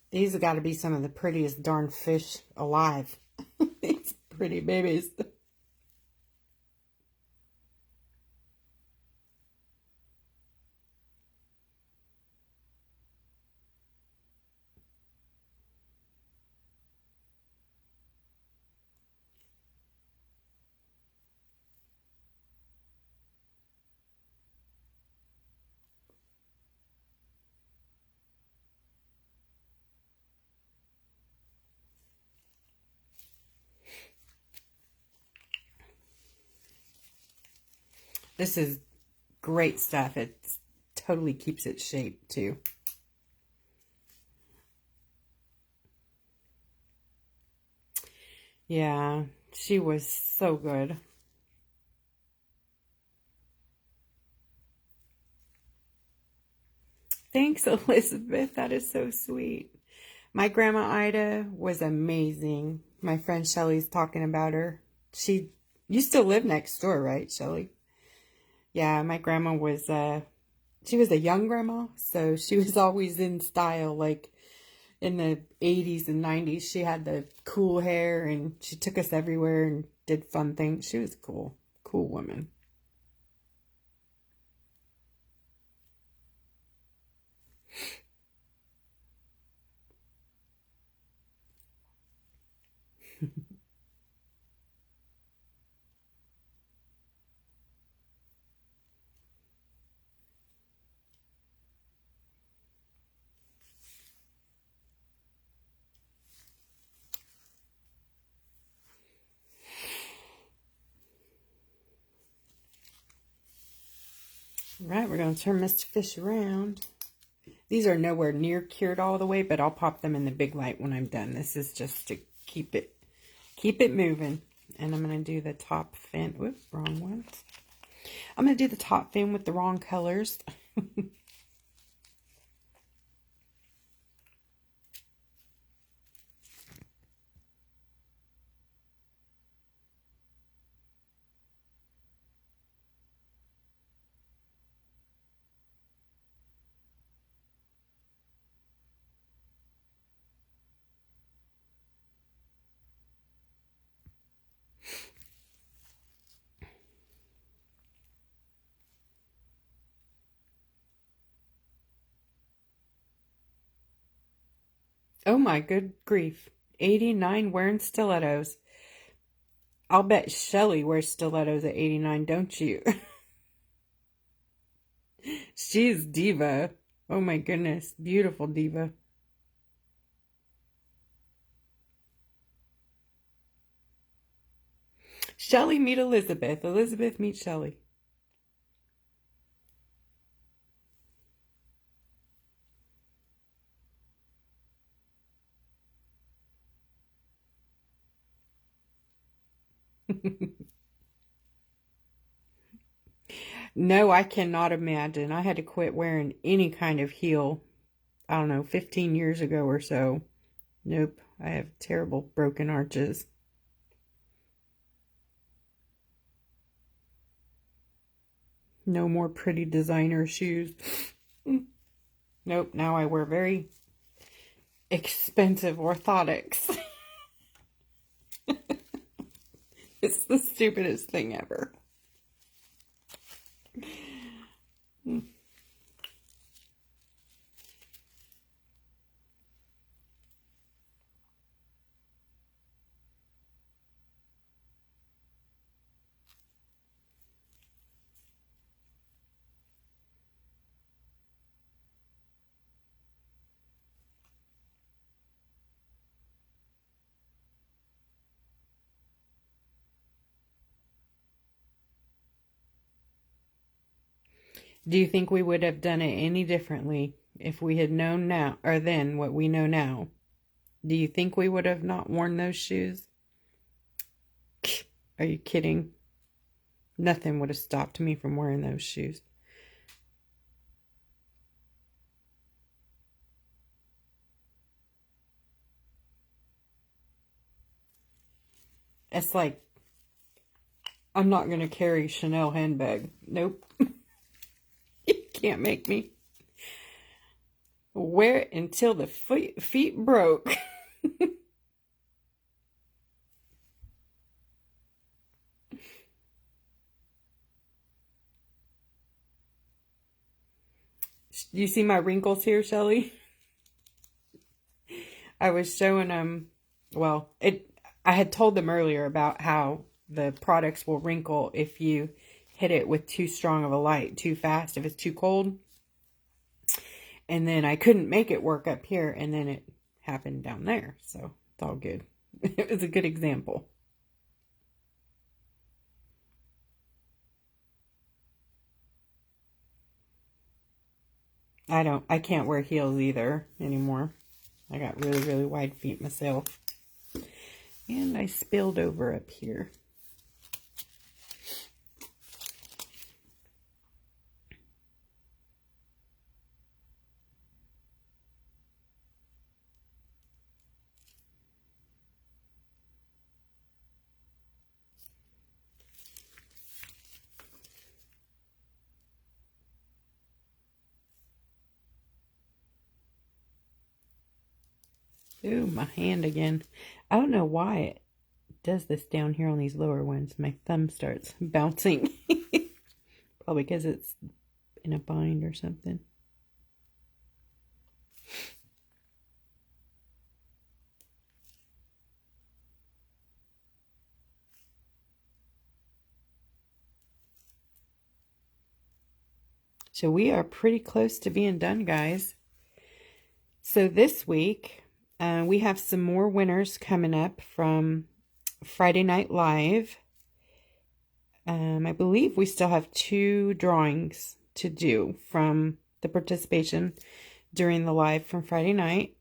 These have got to be some of the prettiest darn fish alive. These pretty babies. This is great stuff. It totally keeps its shape too. Yeah, she was so good. Thanks, Elizabeth. That is so sweet. My grandma Ida was amazing. My friend Shelley's talking about her. You still live next door, right, Shelley? Yeah, my grandma was, she was a young grandma, so she was always in style, like in the 80s and 90s. She had the cool hair, and she took us everywhere and did fun things. She was cool woman. Right, we're going to turn Mr. Fish around. These are nowhere near cured all the way, but I'll pop them in the big light when I'm done. This is just to keep it moving. And I'm going to do the top fin. Whoops, wrong one. I'm going to do the top fin with the wrong colors. Oh my good grief. 89 wearing stilettos. I'll bet Shelley wears stilettos at 89, don't you? She's diva. Oh my goodness. Beautiful diva. Shelley meet Elizabeth. Elizabeth meet Shelley. No, I cannot imagine. I had to quit wearing any kind of heel, I don't know, 15 years ago or so. Nope, I have terrible broken arches. No more pretty designer shoes. Nope, now I wear very expensive orthotics. It's the stupidest thing ever. Do you think we would have done it any differently if we had known now, or then what we know now? Do you think we would have not worn those shoes? Are you kidding? Nothing would have stopped me from wearing those shoes. It's like, I'm not going to carry a Chanel handbag. Nope. You can't make me. Wear it until the feet broke. You see my wrinkles here, Shelley? I was showing them, well, I had told them earlier about how the products will wrinkle if you hit it with too strong of a light, too fast, if it's too cold. And then I couldn't make it work up here, and then it happened down there. So it's all good. It was a good example. I can't wear heels either anymore. I got really, really wide feet myself. And I spilled over up here. Ooh, my hand again. I don't know why it does this down here on these lower ones. My thumb starts bouncing. Probably because it's in a bind or something. So we are pretty close to being done, guys. So this week, we have some more winners coming up from Friday Night Live. I believe we still have 2 drawings to do from the participation during the live from Friday night.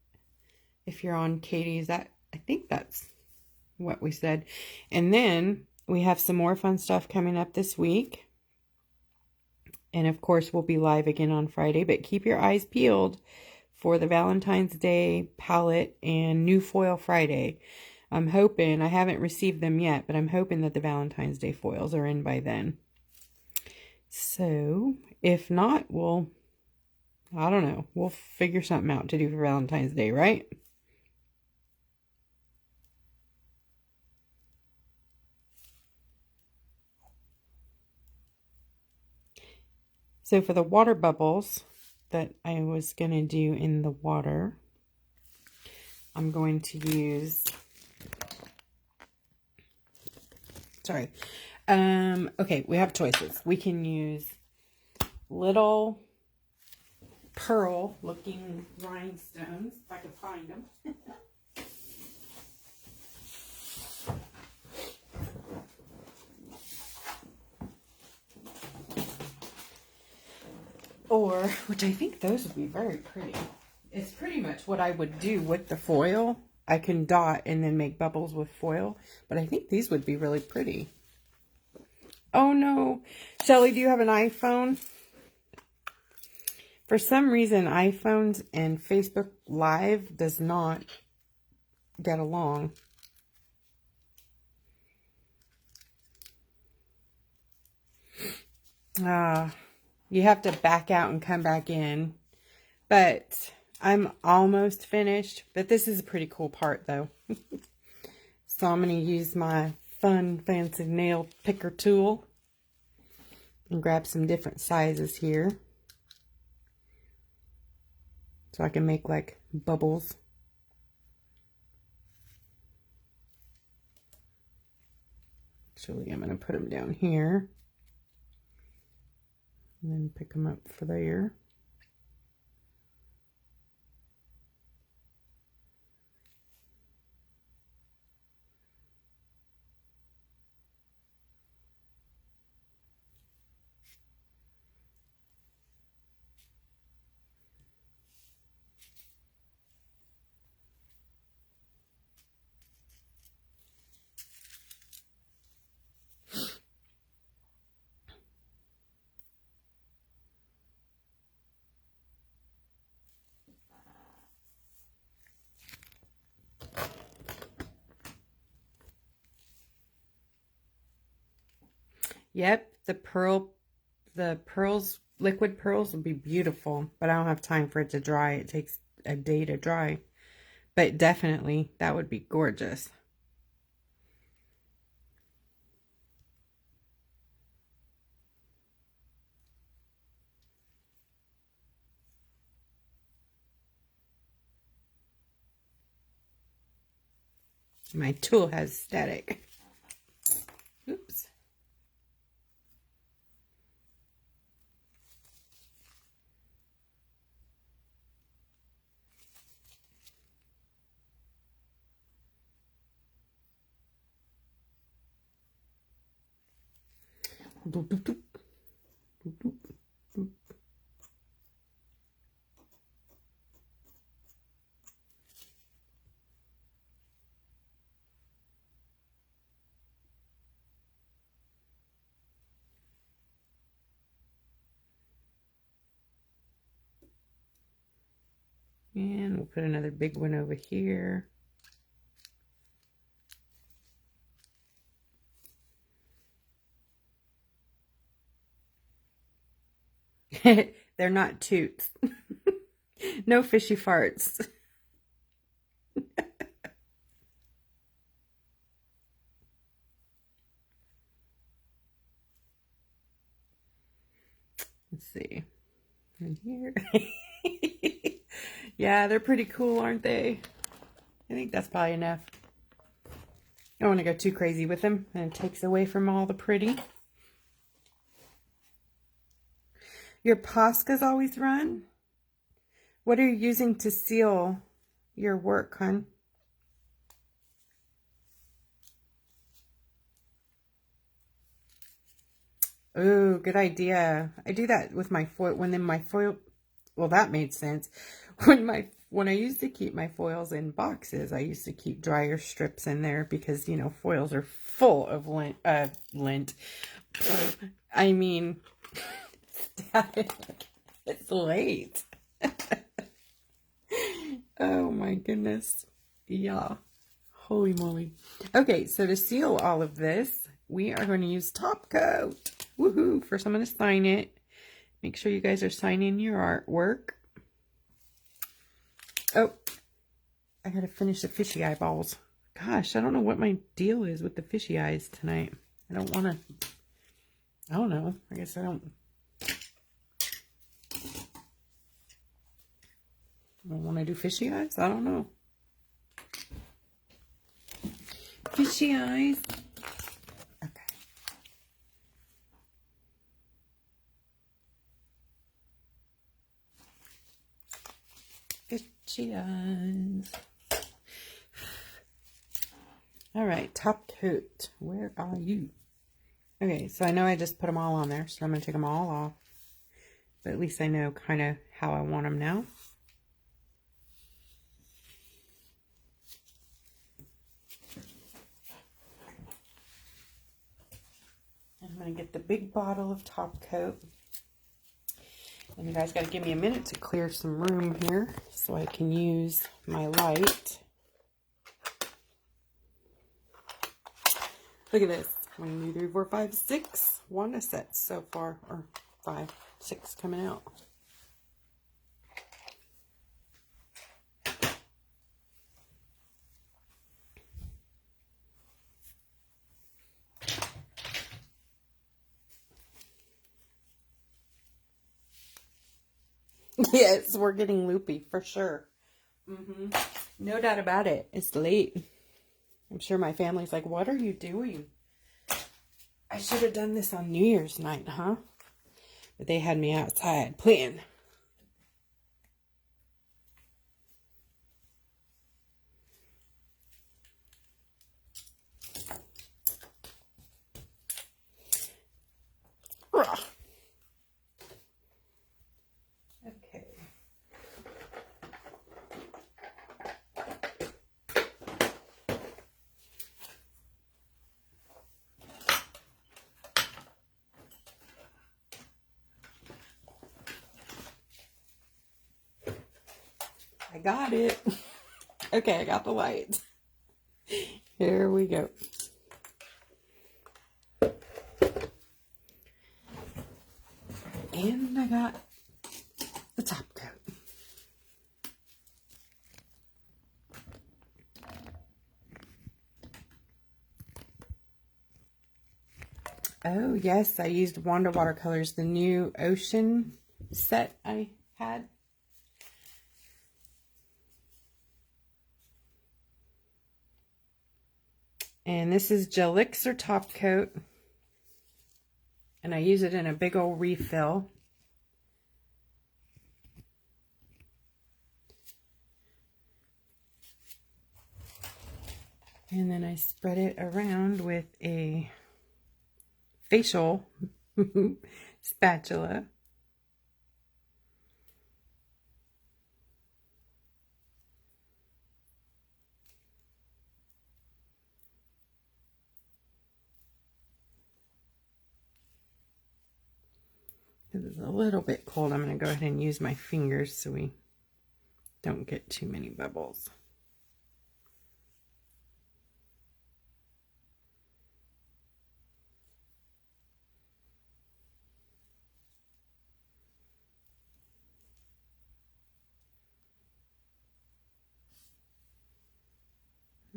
If you're on Katie's, I think that's what we said. And then we have some more fun stuff coming up this week. And of course, we'll be live again on Friday, but keep your eyes peeled for the Valentine's Day palette and new foil Friday. I'm hoping, I haven't received them yet, but I'm hoping that the Valentine's Day foils are in by then. So, if not, I don't know, we'll figure something out to do for Valentine's Day, right? So for the water bubbles that I was going to do in the water, I'm going to use, okay, we have choices. We can use little pearl looking rhinestones, if I can find them. Or, which I think those would be very pretty. It's pretty much what I would do with the foil. I can dot and then make bubbles with foil. But I think these would be really pretty. Oh no. Shelley, do you have an iPhone? For some reason, iPhones and Facebook Live does not get along. You have to back out and come back in. But I'm almost finished. But this is a pretty cool part, though. So I'm going to use my fun, fancy nail picker tool. And grab some different sizes here. So I can make, like, bubbles. Actually, I'm going to put them down here. And then pick them up for there. Yep, the pearls, liquid pearls would be beautiful, but I don't have time for it to dry. It takes a day to dry. But definitely, that would be gorgeous. My tool has static. Oops. Doop, doop, doop. Doop, doop, doop. And we'll put another big one over here. They're not toots. No fishy farts. Let's see. In here. Yeah, they're pretty cool, aren't they? I think that's probably enough. I don't want to go too crazy with them, and it takes away from all the pretty. Your Posca's always run? What are you using to seal your work, hon? Oh, good idea. I do that with my foil. Well, that made sense. When I used to keep my foils in boxes, I used to keep dryer strips in there because, you know, foils are full of lint. I mean, static. It's late. Oh my goodness. Yeah. Holy moly. Okay, so to seal all of this, we are going to use Topcoat. Woohoo! First, I'm going to sign it. Make sure you guys are signing your artwork. Oh, I got to finish the fishy eyeballs. Gosh, I don't know what my deal is with the fishy eyes tonight. I don't want to... I don't know. I guess I don't want to do fishy eyes. I don't know. Fishy eyes. Okay. Fishy eyes. All right, Topcoat. Where are you? Okay, so I know I just put them all on there, so I'm going to take them all off. But at least I know kind of how I want them now. I'm going to get the big bottle of Topcoat. And you guys got to give me a minute to clear some room here so I can use my light. Look at this. 1, 2, 3, 4, 5, 6 Wanda sets so far. Or 5, 6 coming out. Yes, we're getting loopy for sure. No doubt about it. It's late. I'm sure my family's like, what are you doing? I should have done this on New Year's night, huh? But they had me outside playing. Okay. I got it. Okay, I got the light. Here we go. And I got the top coat. Oh, yes, I used Wanda watercolors, the new Ocean set I had. And this is Gelixr Top Coat. And I use it in a big old refill. And then I spread it around with a facial spatula. It's a little bit cold. I'm going to go ahead and use my fingers so we don't get too many bubbles.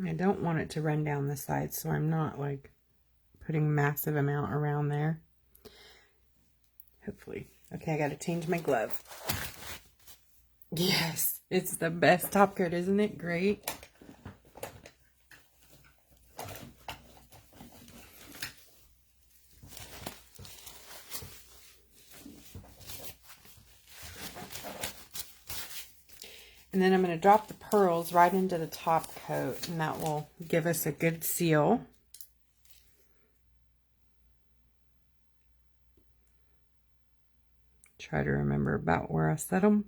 I don't want it to run down the side, so I'm not like putting massive amount around there. Hopefully Okay, I got to change my glove. Yes, it's the best top coat, isn't it? Great. And then I'm going to drop the pearls right into the top coat, and that will give us a good seal. Try to remember about where I set them.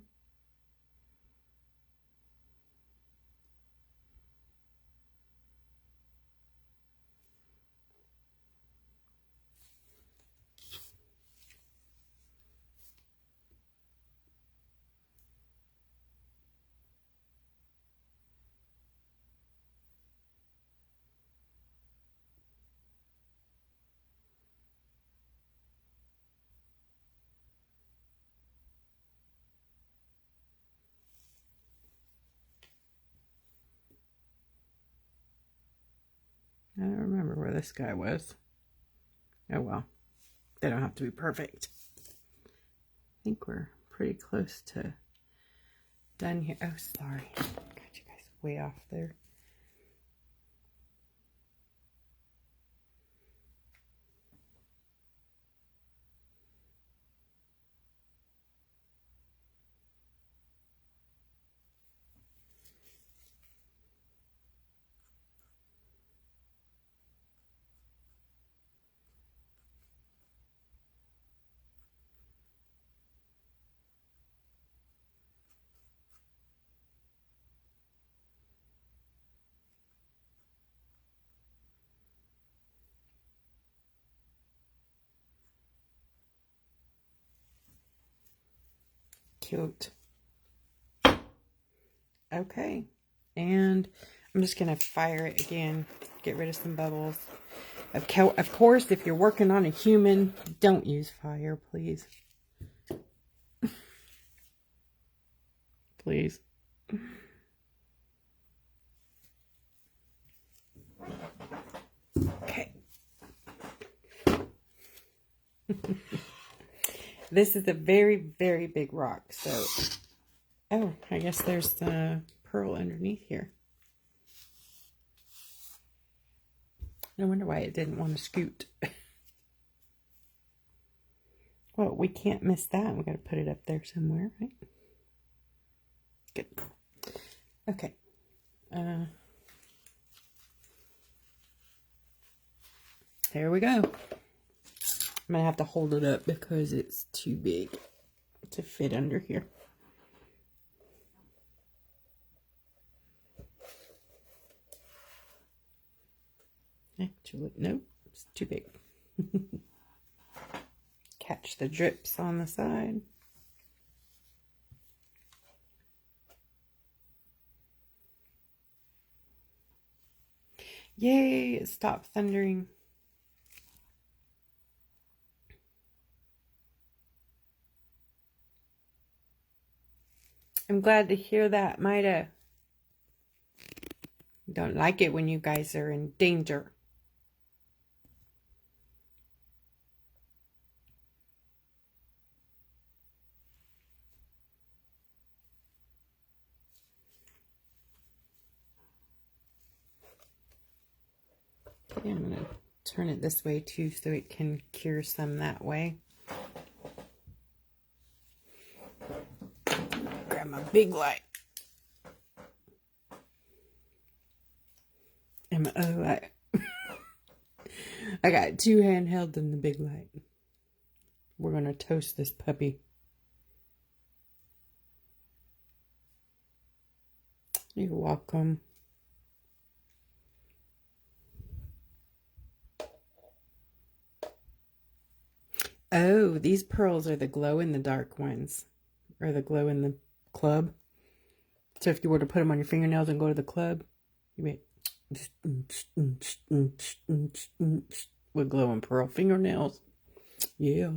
I don't remember where this guy was. Oh well, they don't have to be perfect. I think we're pretty close to done here. Oh, sorry. Got you guys way off there. Cute. Okay, and I'm just gonna fire it again, get rid of some bubbles. Of course, if you're working on a human, don't use fire, please. Please. Okay. This is a very, very big rock, so... Oh, I guess there's the pearl underneath here. No wonder why it didn't want to scoot. Well, we can't miss that. We got to put it up there somewhere, right? Good. Okay. There we go. I'm going to have to hold it up because it's too big to fit under here. Actually, nope, it's too big. Catch the drips on the side. Yay, it stopped thundering. I'm glad to hear that, Maida. Don't like it when you guys are in danger. Okay, I'm going to turn it this way too so it can cure some that way. Grab my big light. And my other light. I got two handhelds and the big light. We're going to toast this puppy. You're welcome. Oh, these pearls are the glow-in-the-dark ones. Or the glow-in-the-club. So if you were to put them on your fingernails and go to the club, you make with glow and pearl fingernails. Yeah.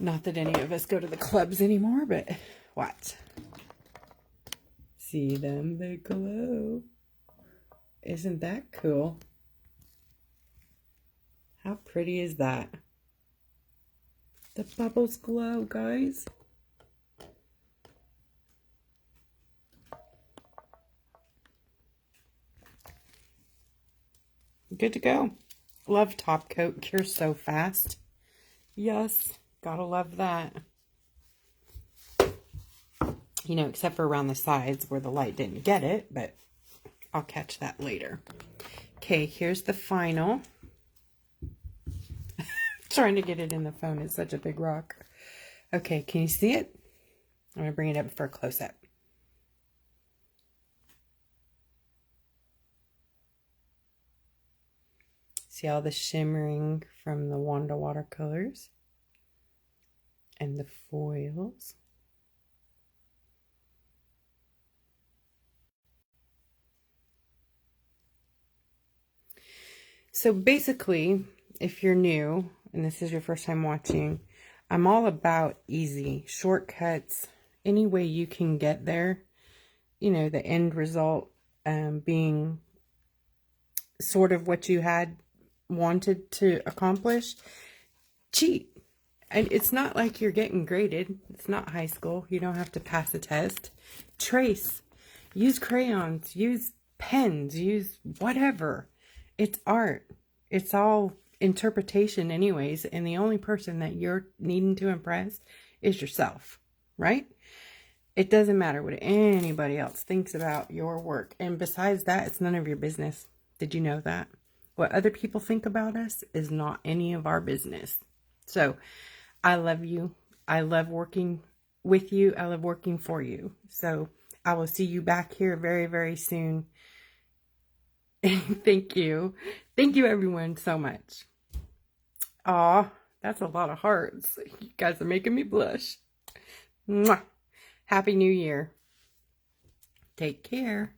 Not that any of us go to the clubs anymore, but what? See them, they glow. Isn't that cool? How pretty is that? The bubbles glow, guys. Good to go. Love Top Coat. Cures so fast. Yes, gotta love that. You know, except for around the sides where the light didn't get it, but I'll catch that later. Okay, here's the final. Trying to get it in the phone is such a big rock. Okay, can you see it? I'm going to bring it up for a close-up. See all the shimmering from the Wanda watercolors and the foils. So basically, if you're new and this is your first time watching, I'm all about easy shortcuts, any way you can get there. You know, the end result being sort of what you had wanted to accomplish. Cheat. And it's not like you're getting graded. It's not high school. You don't have to pass a test. Trace. Use crayons. Use pens. Use whatever. It's art. It's all interpretation anyways. And the only person that you're needing to impress is yourself. Right? It doesn't matter what anybody else thinks about your work. And besides that, it's none of your business. Did you know that? What other people think about us is not any of our business. So, I love you. I love working with you. I love working for you. So, I will see you back here very, very soon. Thank you. Thank you, everyone, so much. Aw, that's a lot of hearts. You guys are making me blush. Mwah. Happy New Year. Take care.